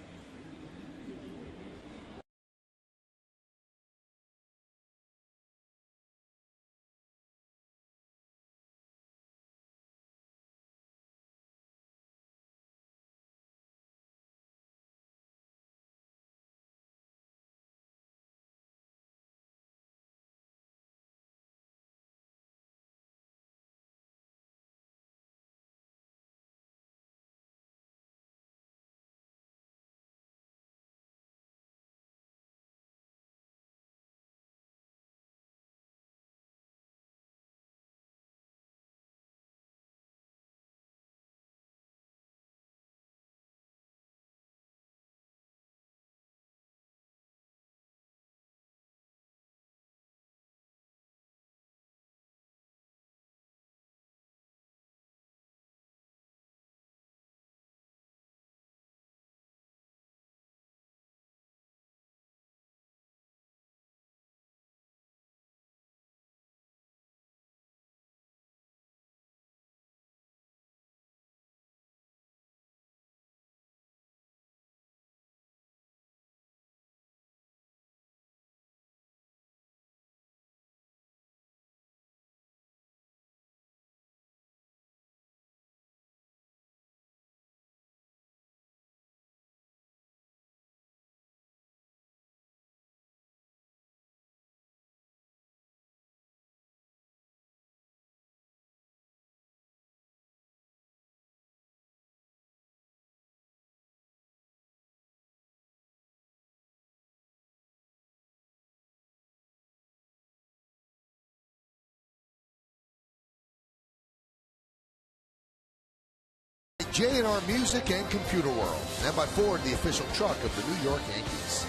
J&R Music and Computer World, and by Ford, the official truck of the New York Yankees.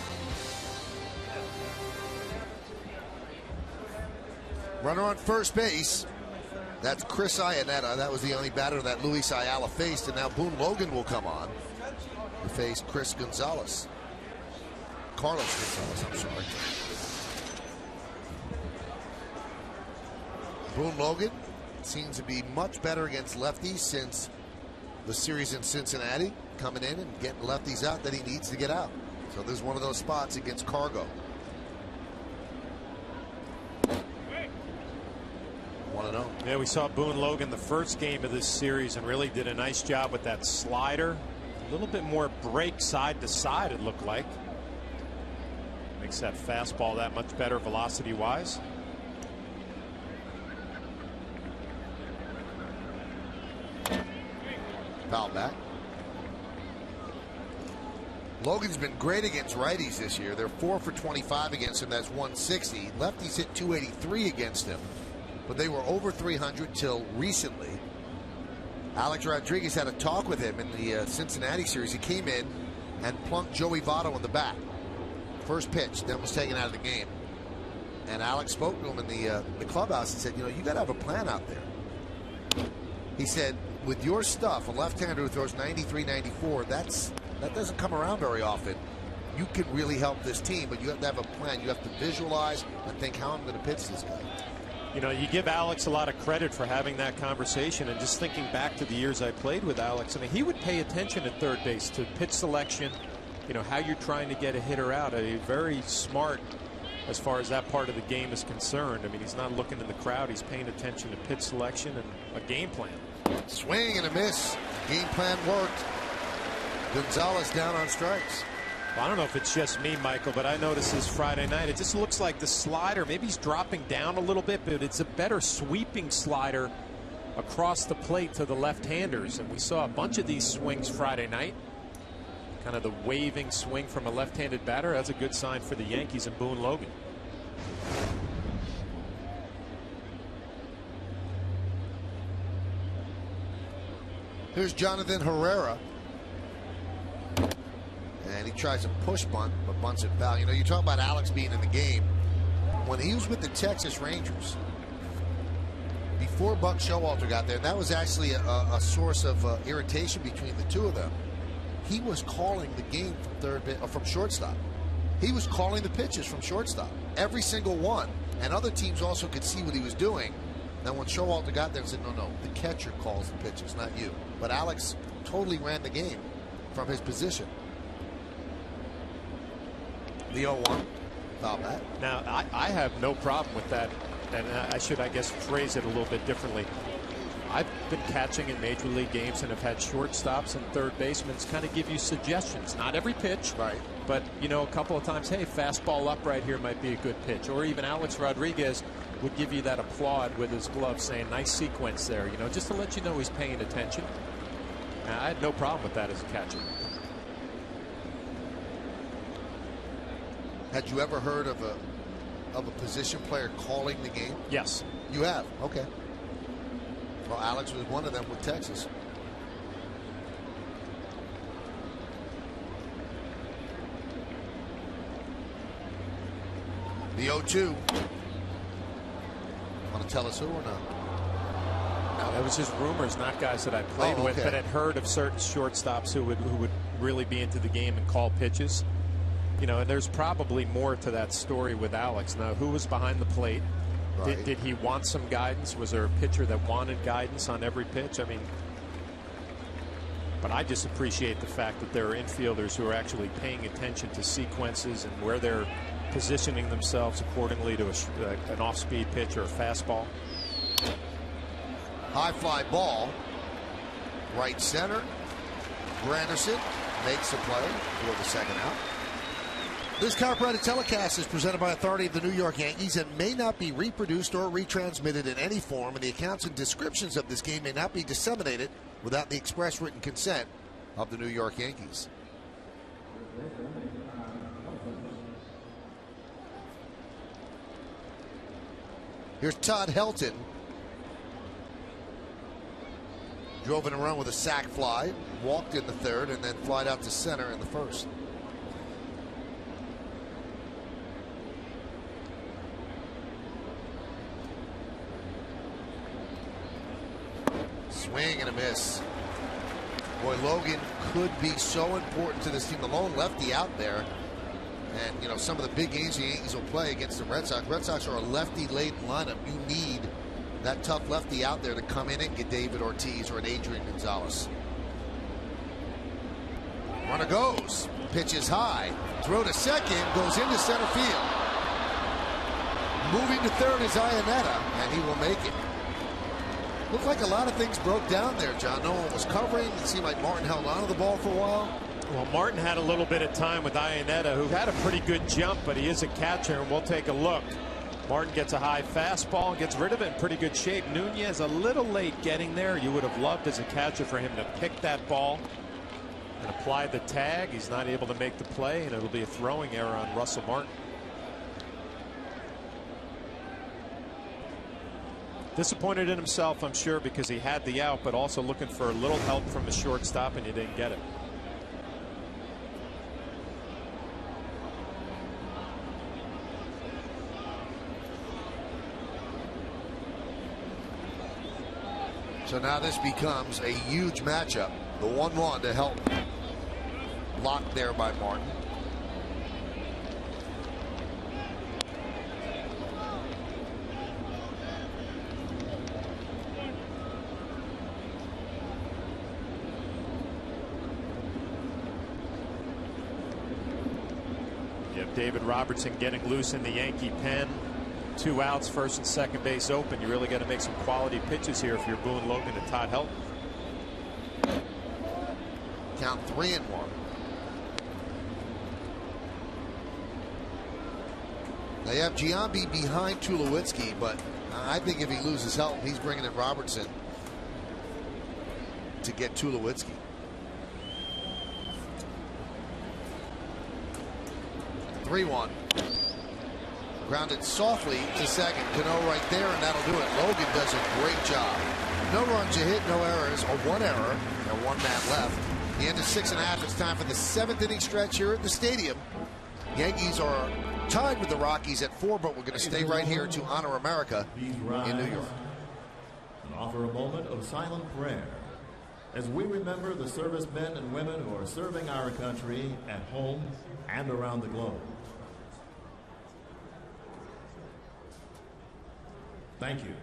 Runner on first base. That's Chris Iannetta. That was the only batter that Luis Ayala faced, and now Boone Logan will come on to face Chris Gonzalez. Carlos Gonzalez, I'm sorry. Boone Logan seems to be much better against lefties since the series in Cincinnati, coming in and getting lefties out that he needs to get out. So there's one of those spots against Cargo. 1-0. Yeah, we saw Boone Logan the first game of this series and really did a nice job with that slider. A little bit more break side to side, it looked like. Makes that fastball that much better velocity wise. Foul back. Logan's been great against righties this year. They're 4 for 25 against him. That's 160. Lefties hit 283 against him, but they were over 300 till recently. Alex Rodriguez had a talk with him in the Cincinnati series. He came in and plunked Joey Votto in the back. First pitch, then was taken out of the game. And Alex spoke to him in the clubhouse and said, you know, you got to have a plan out there. He said, with your stuff, a left-hander who throws 93, 94, that doesn't come around very often. You can really help this team, but you have to have a plan. You have to visualize and think, how I'm going to pitch this guy. You know, you give Alex a lot of credit for having that conversation, and just thinking back to the years I played with Alex, I mean, he would pay attention at third base to pitch selection, you know, how you're trying to get a hitter out. Very smart as far as that part of the game is concerned. I mean, he's not looking in the crowd. He's paying attention to pitch selection and a game plan. Swing and a miss. Game plan worked. Gonzalez down on strikes. Well, I don't know if it's just me, Michael, but I noticed this Friday night, it just looks like the slider, maybe he's dropping down a little bit, but it's a better sweeping slider across the plate to the left-handers. And we saw a bunch of these swings Friday night. Kind of the waving swing from a left-handed batter. That's a good sign for the Yankees and Boone Logan. Here's Jonathan Herrera. And he tries a push bunt, but bunts it foul. You know, you talk about Alex being in the game. When he was with the Texas Rangers, before Buck Showalter got there, and that was actually a source of irritation between the two of them. He was calling the game from shortstop. He was calling the pitches from shortstop, every single one. And other teams also could see what he was doing. Then when Showalter got there and said, no, the catcher calls the pitches, not you. But Alex totally ran the game from his position. The 0-1. Foul bat. Now, I have no problem with that. And I should, I guess, phrase it a little bit differently. I've been catching in major league games and have had shortstops and third basemen kind of give you suggestions. Not every pitch, right? But, you know, a couple of times, hey, fastball up right here might be a good pitch. Or even Alex Rodriguez would give you that applaud with his glove saying, nice sequence there, you know, just to let you know he's paying attention. I had no problem with that as a catcher. Had you ever heard of a position player calling the game? Yes. You have? Okay. Well, Alex was one of them with Texas. The 0-2. Want to tell us who or not? No, that was just rumors, not guys that I played with, but had heard of certain shortstops who would really be into the game and call pitches. You know, and there's probably more to that story with Alex. Now, who was behind the plate? Right. Did he want some guidance? Was there a pitcher that wanted guidance on every pitch? I mean, but I just appreciate the fact that there are infielders who are actually paying attention to sequences and where they're positioning themselves accordingly to an off-speed pitch or a fastball. High fly ball. Right center. Granderson makes the play for the second out. This copyrighted telecast is presented by authority of the New York Yankees and may not be reproduced or retransmitted in any form, and the accounts and descriptions of this game may not be disseminated without the express written consent of the New York Yankees. Here's Todd Helton. Drove in a run with a sac fly, walked in the third, and then flied out to center in the first. Swing and a miss. Boy, Logan could be so important to this team. The lone lefty out there. And, you know, some of the big games the Yankees will play against the Red Sox. Red Sox are a lefty-laden lineup. You need that tough lefty out there to come in and get David Ortiz or an Adrian Gonzalez. Runner goes. Pitch is high. Throw to second. Goes into center field. Moving to third is Iannetta, and he will make it. Looked like a lot of things broke down there, John. No one was covering. It seemed like Martin held on to the ball for a while. Well, Martin had a little bit of time with Iannetta, who had a pretty good jump, but he is a catcher, and we'll take a look. Martin gets a high fastball and gets rid of it in pretty good shape. Nunez a little late getting there. You would have loved as a catcher for him to pick that ball and apply the tag. He's not able to make the play, and it'll be a throwing error on Russell Martin. Disappointed in himself, I'm sure, because he had the out, but also looking for a little help from the shortstop, and he didn't get it. So now this becomes a huge matchup. The 1-1 to help. Blocked there by Martin. David Robertson getting loose in the Yankee pen. 2 outs, first and second base open. You really got to make some quality pitches here if you're Boone Logan and Todd Helton. Count 3-1. They have Giambi behind Tulowitzki, but I think if he loses Helton, he's bringing in Robertson to get Tulowitzki. 3-1. Grounded softly to second. Cano right there, and that'll do it. Logan does a great job. No runs, a hit, no errors, or 1 error, and 1 man left. The end of 6.5. It's time for the 7th inning stretch here at the stadium. Yankees are tied with the Rockies at 4, but we're going to stay right here to honor America in New York. And offer a moment of silent prayer as we remember the servicemen and women who are serving our country at home and around the globe. Thank you.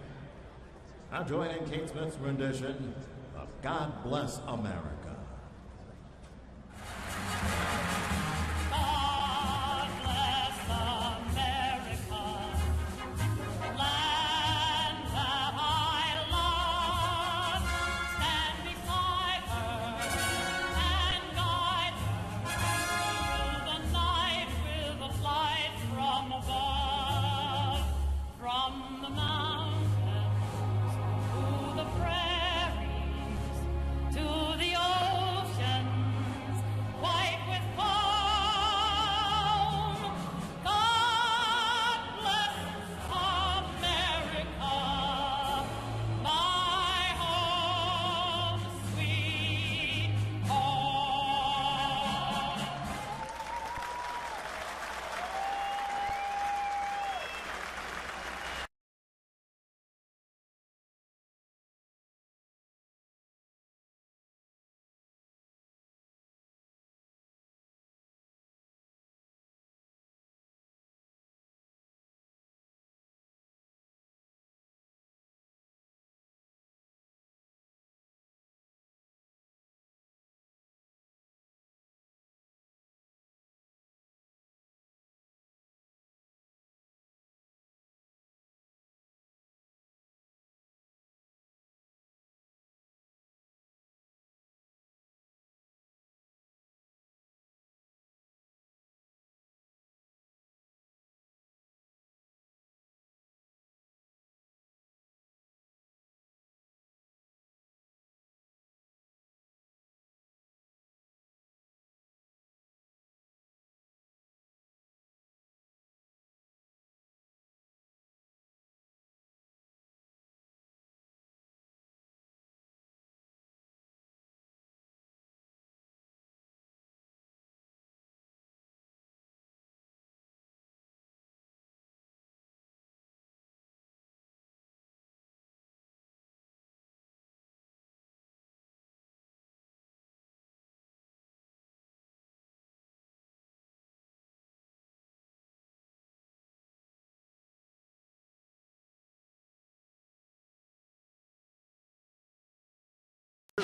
Now join in Kate Smith's rendition of God Bless America.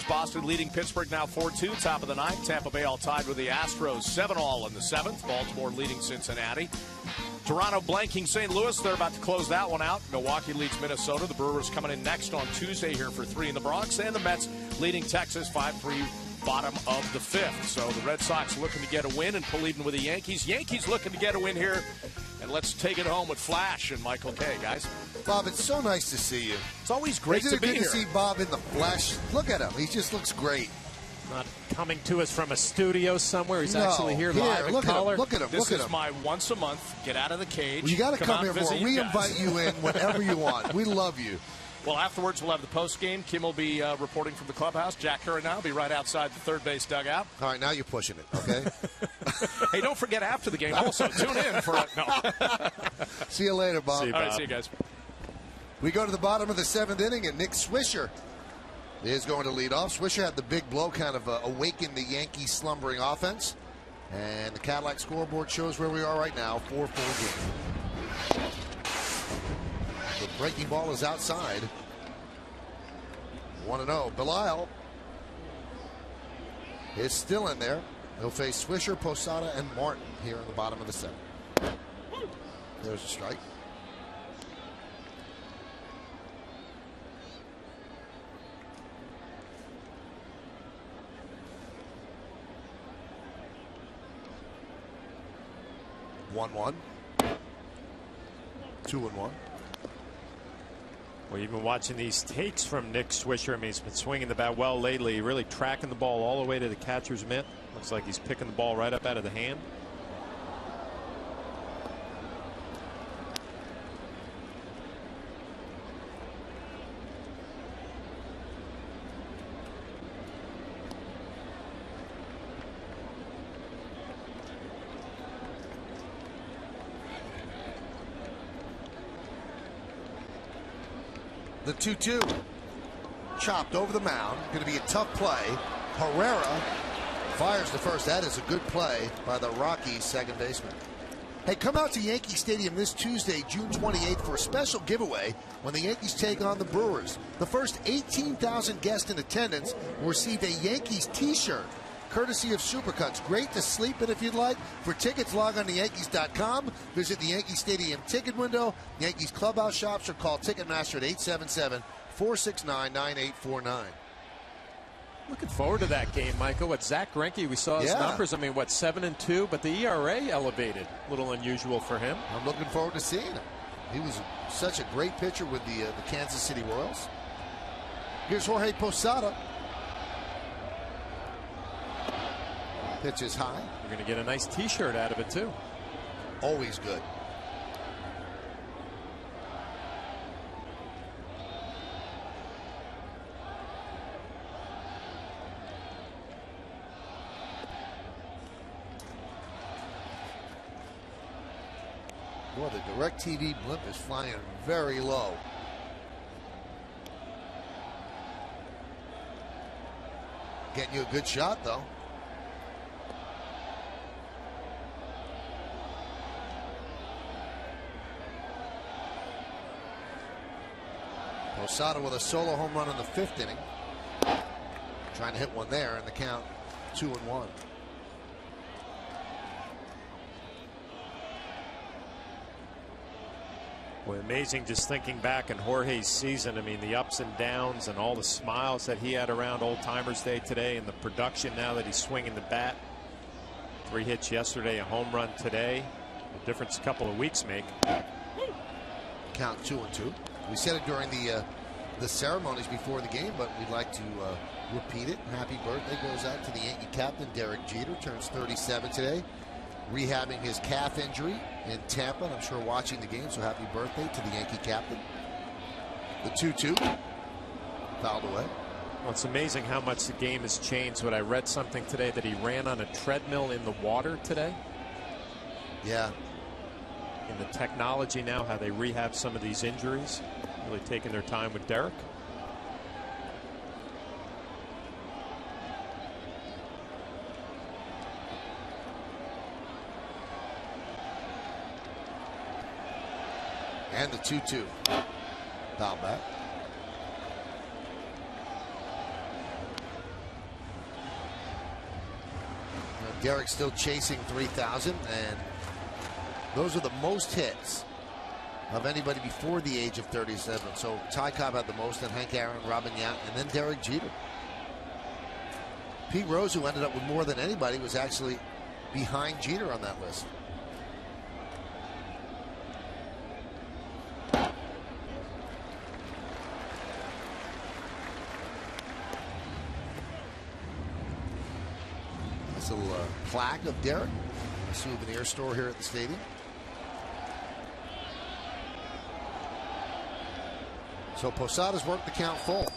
Boston leading Pittsburgh now 4-2, top of the ninth. Tampa Bay all tied with the Astros, 7-all in the 7th. Baltimore leading Cincinnati. Toronto blanking St. Louis. They're about to close that one out. Milwaukee leads Minnesota. The Brewers coming in next on Tuesday here for 3 in the Bronx. And the Mets leading Texas 5-3, bottom of the 5th. So the Red Sox looking to get a win and pull even with the Yankees. Yankees looking to get a win here. And let's take it home with Flash and Michael Kay, guys. Bob, it's so nice to see you. It's always great to be here. Isn't it good to see Bob in the flesh? Look at him. He just looks great. Not coming to us from a studio somewhere. He's actually here live in color. Look at him. This is my once a month, get out of the cage. Well, you got to come here more. We invite you in whenever you want. We love you. Well, afterwards, we'll have the post game. Kim will be reporting from the clubhouse. Jack Curran now will be right outside the third base dugout. All right, now you're pushing it, okay? Hey, don't forget after the game. Also, tune in for it. No. See you later, Bob. See you, Bob. All right, see you guys. We go to the bottom of the 7th inning, and Nick Swisher is going to lead off. Swisher had the big blow, kind of awaken the Yankees' slumbering offense. And the Cadillac scoreboard shows where we are right now, 4-4 game. The breaking ball is outside. 1-0. Belisle is still in there. He'll face Swisher, Posada, and Martin here in the bottom of the 7th. There's a strike. One. 2-1. Well, you've been watching these takes from Nick Swisher. I mean, he's been swinging the bat well lately, really tracking the ball all the way to the catcher's mitt. Looks like he's picking the ball right up out of the hand. The 2-2. Chopped over the mound. Going to be a tough play. Herrera fires the first. That is a good play by the Rockies second baseman. Hey, come out to Yankee Stadium this Tuesday, June 28th, for a special giveaway when the Yankees take on the Brewers. The first 18,000 guests in attendance will receive a Yankees t-shirt, courtesy of Supercuts. Great to sleep in if you'd like. For tickets, log on to Yankees.com. Visit the Yankee Stadium ticket window, Yankees clubhouse shops, or call Ticketmaster at 877-469-9849. Looking forward to that game, Michael. With Zach Greinke, we saw his numbers. I mean, 7-2, but the ERA elevated. A little unusual for him. I'm looking forward to seeing him. He was such a great pitcher with the Kansas City Royals. Here's Jorge Posada. Pitch is high. You're going to get a nice t-shirt out of it, too. Always good. Boy, the DirecTV blimp is flying very low. Getting you a good shot, though. Posada with a solo home run in the 5th inning. Trying to hit one there, and the count 2-1. Well, amazing just thinking back in Jorge's season. I mean, the ups and downs and all the smiles that he had around Old Timers Day today, and the production now that he's swinging the bat. 3 hits yesterday, a home run today. The difference a couple of weeks make. Count 2-2. We said it during the ceremonies before the game, but we'd like to repeat it. Happy birthday goes out to the Yankee captain, Derek Jeter. Turns 37 today. Rehabbing his calf injury in Tampa, and I'm sure watching the game, so happy birthday to the Yankee captain. The 2-2. Fouled away. Well, it's amazing how much the game has changed. But I read something today that he ran on a treadmill in the water today. Yeah. In the technology now, how they rehab some of these injuries. Really taking their time with Derek. And the 2-2. Foul back. Derek still chasing 3,000, and those are the most hits of anybody before the age of 37. So Ty Cobb had the most, then Hank Aaron, Robin Yount, and then Derek Jeter. Pete Rose, who ended up with more than anybody, was actually behind Jeter on that list. Nice little plaque of Derek, a souvenir store here at the stadium. So Posada's worked the count full.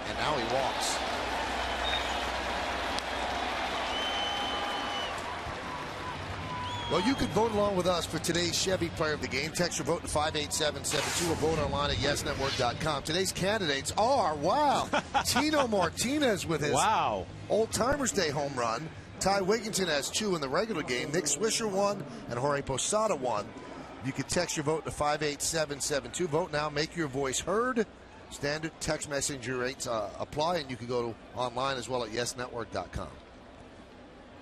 And now he walks. Well, you can vote along with us for today's Chevy Player of the Game. Text your vote to 58772 or vote online at YesNetwork.com. Today's candidates are, Tino Martinez with his Old Timers Day home run. Ty Wigginton has 2 in the regular game. Nick Swisher 1 and Jorge Posada 1. You can text your vote to 58772. Vote now. Make your voice heard. Standard text messenger rates apply, and you can go to online as well at YesNetwork.com.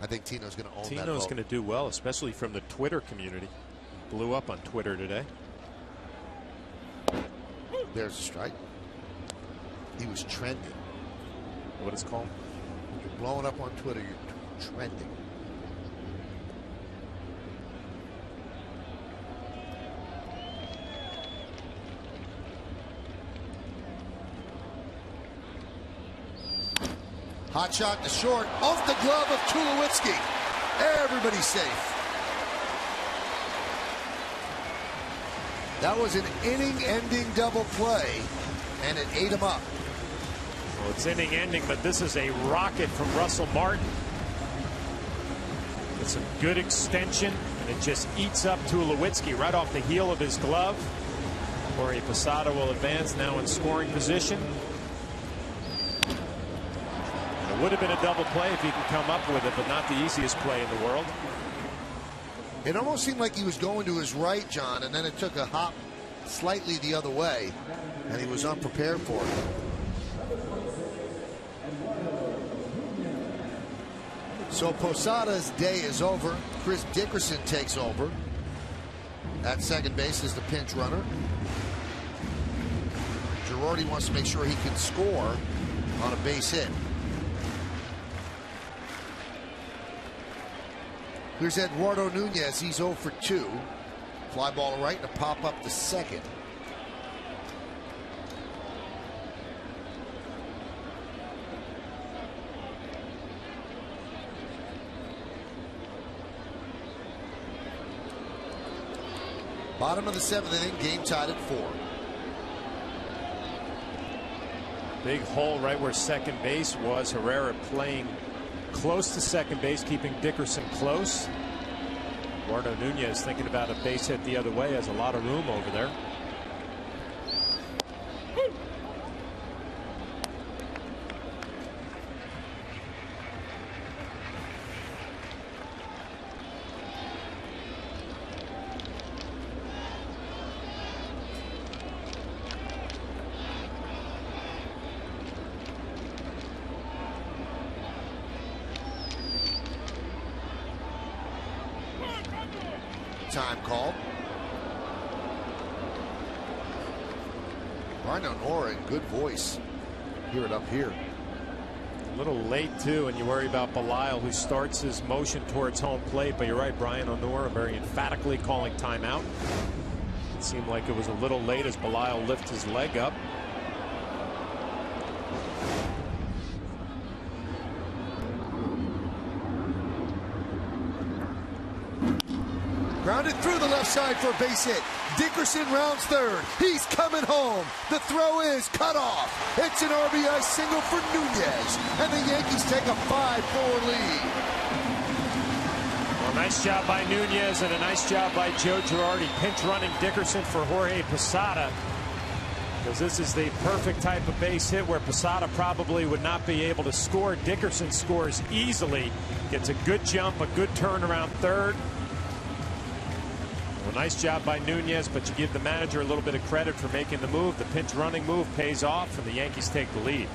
I think Tino's going to own that vote. Tino's going to do well, especially from the Twitter community. blew up on Twitter today. There's a strike. He was trending. What is it called? You're blowing up on Twitter. You're trending. Hot shot to short, off the glove of Tulowitzki. Everybody's safe. That was an inning-ending double play, and it ate him up. Well, it's inning-ending, but this is a rocket from Russell Martin. It's a good extension, and it just eats up Tulowitzki right off the heel of his glove. Jorge Posada will advance now in scoring position. It would have been a double play if he could come up with it, but not the easiest play in the world. It almost seemed like he was going to his right, John, and then it took a hop slightly the other way, and he was unprepared for it. So Posada's day is over. Chris Dickerson takes over. At second base is the pinch runner. Girardi wants to make sure he can score on a base hit. Here's Eduardo Nunez. He's 0 for 2. Fly ball right and a pop up to second. Bottom of the 7th inning, game tied at 4. Big hole right where second base was. Herrera playing close to second base, keeping Dickerson close. Eduardo Nunez thinking about a base hit the other way. Has a lot of room over there. Time called. Rhino Nora in good voice. Hear it up here. A little late too, and you worry about Belial, who starts his motion towards home plate. But you're right, Brian O'Nora very emphatically calling timeout. It seemed like it was a little late as Belial lifts his leg up. Grounded through the left side for a base hit. Dickerson rounds third. He's coming home. The throw is cut off. It's an RBI single for Nunez, and the Yankees take a 5-4 lead. Well, nice job by Nunez and a nice job by Joe Girardi pinch running Dickerson for Jorge Posada, because this is the perfect type of base hit where Posada probably would not be able to score. Dickerson scores easily, gets a good jump, a good turnaround third. Well, nice job by Nunez, but you give the manager a little bit of credit for making the move. The pinch running move pays off, and the Yankees take the lead.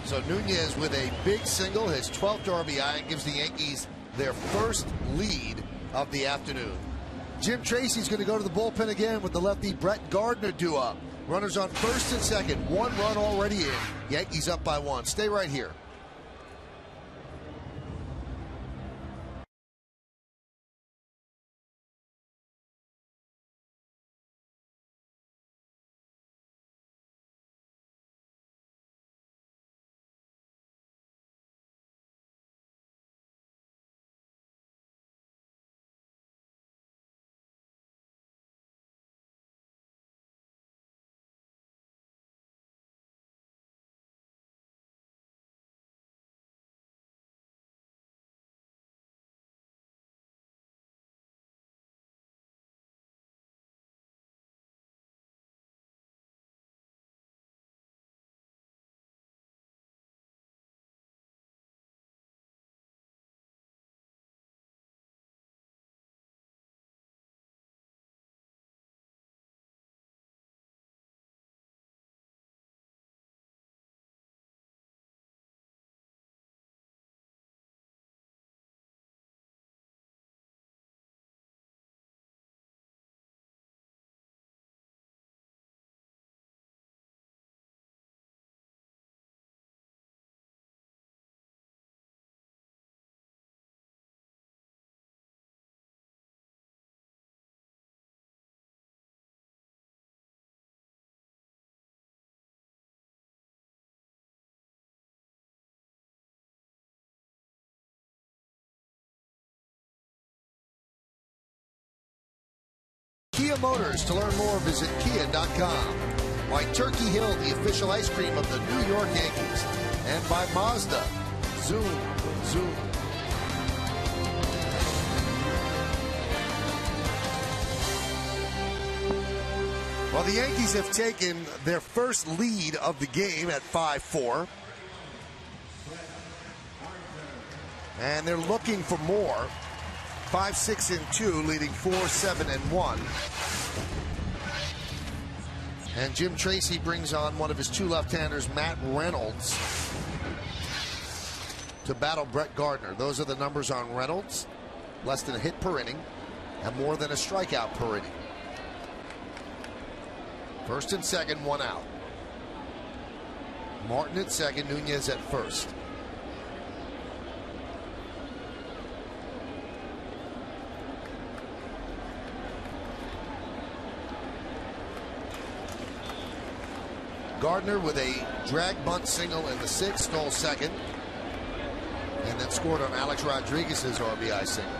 So Nunez with a big single, his 12th RBI, and gives the Yankees their first lead of the afternoon. Jim Tracy's going to go to the bullpen again with the lefty Brett Gardner due up. Runners on first and second. 1 run already in. Yankees up by 1. Stay right here. Kia Motors. To learn more, visit kia.com. By Turkey Hill, the official ice cream of the New York Yankees. And by Mazda. Zoom, zoom. Well, the Yankees have taken their first lead of the game at 5-4. And they're looking for more. 5-6-2, leading 4-7-1. And Jim Tracy brings on one of his two left-handers, Matt Reynolds, to battle Brett Gardner. Those are the numbers on Reynolds. Less than a hit per inning and more than a strikeout per inning. First and second, one out. Martin at second, Nunez at first. Gardner with a drag bunt single in the sixth, stole second, and then scored on Alex Rodriguez's RBI single.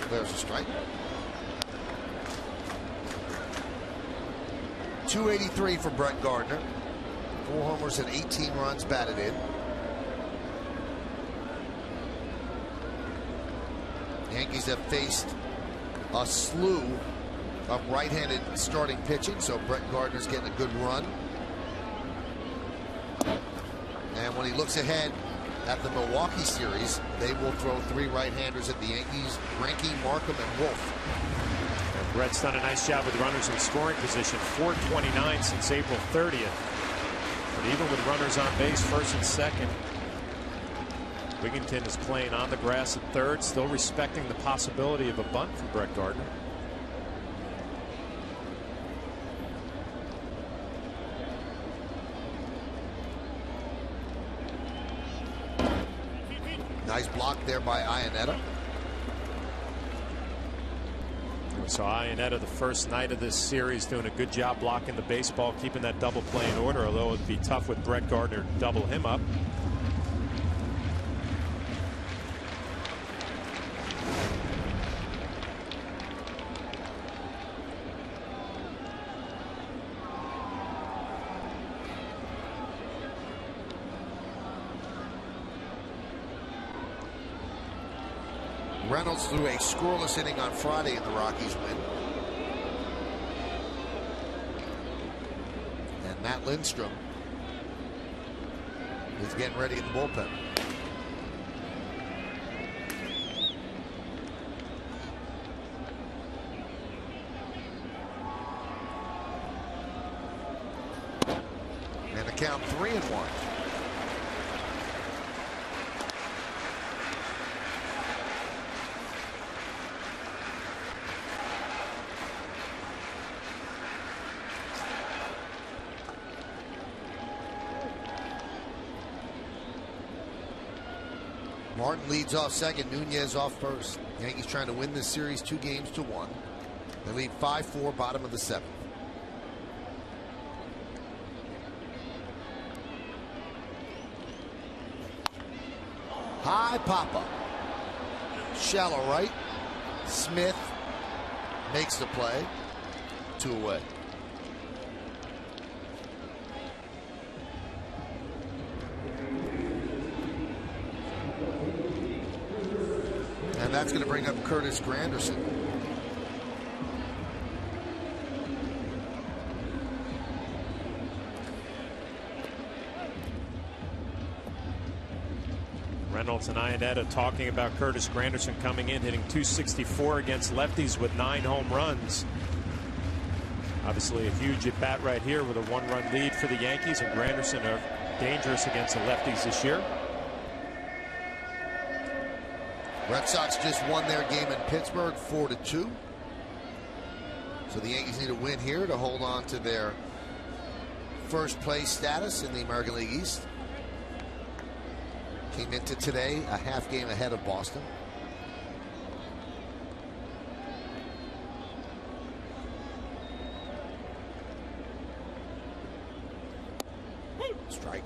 There's a strike. 283 for Brett Gardner. 4 homers and 18 runs batted in. Yankees have faced a slew of right-handed starting pitching, so Brett Gardner's getting a good run. And when he looks ahead at the Milwaukee series, they will throw 3 right-handers at the Yankees: Greinke, Markham, and Wolf. And Brett's done a nice job with runners in scoring position, 429 since April 30th. But even with runners on base, first and second, Wigginton is playing on the grass at third, still respecting the possibility of a bunt from Brett Gardner. Nice block there by Iannetta. So Iannetta, the first night of this series, doing a good job blocking the baseball, keeping that double play in order, although it'd be tough with Brett Gardner to double him up. Reynolds threw a scoreless inning on Friday in the Rockies win. And Matt Lindstrom is getting ready in the bullpen. And the count 3-1. Martin leads off second, Nunez off first. Yankees trying to win this series 2-1. They lead 5-4, bottom of the 7th. High pop-up. Shallow right. Smith makes the play. 2 away. And that's going to bring up Curtis Granderson. Reynolds and Iannetta talking about Curtis Granderson coming in, hitting .264 against lefties with 9 home runs. Obviously a huge at bat right here with a 1-run lead for the Yankees, and Granderson are dangerous against the lefties this year. Red Sox just won their game in Pittsburgh 4-2. So the Yankees need a win here to hold on to their first place status in the American League East. Came into today a half game ahead of Boston. Strike.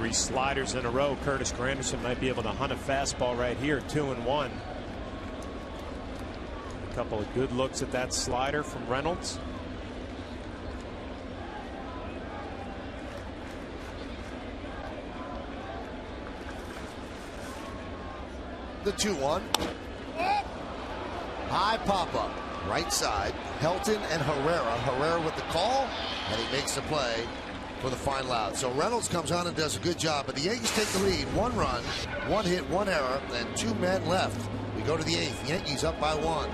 3 sliders in a row. Curtis Granderson might be able to hunt a fastball right here. 2-1. A couple of good looks at that slider from Reynolds. The 2-1. High pop-up. Right side. Helton and Herrera. Herrera with the call, and he makes the play for the final out. So Reynolds comes on and does a good job, but the Yankees take the lead. 1 run, 1 hit, 1 error, and 2 men left. We go to the 8th. Yankees up by 1.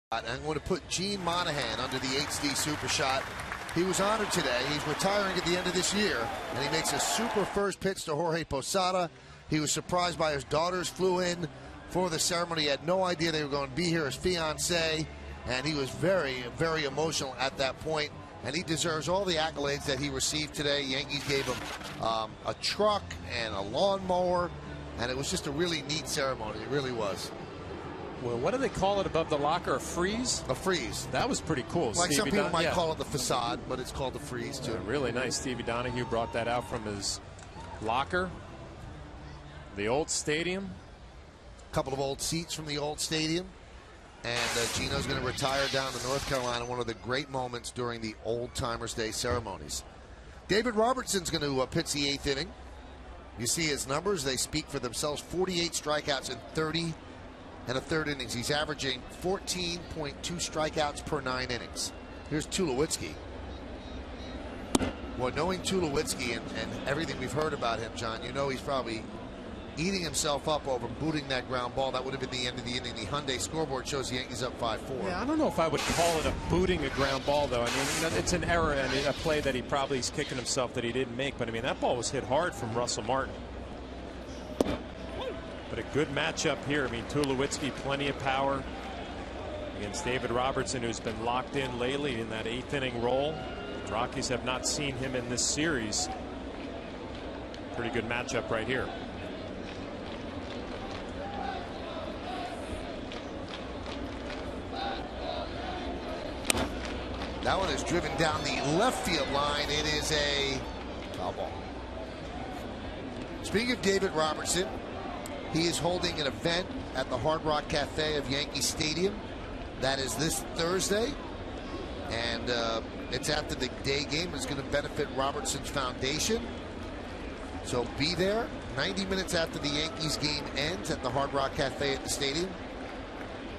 I'm going to put Gene Monahan under the HD Super Shot. He was honored today. He's retiring at the end of this year, and he makes a super first pitch to Jorge Posada. He was surprised by his daughters, flew in for the ceremony. He had no idea they were going to be here, his fiancée, and he was very, very emotional at that point. And he deserves all the accolades that he received today. Yankees gave him a truck and a lawnmower, and it was just a really neat ceremony. It really was. Well, what do they call it above the locker? A frieze? A frieze. That was pretty cool. Like some people might call it the facade, but it's called the frieze, too. Really nice. Stevie Donahue brought that out from his locker. The old stadium. A couple of old seats from the old stadium. And Gino's going to retire down to North Carolina, one of the great moments during the Old Timers Day ceremonies. David Robertson's going to pitch the 8th inning. You see his numbers. They speak for themselves. 48 strikeouts in 30 and a third innings. He's averaging 14.2 strikeouts per 9 innings. Here's Tulowitzki. Well, knowing Tulowitzki and everything we've heard about him, John, you know he's probably eating himself up over booting that ground ball. That would have been the end of the inning. The Hyundai scoreboard shows the Yankees up 5-4. Yeah, I don't know if I would call it a booting a ground ball, though. I mean, you know, it's an error and a play that he probably is kicking himself that he didn't make. But, I mean, that ball was hit hard from Russell Martin. But a good matchup here. I mean, Tulowitzki, plenty of power against David Robertson, who's been locked in lately in that 8th inning role. The Rockies have not seen him in this series. Pretty good matchup right here. That one is driven down the left field line. It is a foul ball. Speaking of David Robertson, he is holding an event at the Hard Rock Cafe of Yankee Stadium. That is this Thursday. And it's after the day game. It's going to benefit Robertson's foundation. So be there 90 minutes after the Yankees game ends at the Hard Rock Cafe at the stadium.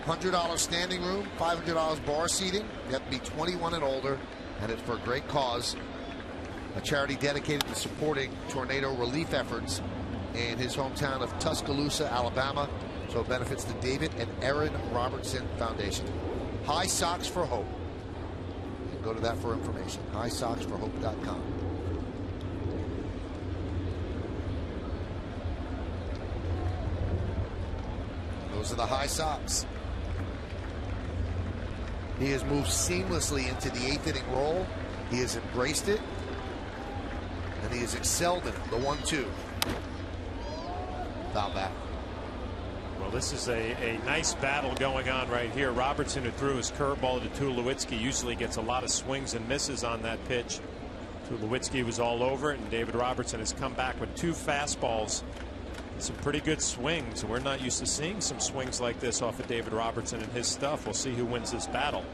$100 standing room, $500 bar seating. You have to be 21 and older, and it's for a great cause. A charity dedicated to supporting tornado relief efforts in his hometown of Tuscaloosa, Alabama. So it benefits the David and Erin Robertson Foundation. High Socks for Hope. You can go to that for information. highsocksforhope.com. Those are the high socks. He has moved seamlessly into the 8th inning role. He has embraced it, and he has excelled in it. The 1-2. Foul back. Well, this is a nice battle going on right here. Robertson, who threw his curveball to Tulowitzki, usually gets a lot of swings and misses on that pitch. Tulowitzki was all over it, and David Robertson has come back with 2 fastballs. Some pretty good swings. We're not used to seeing some swings like this off of David Robertson and his stuff. We'll see who wins this battle.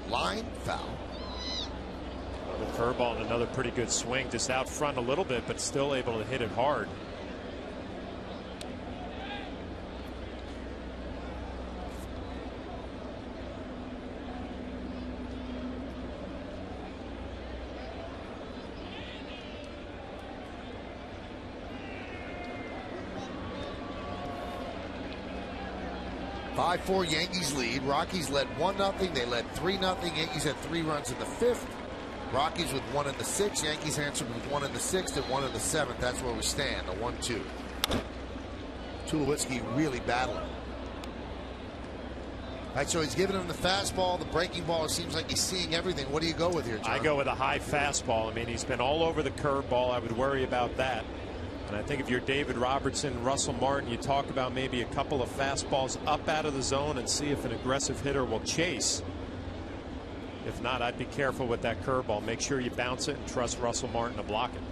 Line foul. The curveball and another pretty good swing, just out front a little bit, but still able to hit it hard. Four Yankees lead. Rockies led 1-0. They led 3-0. Yankees had 3 runs in the 5th. Rockies with 1 in the 6th. Yankees answered with 1 in the 6th and 1 in the 7th. That's where we stand. A 1-2. Tulowitzki really battling. All right, so he's giving him the fastball, the breaking ball. It seems like he's seeing everything. What do you go with here, John? I go with a high fastball. I mean, he's been all over the curveball. I would worry about that. And I think if you're David Robertson, Russell Martin, you talk about maybe a couple of fastballs up out of the zone and see if an aggressive hitter will chase. If not, I'd be careful with that curveball. Make sure you bounce it and trust Russell Martin to block it.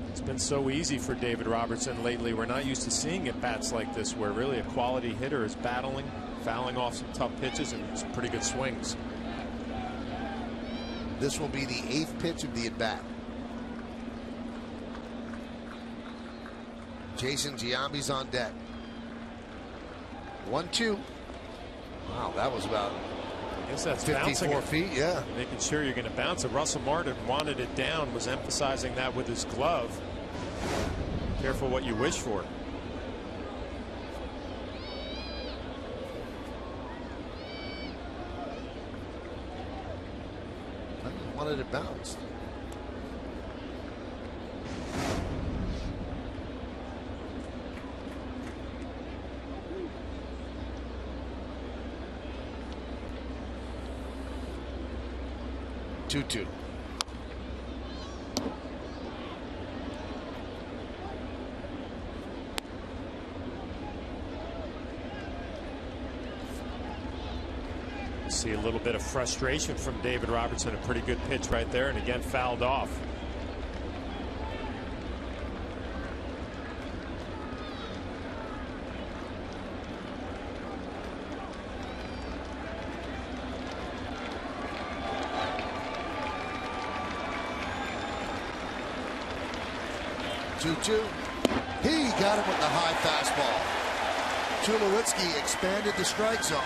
It's been so easy for David Robertson lately. We're not used to seeing at bats like this where really a quality hitter is battling, fouling off some tough pitches and some pretty good swings. This will be the 8th pitch of the at-bat. Jason Giambi's on deck. 1-2. Wow, that was about, I guess that's 54 feet, yeah. Making sure you're going to bounce it. Russell Martin wanted it down, was emphasizing that with his glove. Careful what you wish for. Wanted it bounced. Two. See a little bit of frustration from David Robertson. A pretty good pitch right there, and again fouled off. He got him with the high fastball. Tulowitzki expanded the strike zone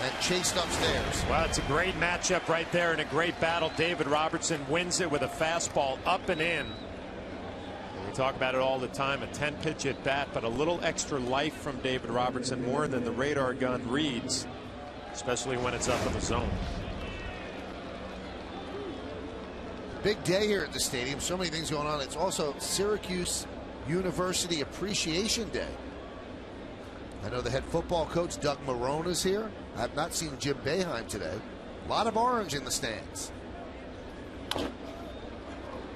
and chased upstairs. Well, it's a great matchup right there and a great battle. David Robertson wins it with a fastball up and in. And we talk about it all the time, a 10-pitch at bat, but a little extra life from David Robertson, more than the radar gun reads, especially when it's up in the zone. Big day here at the stadium. So many things going on. It's also Syracuse University Appreciation Day. I know the head football coach Doug Marrone is here. I have not seen Jim Boeheim today. A lot of orange in the stands.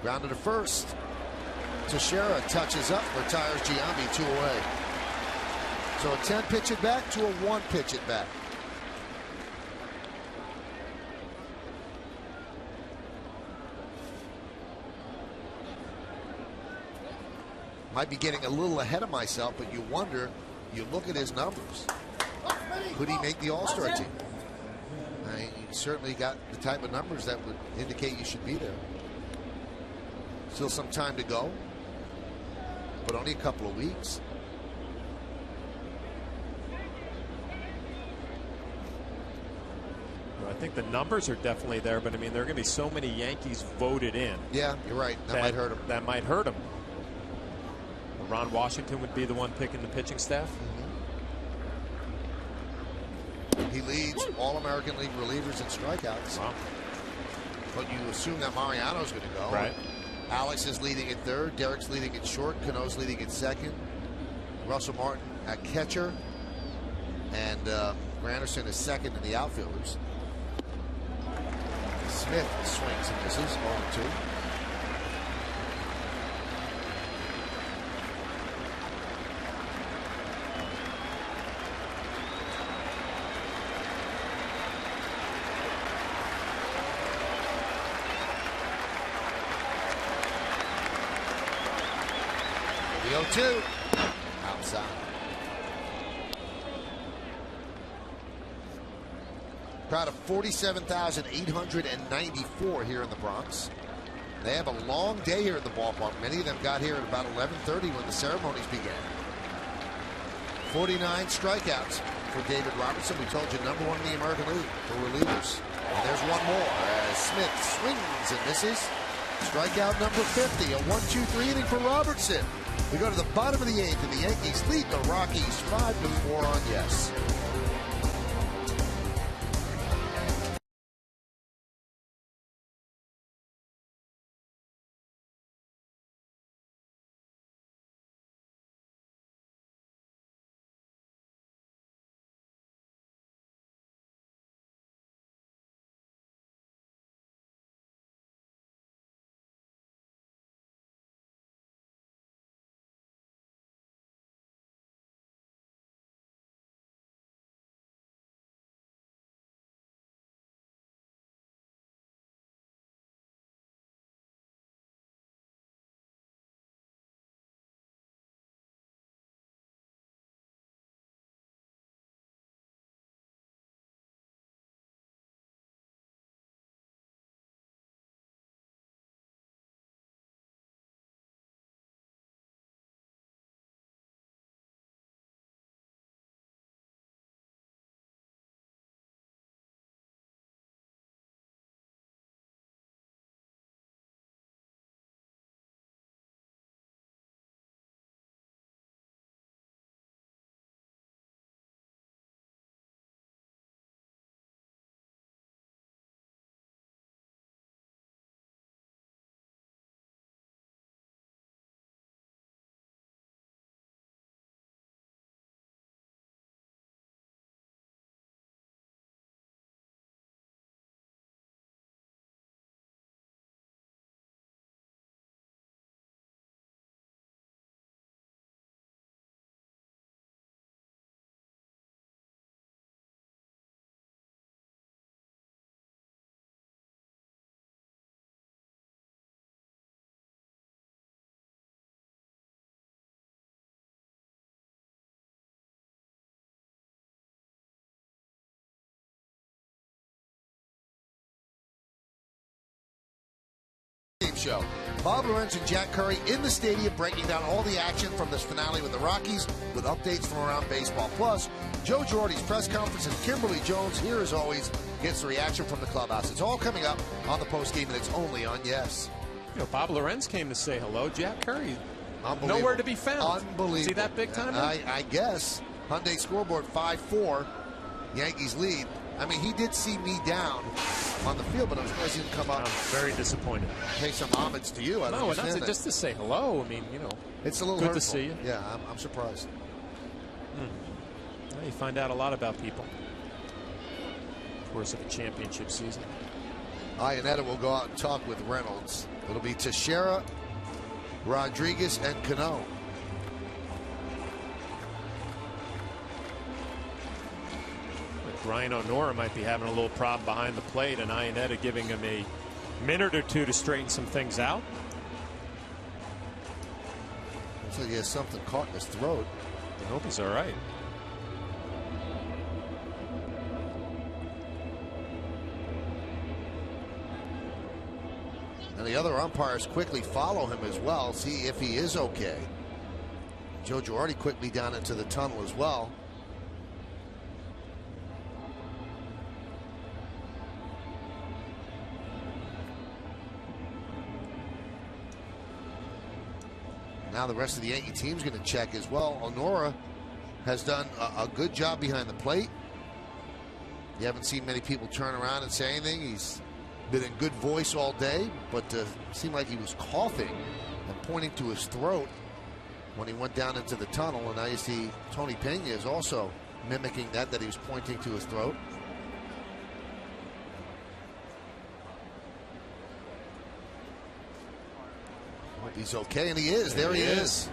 Grounded to first. Teixeira touches up, retires Giambi, 2 away. So a 10-pitch at bat to a 1-pitch at bat. Might be getting a little ahead of myself, but you wonder, you look at his numbers. Could he make the All-Star team? certainly got the type of numbers that would indicate you should be there. Still some time to go, but only a couple of weeks. I think the numbers are definitely there, but I mean, there are going to be so many Yankees voted in. Yeah, you're right. That might hurt him. That might hurt him. Ron Washington would be the one picking the pitching staff. He leads All-American League relievers in strikeouts. Wow. But you assume that Mariano's going to go. Right. Alex is leading at third. Derek's leading at short. Cano's leading at second. Russell Martin at catcher. And Granderson is second in the outfielders. Smith swings and misses. 0-2. The 0-2. Outside. Crowd of 47,894 here in the Bronx. They have a long day here at the ballpark. Many of them got here at about 11:30 when the ceremonies began. 49 strikeouts for David Robertson. We told you #1 in the American League for relievers. And there's one more as Smith swings and misses. Strikeout number 50. A 1-2-3 inning for Robertson. We go to the bottom of the 8th, and the Yankees lead the Rockies 5-4 on yes. Show. Bob Lorenz and Jack Curry in the stadium breaking down all the action from this finale with the Rockies with updates from around baseball. Plus, Joe Girardi's press conference and Kimberly Jones here as always gets the reaction from the clubhouse. It's all coming up on the postgame and it's only on Yes. You know, Bob Lorenz came to say hello. Jack Curry, nowhere to be found. Unbelievable. Is he that big time? I guess. Hyundai scoreboard 5-4. Yankees lead. I mean, he did see me down on the field, but I'm surprised he didn't come up. I'm very disappointed. Pay some homage to you. I don't understand that. Just to say hello. I mean, you know, it's a little good hurtful. to see you. Yeah, I'm surprised. Well, you find out a lot about people. Of course, of a championship season. Iannetta will go out and talk with Reynolds. It'll be Teixeira, Rodriguez, and Cano. Ryan O'Nora might be having a little problem behind the plate, and Iannetta giving him a minute or two to straighten some things out. Looks like he has something caught in his throat. I hope he's all right. And the other umpires quickly follow him as well, see if he is okay. Joe Girardi quickly down into the tunnel as well. Now the rest of the Yankee team's going to check as well. Honora has done a good job behind the plate. You haven't seen many people turn around and say anything. He's been in good voice all day, but seemed like he was coughing and pointing to his throat when he went down into the tunnel. And now you see Tony Pena is also mimicking that he was pointing to his throat. Hope he's okay, and he is. There he is.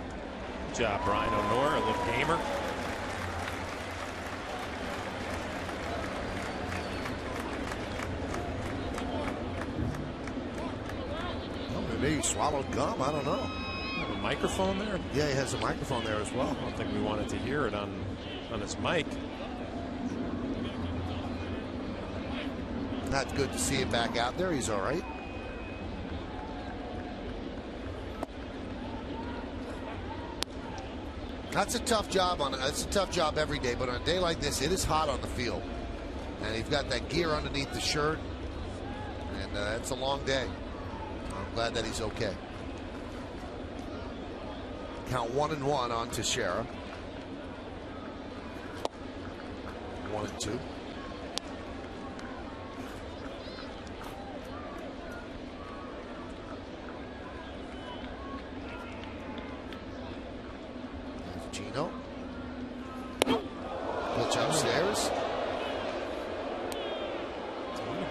Good job, Brian Honora, a little gamer. Maybe he swallowed gum. I don't know. Have a microphone there? Yeah, he has a microphone there as well. I don't think we wanted to hear it on his mic. Not good to see him back out there. He's all right. That's a tough job it's a tough job every day, but on a day like this, it is hot on the field, and you've got that gear underneath the shirt, and it's a long day. I'm glad that he's okay. Count 1-1 on Teixeira. 1-2. Gino. Pitch upstairs.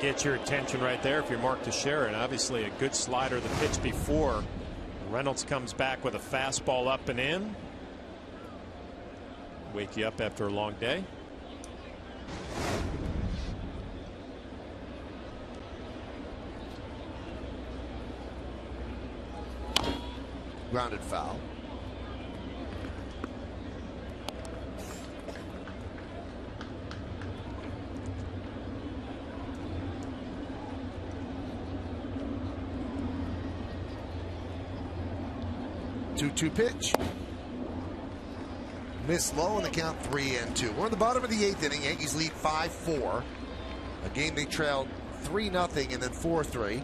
Get your attention right there if you're Mark Teixeira, and obviously a good slider the pitch before. Reynolds comes back with a fastball up and in. Wake you up after a long day. Grounded foul. Two pitch. Miss low in the count 3-2. We're in the bottom of the 8th inning. Yankees lead 5-4. A game they trailed 3-0 and then 4-3.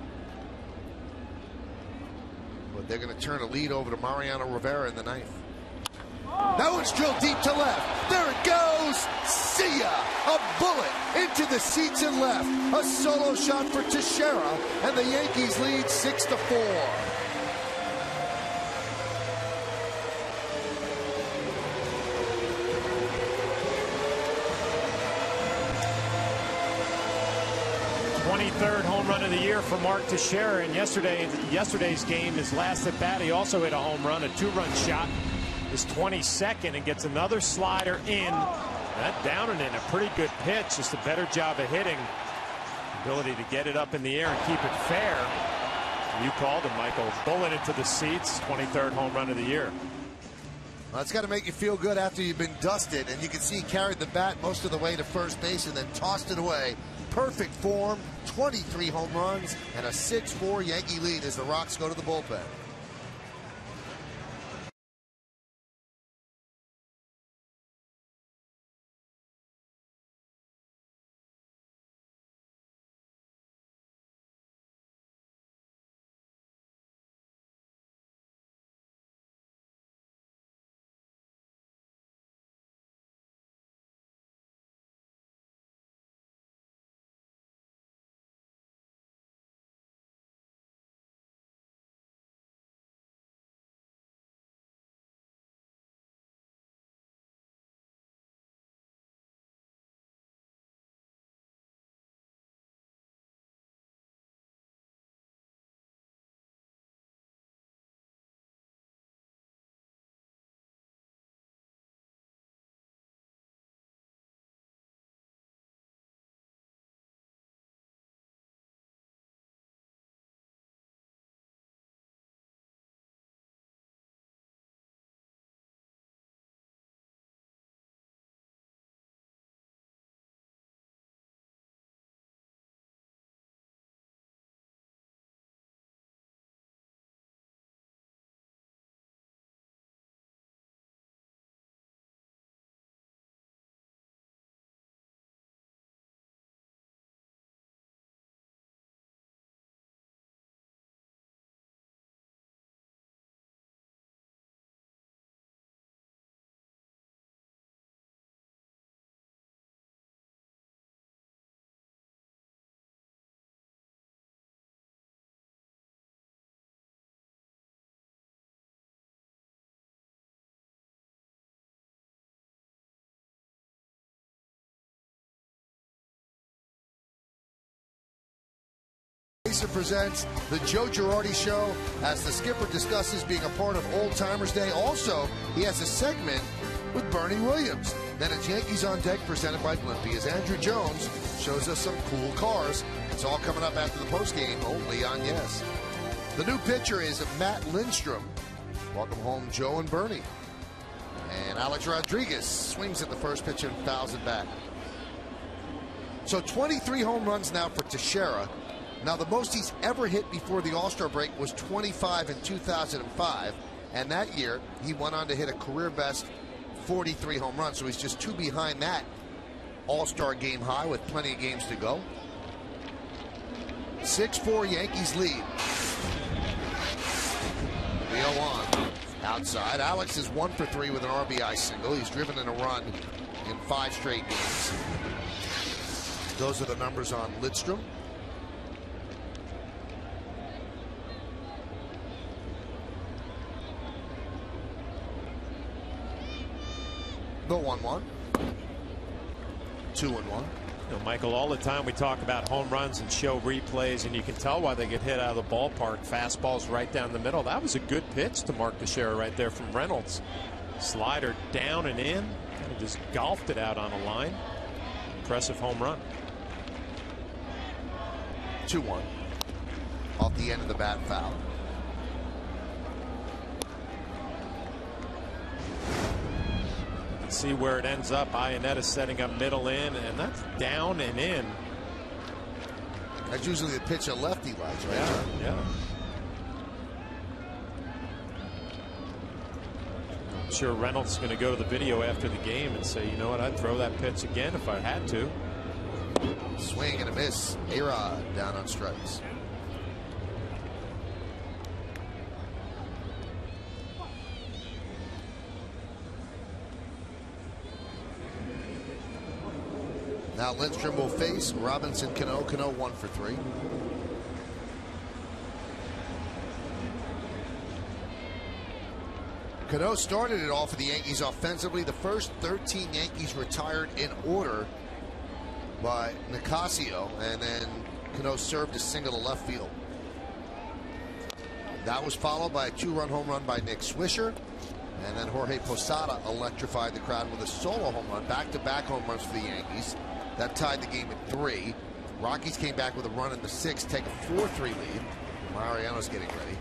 But they're going to turn a lead over to Mariano Rivera in the 9th. That one's drilled deep to left. There it goes. See ya. A bullet into the seats and left. A solo shot for Teixeira, and the Yankees lead 6-4. Third home run of the year for Mark Teixeira, and yesterday's game, his last at bat, he also hit a home run, a 2-run shot, his 22nd, and gets another slider in. That down and in, a pretty good pitch, just a better job of hitting. Ability to get it up in the air and keep it fair. You called him, Michael. Bullet into the seats, 23rd home run of the year. Well, it's got to make you feel good after you've been dusted, and you can see he carried the bat most of the way to first base and then tossed it away. Perfect form, 23 home runs, and a 6-4 Yankee lead as the Rocks go to the bullpen. Racer presents the Joe Girardi Show as the skipper discusses being a part of Old Timers Day. Also, he has a segment with Bernie Williams. Then it's Yankees on Deck presented by Blimpie as Andrew Jones shows us some cool cars. It's all coming up after the postgame only on Yes. The new pitcher is Matt Lindstrom. Welcome home, Joe and Bernie. And Alex Rodriguez swings at the first pitch and fouls it back. So 23 home runs now for Teixeira. Now the most he's ever hit before the All-Star break was 25 in 2005. And that year, he went on to hit a career best 43 home runs. So he's just 2 behind that All-Star game high with plenty of games to go. 6-4 Yankees lead. The 0-1. Outside. Alex is 1 for 3 with an RBI single. He's driven in a run in 5 straight games. Those are the numbers on Lidstrom. The 1-1. 2-1. You know, Michael, all the time we talk about home runs and show replays, and you can tell why they get hit out of the ballpark. Fastballs right down the middle. That was a good pitch to Mark Teixeira right there from Reynolds. Slider down and in. Kind of just golfed it out on a line. Impressive home run. 2-1. Off the end of the bat foul. See where it ends up. Iannetta setting up middle in, and that's down and in. That's usually the pitch a lefty likes, right? Yeah. I'm sure Reynolds is going to go to the video after the game and say, you know what, I'd throw that pitch again if I had to. Swing and a miss. A-Rod down on strikes. Now Lindstrom will face Robinson Cano. Cano 1 for 3. Cano started it all for the Yankees offensively. The first 13 Yankees retired in order by Nicasio, and then Cano served a single to left field. That was followed by a 2-run home run by Nick Swisher, and then Jorge Posada electrified the crowd with a solo home run. Back-to-back home runs for the Yankees. That tied the game at 3. Rockies came back with a run in the 6th, take a 4-3 lead. Mariano's getting ready.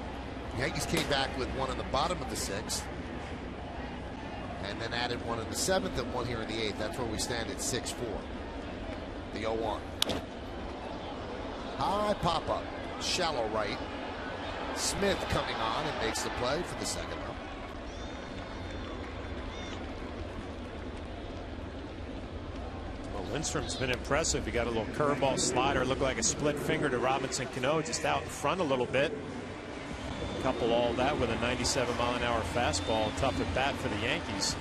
Yankees came back with one in the bottom of the 6th, and then added one in the 7th and one here in the 8th. That's where we stand at 6-4. The 0-1. High pop-up. Shallow right. Smith coming on and makes the play for the second out. Lindstrom's been impressive. He got a little curveball slider, looked like a split finger to Robinson Cano, just out in front a little bit. Couple all that with a 97-mile-an-hour fastball. Tough at bat for the Yankees.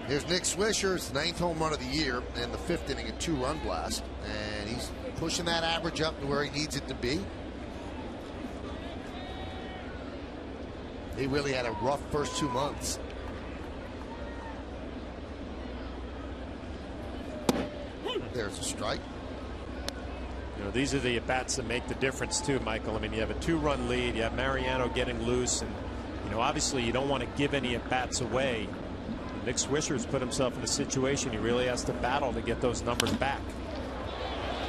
Here's Nick Swisher's 9th home run of the year in the 5th inning, a 2-run blast, and he's pushing that average up to where he needs it to be. He really had a rough first 2 months. There's a strike. You know, these are the at-bats that make the difference too, Michael. I mean, you have a 2-run lead, you have Mariano getting loose, and you know, obviously you don't want to give any at-bats away. Nick Swisher's put himself in a situation he really has to battle to get those numbers back.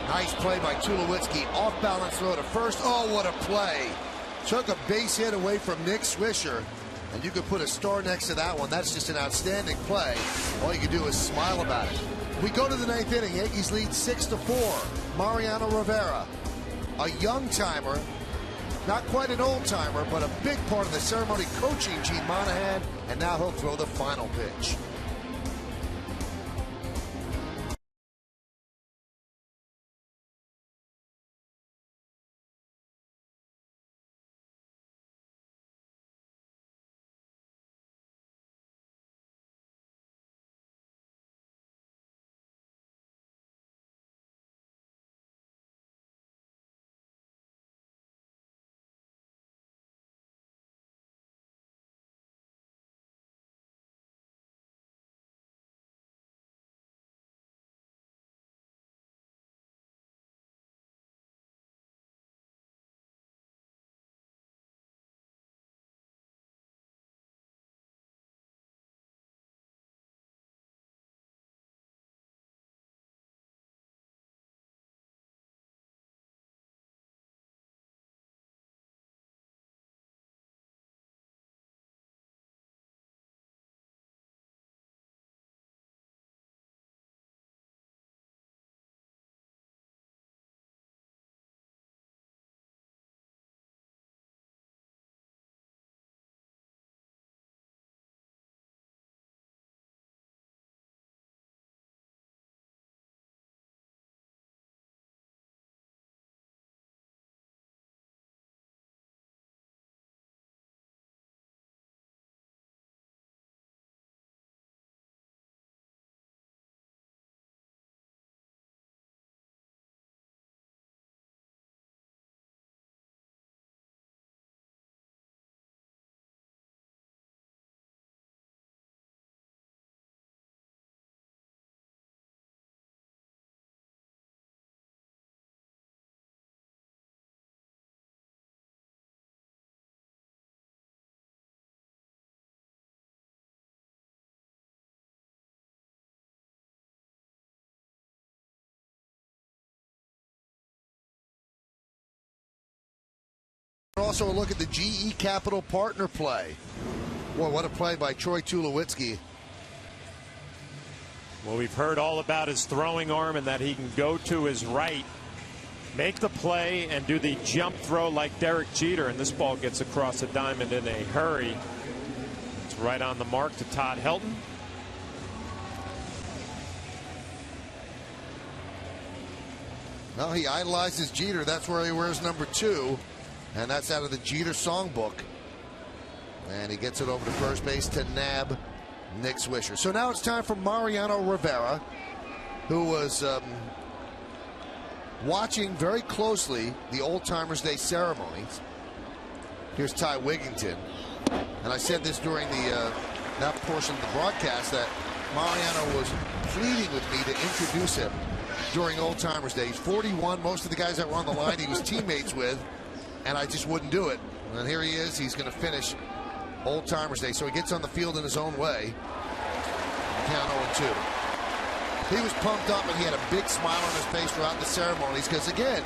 Nice play by Tulowitzki. Off balance throw to first. Oh, what a play. Took a base hit away from Nick Swisher, and you could put a star next to that one. That's just an outstanding play. All you can do is smile about it. We go to the 9th inning. Yankees lead 6-4. Mariano Rivera, a young timer, not quite an old timer, but a big part of the ceremony, coaching Gene Monahan, and now he'll throw the final pitch. Also a look at the GE Capital partner play. Boy, what a play by Troy Tulowitzki. Well, we've heard all about his throwing arm and that he can go to his right, make the play, and do the jump throw like Derek Jeter. And this ball gets across the diamond in a hurry. It's right on the mark to Todd Helton. Well, he idolizes Jeter. That's where he wears number 2. And that's out of the Jeter songbook. And he gets it over to first base to nab Nick Swisher. So now it's time for Mariano Rivera, who was watching very closely the Old Timers Day ceremonies. Here's Ty Wigginton. And I said this during that portion of the broadcast, that Mariano was pleading with me to introduce him during Old Timers Day. He's 41. Most of the guys that were on the line he was teammates with, and I just wouldn't do it. And here he is. He's going to finish Old Timers Day. So he gets on the field in his own way. Count 0-2. He was pumped up, and he had a big smile on his face throughout the ceremonies because, again,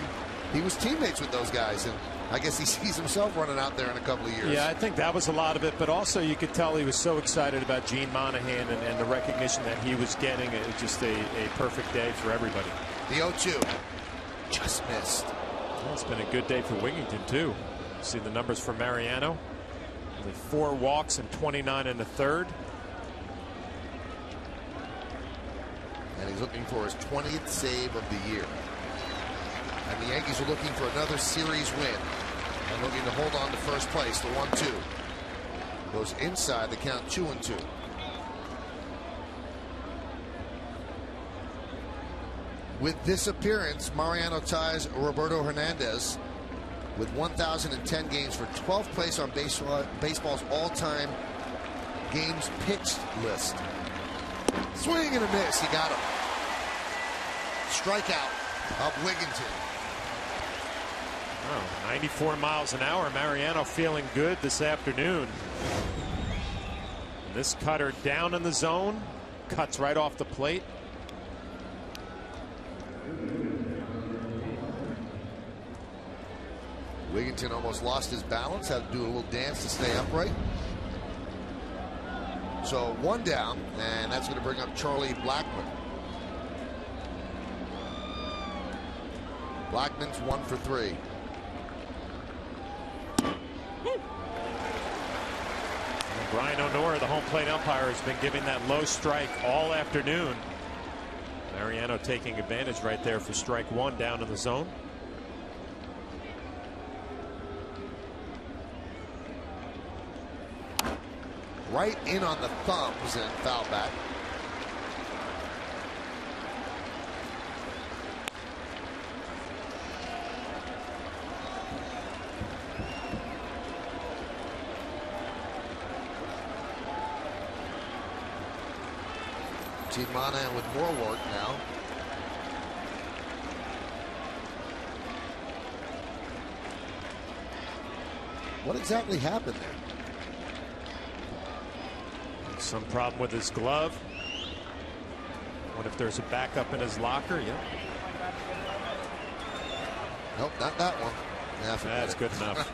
he was teammates with those guys. And I guess he sees himself running out there in a couple of years. Yeah, I think that was a lot of it. But also you could tell he was so excited about Gene Monahan and the recognition that he was getting. It was just a perfect day for everybody. The 0-2. Just missed. Well, it's been a good day for Wigginton, too. See the numbers for Mariano. Only 4 walks and 29 in the third. And he's looking for his 20th save of the year. And the Yankees are looking for another series win. And looking to hold on to first place, the 1-2. Goes inside the count, 2-2. With this appearance, Mariano ties Roberto Hernandez with 1,010 games for 12th place on baseball's all-time games pitched list. Swing and a miss. He got him. Strikeout of Wigginton. Oh, 94 miles an hour. Mariano feeling good this afternoon. This cutter down in the zone. Cuts right off the plate. Wigginton almost lost his balance. Had to do a little dance to stay upright. So 1 down, and that's going to bring up Charlie Blackmon. Blackman's 1 for 3. Brian O'Nora, the home plate umpire, has been giving that low strike all afternoon. Mariano taking advantage right there for strike 1 down in the zone. Right in on the thumbs and foul back. Gene Monahan with more work now. What exactly happened there? Some problem with his glove. What if there's a backup in his locker? Yeah. Nope, not that one. Yeah, that's good enough.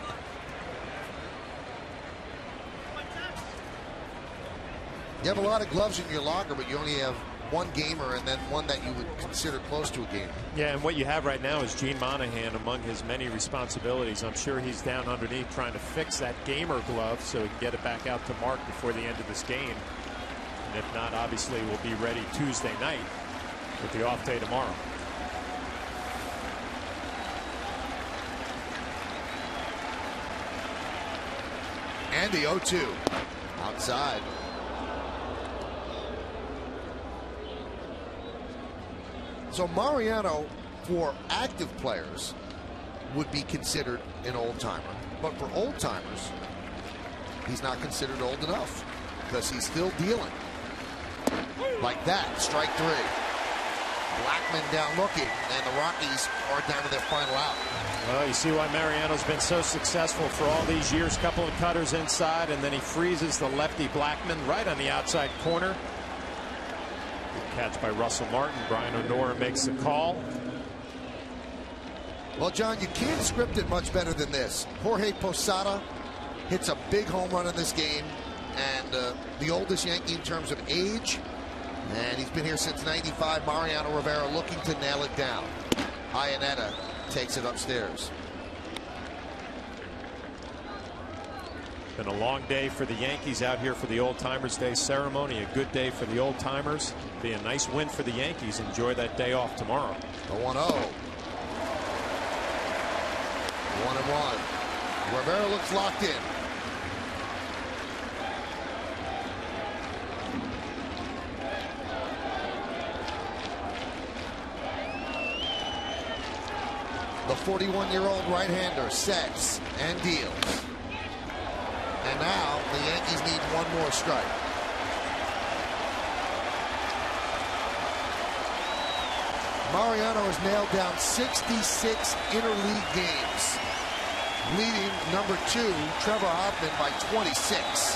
You have a lot of gloves in your locker, but you only have one gamer and then one that you would consider close to a gamer. Yeah, and what you have right now is Gene Monahan among his many responsibilities. I'm sure he's down underneath trying to fix that gamer glove so he can get it back out to Mark before the end of this game. And if not, obviously we'll be ready Tuesday night with the off day tomorrow. And the 0-2 outside. So Mariano, for active players, would be considered an old-timer. But for old-timers, he's not considered old enough because he's still dealing. Like that, strike 3. Blackmon down looking, and the Rockies are down to their final out. Well, you see why Mariano's been so successful for all these years. Couple of cutters inside, and then he freezes the lefty Blackmon right on the outside corner. Good catch by Russell Martin. Brian O'Nora makes the call. Well, John, you can't script it much better than this. Jorge Posada hits a big home run in this game, and the oldest Yankee in terms of age, and he's been here since '95. Mariano Rivera looking to nail it down. Iannetta takes it upstairs. Been a long day for the Yankees out here for the Old Timers Day ceremony. A good day for the Old Timers. Be a nice win for the Yankees. Enjoy that day off tomorrow. The 1-0. 1-1. Rivera looks locked in. The 41-year-old right-hander sets and deals. And now the Yankees need one more strike. Mariano has nailed down 66 interleague games, leading number 2, Trevor Hoffman, by 26.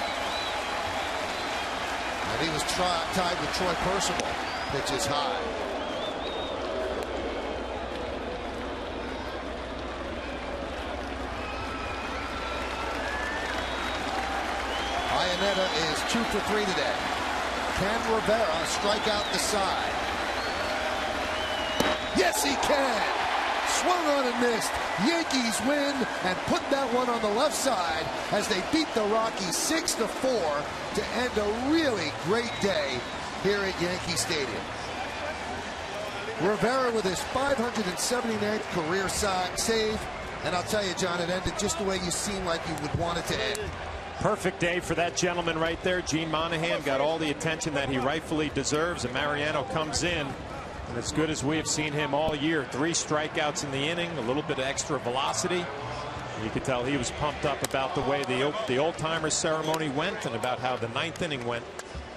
And he was tied with Troy Percival. Pitches high. Iannetta is 2 for 3 today. Can Rivera strike out the side? Yes, he can. Swung on and missed. Yankees win and put that one on the left side as they beat the Rockies 6-4 to end a really great day here at Yankee Stadium. Rivera with his 579th career save. And I'll tell you, John, it ended just the way you seem like you would want it to end. Perfect day for that gentleman right there. Gene Monahan got all the attention that he rightfully deserves, and Mariano comes in, and as good as we have seen him all year, 3 strikeouts in the inning, a little bit of extra velocity. You could tell he was pumped up about the way the Old Timers ceremony went and about how the 9th inning went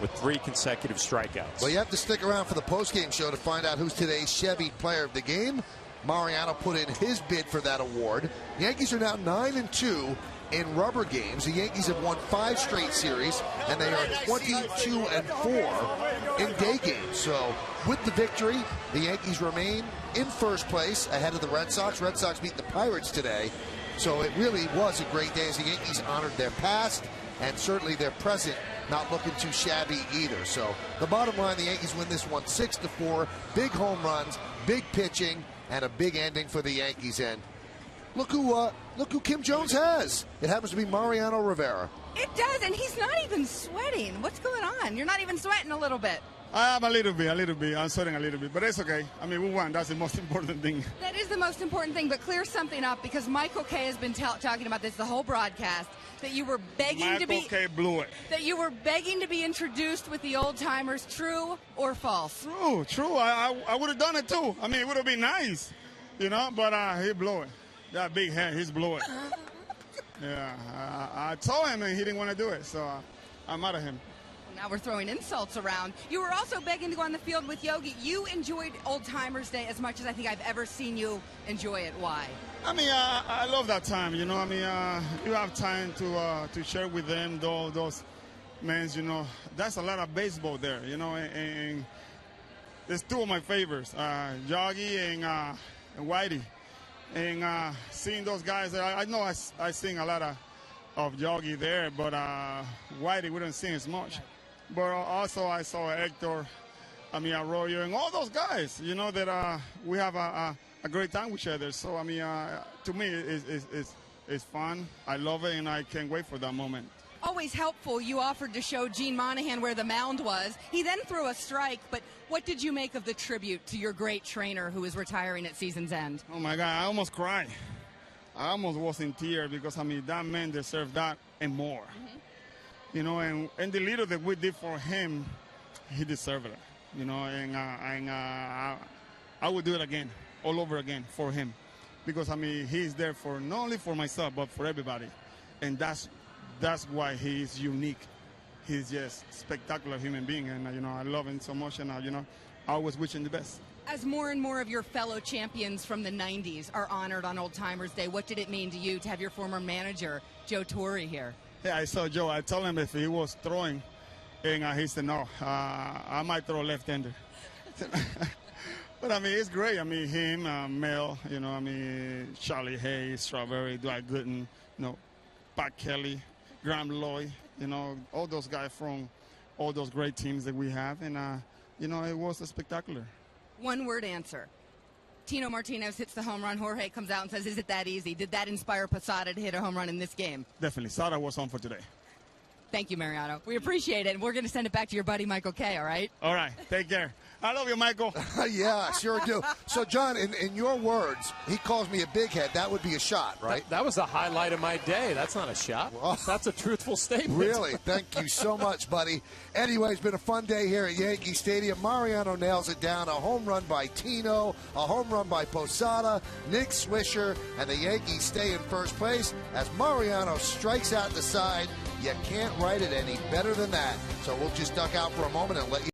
with 3 consecutive strikeouts. Well, you have to stick around for the postgame show to find out who's today's Chevy Player of the Game. Mariano put in his bid for that award. Yankees are now 9-2 in rubber games. The Yankees have won 5 straight series, and they are 22-4 in day games. So with the victory, the Yankees remain in first place ahead of the Red Sox. Red Sox beat the Pirates today. So it really was a great day as the Yankees honored their past and certainly their present, not looking too shabby either. So the bottom line, the Yankees win this one 6-4. Big home runs, big pitching, and a big ending for the Yankees. And look who Kim Jones has. It happens to be Mariano Rivera. It does, and he's not even sweating. What's going on? You're not even sweating a little bit. I'm a little bit. I'm sweating a little bit, but it's okay. I mean, we won. That's the most important thing. That is the most important thing, but clear something up, because Michael Kay has been talking about this the whole broadcast, that you were begging Michael Kay blew it. That you were begging to be introduced with the Old Timers. True or false? True. I would have done it too. I mean, it would have been nice, you know, but he blew it. That big hand, he's blew it. Yeah, I told him and he didn't want to do it, so I'm mad at him. Now we're throwing insults around. You were also begging to go on the field with Yogi. You enjoyed Old Timers Day as much as I think I've ever seen you enjoy it. Why? I mean, I love that time, you know. I mean, you have time to share with them those men, you know. That's a lot of baseball there, you know, and there's 2 of my favorites, Yogi and Whitey. And seeing those guys, I know I sing a lot of Yogi there, but Whitey we don't sing as much. But also I saw Hector, Arroyo, and all those guys, you know, that we have a great time with each other. So, I mean, to me, it's fun. I love it, and I can't wait for that moment. Always helpful. You offered to show Gene Monahan where the mound was. He then threw a strike, but what did you make of the tribute to your great trainer who is retiring at season's end? Oh, my God, I almost cried. I almost was in tears because, I mean, that man deserved that and more. Mm-hmm. You know, and the little that we did for him, he deserved it. You know, and I would do it again, all over again for him. Because, I mean, he's there for not only for myself, but for everybody. And that's why he is unique. He's just a spectacular human being. And, you know, I love him so much. And, you know, I always wish him the best. As more and more of your fellow champions from the 90s are honored on Old Timers Day, what did it mean to you to have your former manager, Joe Torre, here? Yeah, I saw Joe. I told him if he was throwing, and he said, no, I might throw left-hander. But, I mean, it's great. I mean, him, Mel, you know, I mean, Charlie Hayes, Strawberry, Dwight Gooden, you know, Pat Kelly, Graham Lloyd, you know, all those guys from all those great teams that we have. And, you know, it was spectacular. One-word answer. Tino Martinez hits the home run. Jorge comes out and says, is it that easy? Did that inspire Posada to hit a home run in this game? Definitely. Sada was on for today. Thank you, Mariano. We appreciate it. And we're going to send it back to your buddy, Michael Kay, all right? All right. Take care. I love you, Michael. Yeah, sure do. So, John, in your words, he calls me a big head. That would be a shot, right? That was the highlight of my day. That's not a shot. Well, that's a truthful statement. Really? Thank you so much, buddy. Anyway, it's been a fun day here at Yankee Stadium. Mariano nails it down. A home run by Tino, a home run by Posada, Nick Swisher, and the Yankees stay in first place as Mariano strikes out the side. You can't write it any better than that. So we'll just duck out for a moment and let you